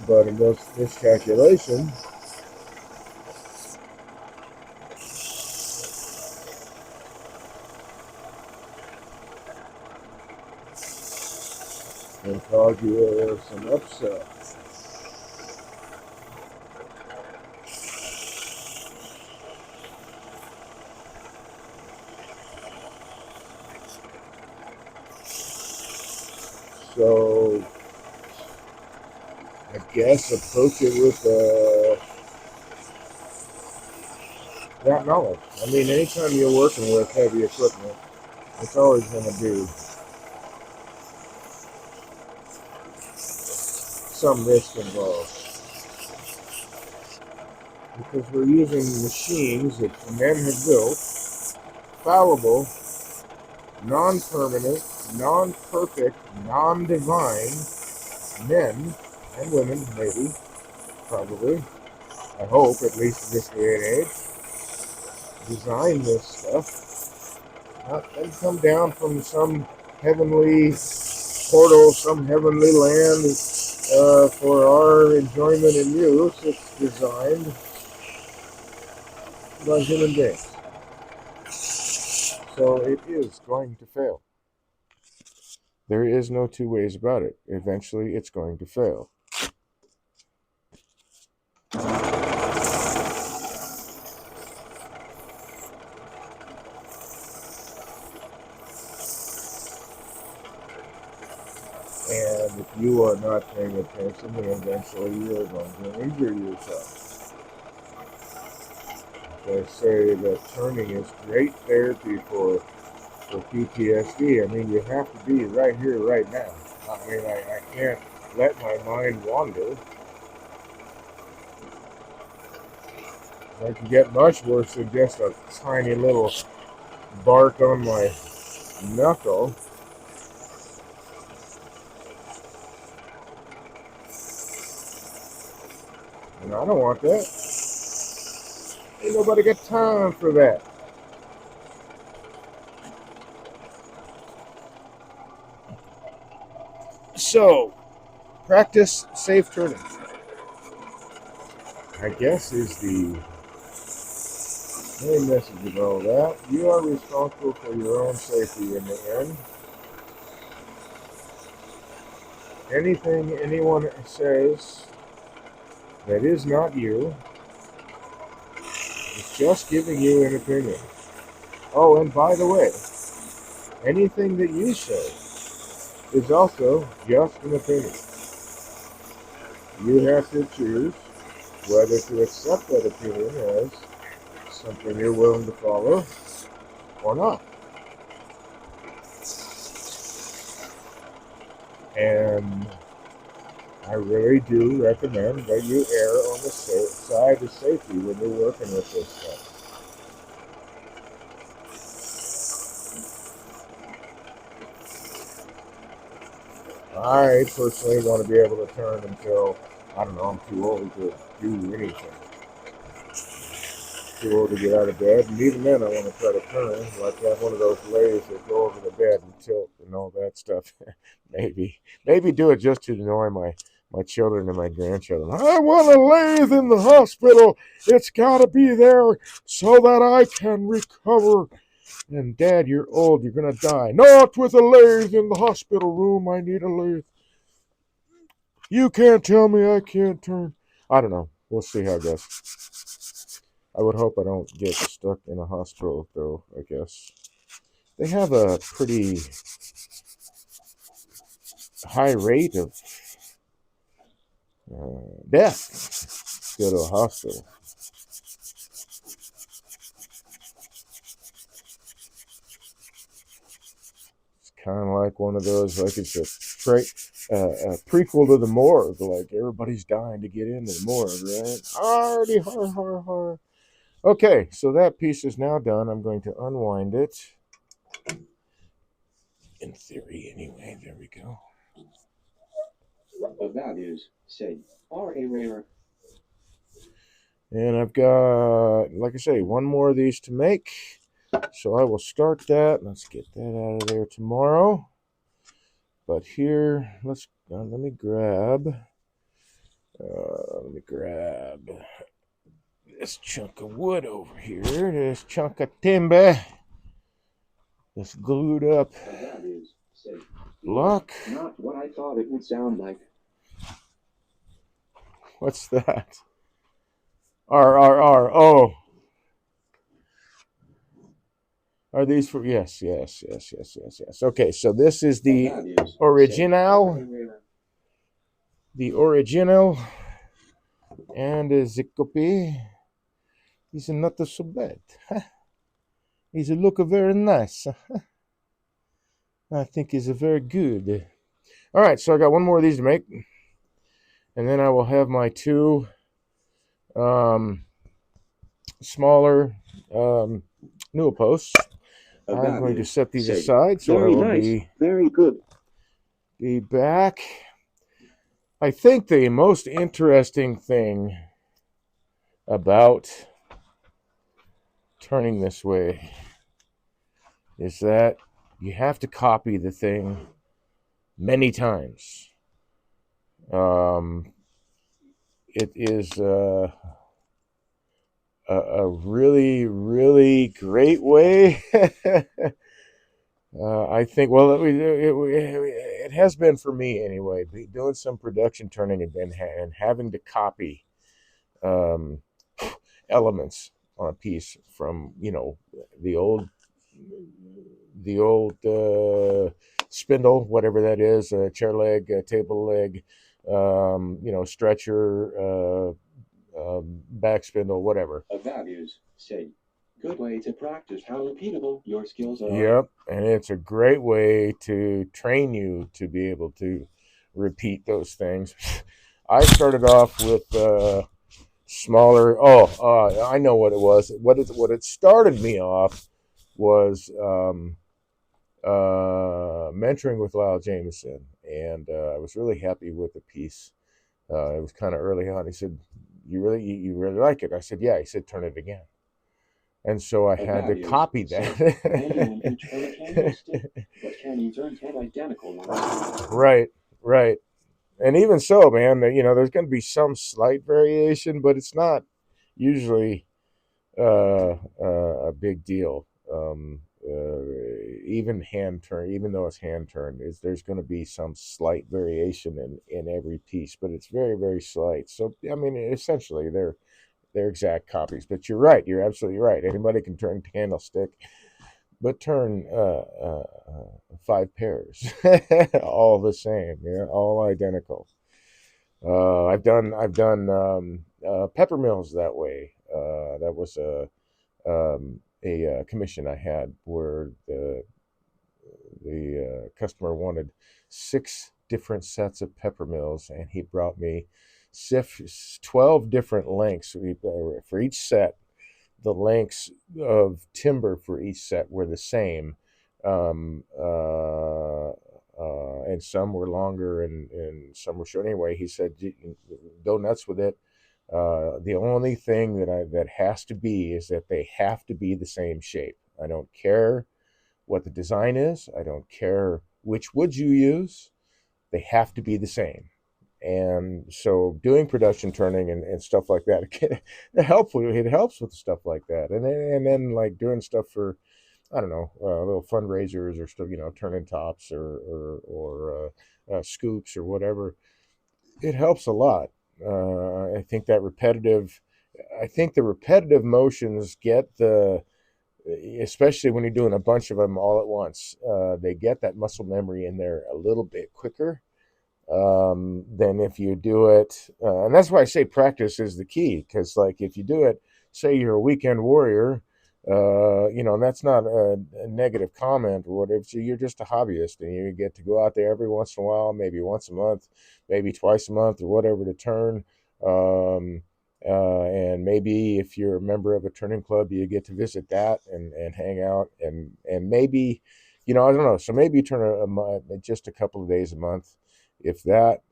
But in this calculation, can cause you some upset. So I guess approach it with that knowledge. I mean, anytime you're working with heavy equipment, it's always going to be some risk involved because we're using machines that men have built, fallible, non-permanent, non-perfect, non-divine men and women, maybe, probably, I hope, at least in this day and age, design this stuff, not then come down from some heavenly portal, some heavenly land for our enjoyment and use. It's designed by human beings. So it is going to fail. There is no two ways about it. Eventually, it's going to fail. And if you are not paying attention, then eventually you're going to injure yourself. They say that turning is great therapy for PTSD. I mean, you have to be right here, right now. I mean, I can't let my mind wander. I can get much worse than just a tiny little bark on my knuckle. And I don't want that. Ain't nobody got time for that. So, practice safe turning, I guess, is the main message of all that. You are responsible for your own safety in the end. Anything anyone says that is not you is just giving you an opinion. Oh, and by the way, anything that you say is also just an opinion. You have to choose whether to accept that opinion as something you're willing to follow or not. And I really do recommend that you err on the side of safety when you're working with this stuff. I personally want to be able to turn until, I don't know, I'm too old to do anything. Too old to get out of bed, and even then I want to try to turn, like have one of those lathes that go over the bed and tilt and all that stuff. Maybe do it just to annoy my children and my grandchildren. I want a lathe in the hospital. It's got to be there so that I can recover. And Dad, you're old. You're gonna die. Not with a lathe in the hospital room. I need a lathe. You can't tell me I can't turn. I don't know. We'll see how it goes. I would hope I don't get stuck in a hospital, though, I guess. They have a pretty high rate of death to go to a hospital. It's kind of like one of those, like it's a prequel to the morgue. Like everybody's dying to get into the morgue, right? Already, har, har, har. Okay, so that piece is now done. I'm going to unwind it. In theory, anyway. There we go. The values said are a rare. And I've got, like I say, one more of these to make. So I will start that. Let's get that out of there tomorrow. But here, let me grab this chunk of wood over here. This chunk of timber. This glued up block. Not what I thought it would sound like. What's that? R. Oh. Are these for? Yes. Okay, so this is the original. The original and a copy. He's not so bad. He's a look very nice. I think he's a very good. All right, so I got one more of these to make, and then I will have my two um, smaller um, newel posts. I'm going to Values set these say, aside, so I very will nice, very good. be back. I think the most interesting thing about turning this way is that you have to copy the thing many times. Um, it is a really, really great way. I think, well, it has been for me anyway, doing some production turning and having to copy um, elements on a piece from, the old spindle, whatever that is, chair leg, table leg, stretcher, back spindle, whatever. Values say, good way to practice how repeatable your skills are. Yep, and it's a great way to train you to be able to repeat those things. I started off with smaller. Oh, I know what it was. What it started me off was mentoring with Lyle Jameson, and I was really happy with the piece. It was kind of early on. He said, you really like it?" I said, "Yeah." He said, "Turn it again." And so I had to Values copy say, anyone can turn a candlestick, that. but can you turn 10 identical ones? Right, right. And even so, man, there's going to be some slight variation, but it's not usually a big deal. Even hand turn, even though it's hand turned, there's going to be some slight variation in every piece, but it's very, very slight. So, I mean, essentially, they're exact copies. But you're right. You're absolutely right. Anybody can turn candlestick, but turn five pairs, all the same. Yeah, all identical. I've done pepper mills that way. That was a commission I had where the customer wanted six different sets of pepper mills, and he brought me 12 different lengths for each set. The lengths of timber for each set were the same, um, and some were longer and some were short. Anyway, he said, "Go nuts with it." The only thing that has to be is that they have to be the same shape. I don't care what the design is. I don't care which wood you use. They have to be the same. And so doing production turning and stuff like that, it helps with stuff like that. And then like doing stuff for, I don't know, little fundraisers or stuff, turning tops or scoops or whatever. It helps a lot. I think that I think the repetitive motions get especially when you're doing a bunch of them all at once, they get that muscle memory in there a little bit quicker than if you do it. And that's why I say practice is the key. Because, like, if you do it, say you're a weekend warrior, and that's not a negative comment or whatever. So you're just a hobbyist and you get to go out there every once in a while, maybe once a month, maybe twice a month or whatever to turn. And maybe if you're a member of a turning club, you get to visit that and hang out and maybe, I don't know. So maybe you turn just a couple of days a month. If that's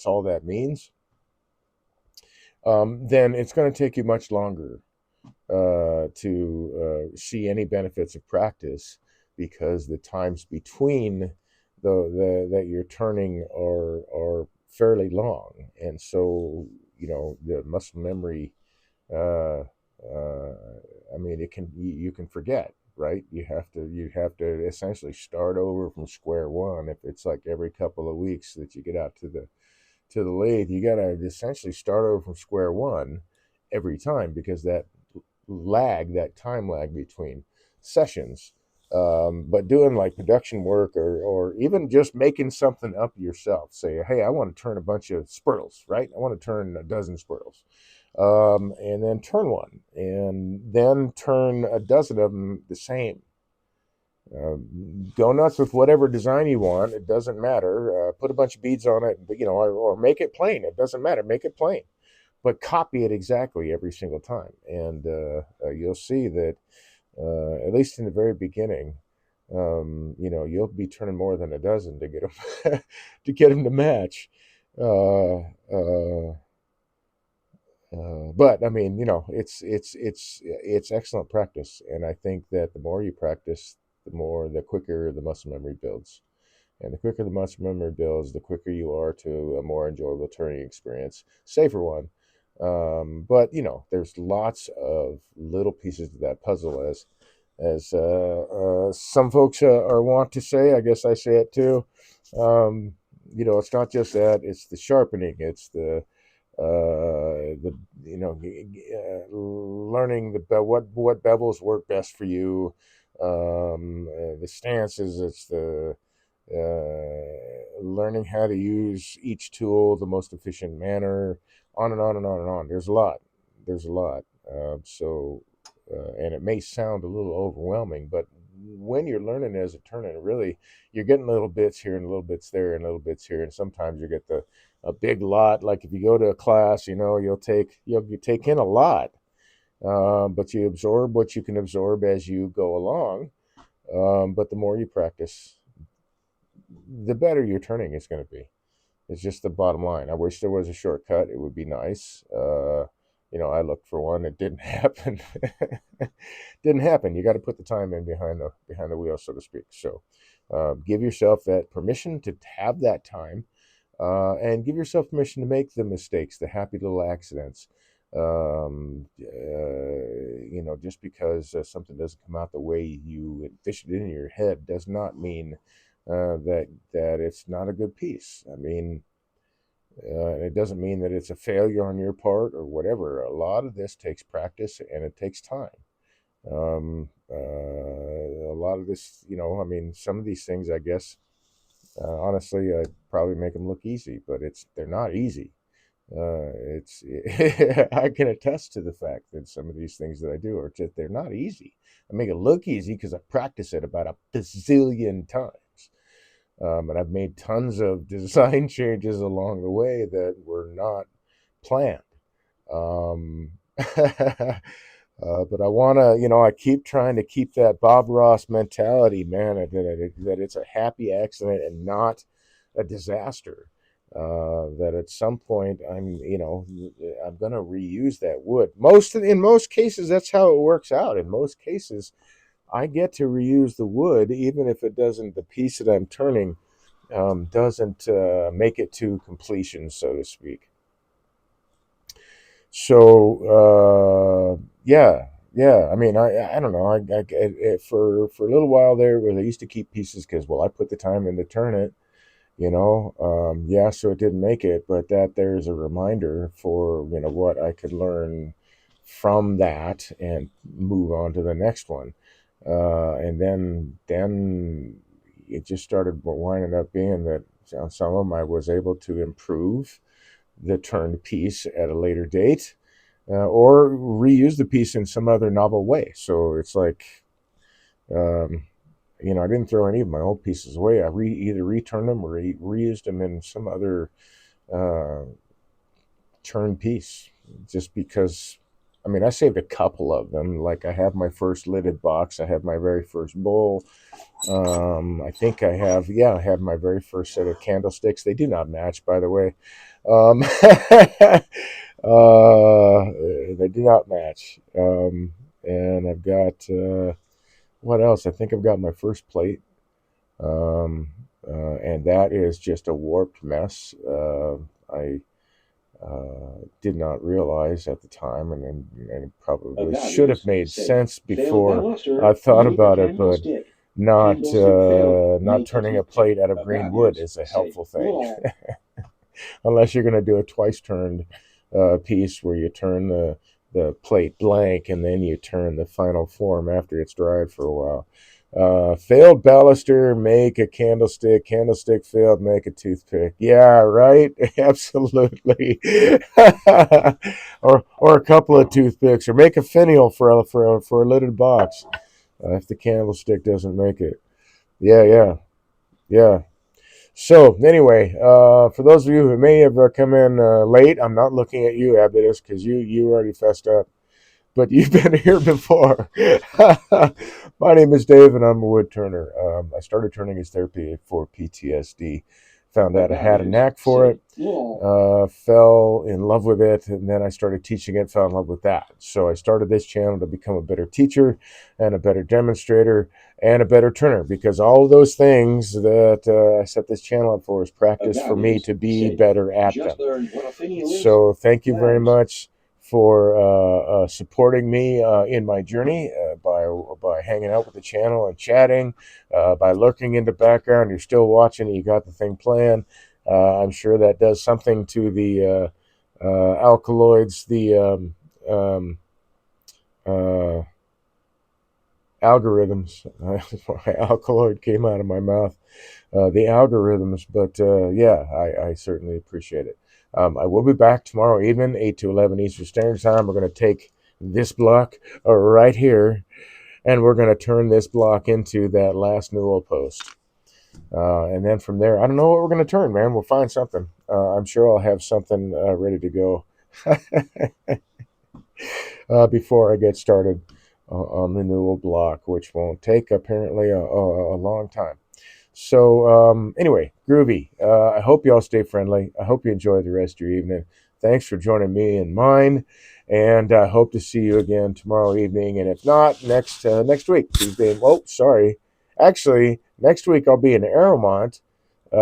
all that means, then it's going to take you much longer to see any benefits of practice because the times between that you're turning are fairly long, and so the muscle memory. Uh, uh, I mean, you can forget, right? You have to essentially start over from square one. If it's like every couple of weeks that you get out to the lathe, you got to essentially start over from square one every time because that time lag between sessions. But doing like production work or even just making something up yourself, say, hey, I want to turn a bunch of spirtles, right? I want to turn a dozen spirtles. and then turn one, and then turn a dozen of them the same. Go nuts with whatever design you want. It doesn't matter. Put a bunch of beads on it, or make it plain. It doesn't matter. Make it plain, but copy it exactly every single time, and you'll see that at least in the very beginning, you'll be turning more than a dozen to get them to get them to match. Uh, uh, but I mean, it's excellent practice, and I think that the more you practice, the quicker the muscle memory builds, and the quicker the muscle memory builds, the quicker you are to a more enjoyable turning experience, safer one. But there's lots of little pieces to that puzzle, as some folks are wont to say. I guess I say it too. Um, it's not just that; it's the sharpening, it's the learning what bevels work best for you, the stances. It's the learning how to use each tool the most efficient manner. On and on and on and on. There's a lot. There's a lot. And it may sound a little overwhelming, but when you're learning as a turner, really, you're getting little bits here and little bits there and little bits here, and sometimes you get the a big lot. Like if you go to a class, you take in a lot, but you absorb what you can absorb as you go along. But the more you practice, the better your turning is going to be. It's just the bottom line. I wish there was a shortcut. It would be nice. I looked for one. It didn't happen. Didn't happen. You got to put the time in behind the wheel, so to speak. So, give yourself that permission to have that time, and give yourself permission to make the mistakes, the happy little accidents. Just because something doesn't come out the way you envisioned it in your head does not mean that it's not a good piece. I mean, it doesn't mean that it's a failure on your part or whatever. A lot of this takes practice and it takes time. A lot of this, I mean, some of these things, I guess, honestly, I'd probably make them look easy, but they're not easy. It's I can attest to the fact that some of these things that I do are just they're not easy. I make it look easy because I practice it about a bazillion times. And I've made tons of design changes along the way that were not planned. Um, but I want to, I keep trying to keep that Bob Ross mentality, man, that it's a happy accident and not a disaster. That at some point I'm going to reuse that wood. In most cases, that's how it works out. In most cases, I get to reuse the wood, even if it doesn't. The piece that I'm turning doesn't make it to completion, so to speak. So yeah. I mean, I don't know. For a little while there, where they used to keep pieces because I put the time in to turn it. Yeah, so it didn't make it, but that there's a reminder for what I could learn from that and move on to the next one. And then it just started winding up being that on some of them I was able to improve the turned piece at a later date, or reuse the piece in some other novel way. So it's like, um, I didn't throw any of my old pieces away. I either returned them or reused them in some other uh, turned piece, just because. I mean, I saved a couple of them. Like I have my first lidded box. I have my very first bowl. I think I have my very first set of candlesticks. They do not match, by the way. Um, they do not match. And I've got, what else? I think I've got my first plate. Um, and that is just a warped mess. I did not realize at the time, and it Of probably should have values, made say, sense failed by before I luster, thought make a about it, but candlestick. not Candlestick failed, not make a turning a candlestick. plate out of Of green wood values, is a say, helpful thing, wall. unless you're going to do a twice turned piece where you turn the plate blank and then you turn the final form after it's dried for a while. Failed baluster, make a candlestick. Candlestick failed, make a toothpick. Yeah, right. Absolutely. Or a couple of toothpicks, or make a finial for a lidded box if the candlestick doesn't make it. Yeah, yeah, yeah. So anyway, for those of you who may have come in late, I'm not looking at you, Abitus, because you already fessed up, but you've been here before. My name is Dave, and I'm a wood turner. I started turning as therapy for PTSD. Found The out I had a values knack for say it. law. Fell in love with it, and then I started teaching it. Fell in love with that. So I started this channel to become a better teacher, and a better demonstrator, and a better turner. Because all of those things that I set this channel up for is The practice for me values to be say better at just them. learn what a finial is. So thank you very Matters. much for supporting me in my journey by hanging out with the channel and chatting, by lurking in the background. You're still watching. You got the thing playing. I'm sure that does something to the alkaloids, the um, uh, algorithms. My alkaloid came out of my mouth. The algorithms. But yeah, I certainly appreciate it. I will be back tomorrow evening, 8 to 11 Eastern Standard Time. We're going to take this block right here, and we're going to turn this block into that last newel post. And then from there, I don't know what we're going to turn, man. We'll find something. I'm sure I'll have something ready to go before I get started on the newel block, which won't take apparently a long time. So anyway, groovy. I hope you all stay friendly. I hope you enjoy the rest of your evening. Thanks for joining me in mine, and I hope to see you again tomorrow evening. And if not, next week, Tuesday. Oh, sorry. Actually, next week I'll be in Airmont at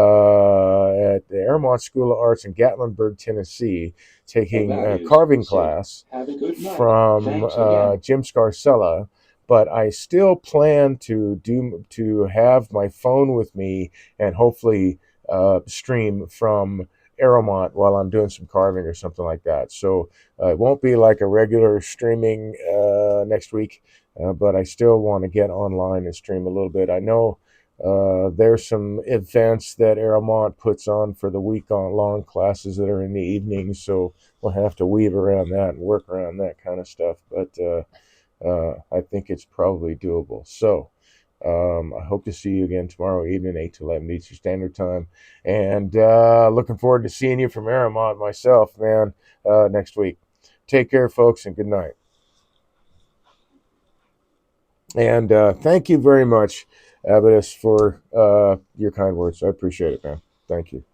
the Airmont School of Arts in Gatlinburg, Tennessee, The taking a values carving say class have a good night. from Thanks again. Jim Scarcella, but I still plan to have my phone with me and hopefully stream from Aeromont while I'm doing some carving or something like that. So it won't be like a regular streaming next week, but I still want to get online and stream a little bit. I know there's some events that Aeromont puts on for the week on long classes that are in the evenings, so we'll have to weave around that and work around that kind of stuff. But I think it's probably doable. So I hope to see you again tomorrow evening, 8 to 11 Eastern Standard Time. And looking forward to seeing you from Aramont myself, man, next week. Take care, folks, and good night. And thank you very much, Abbas, for your kind words. I appreciate it, man. Thank you.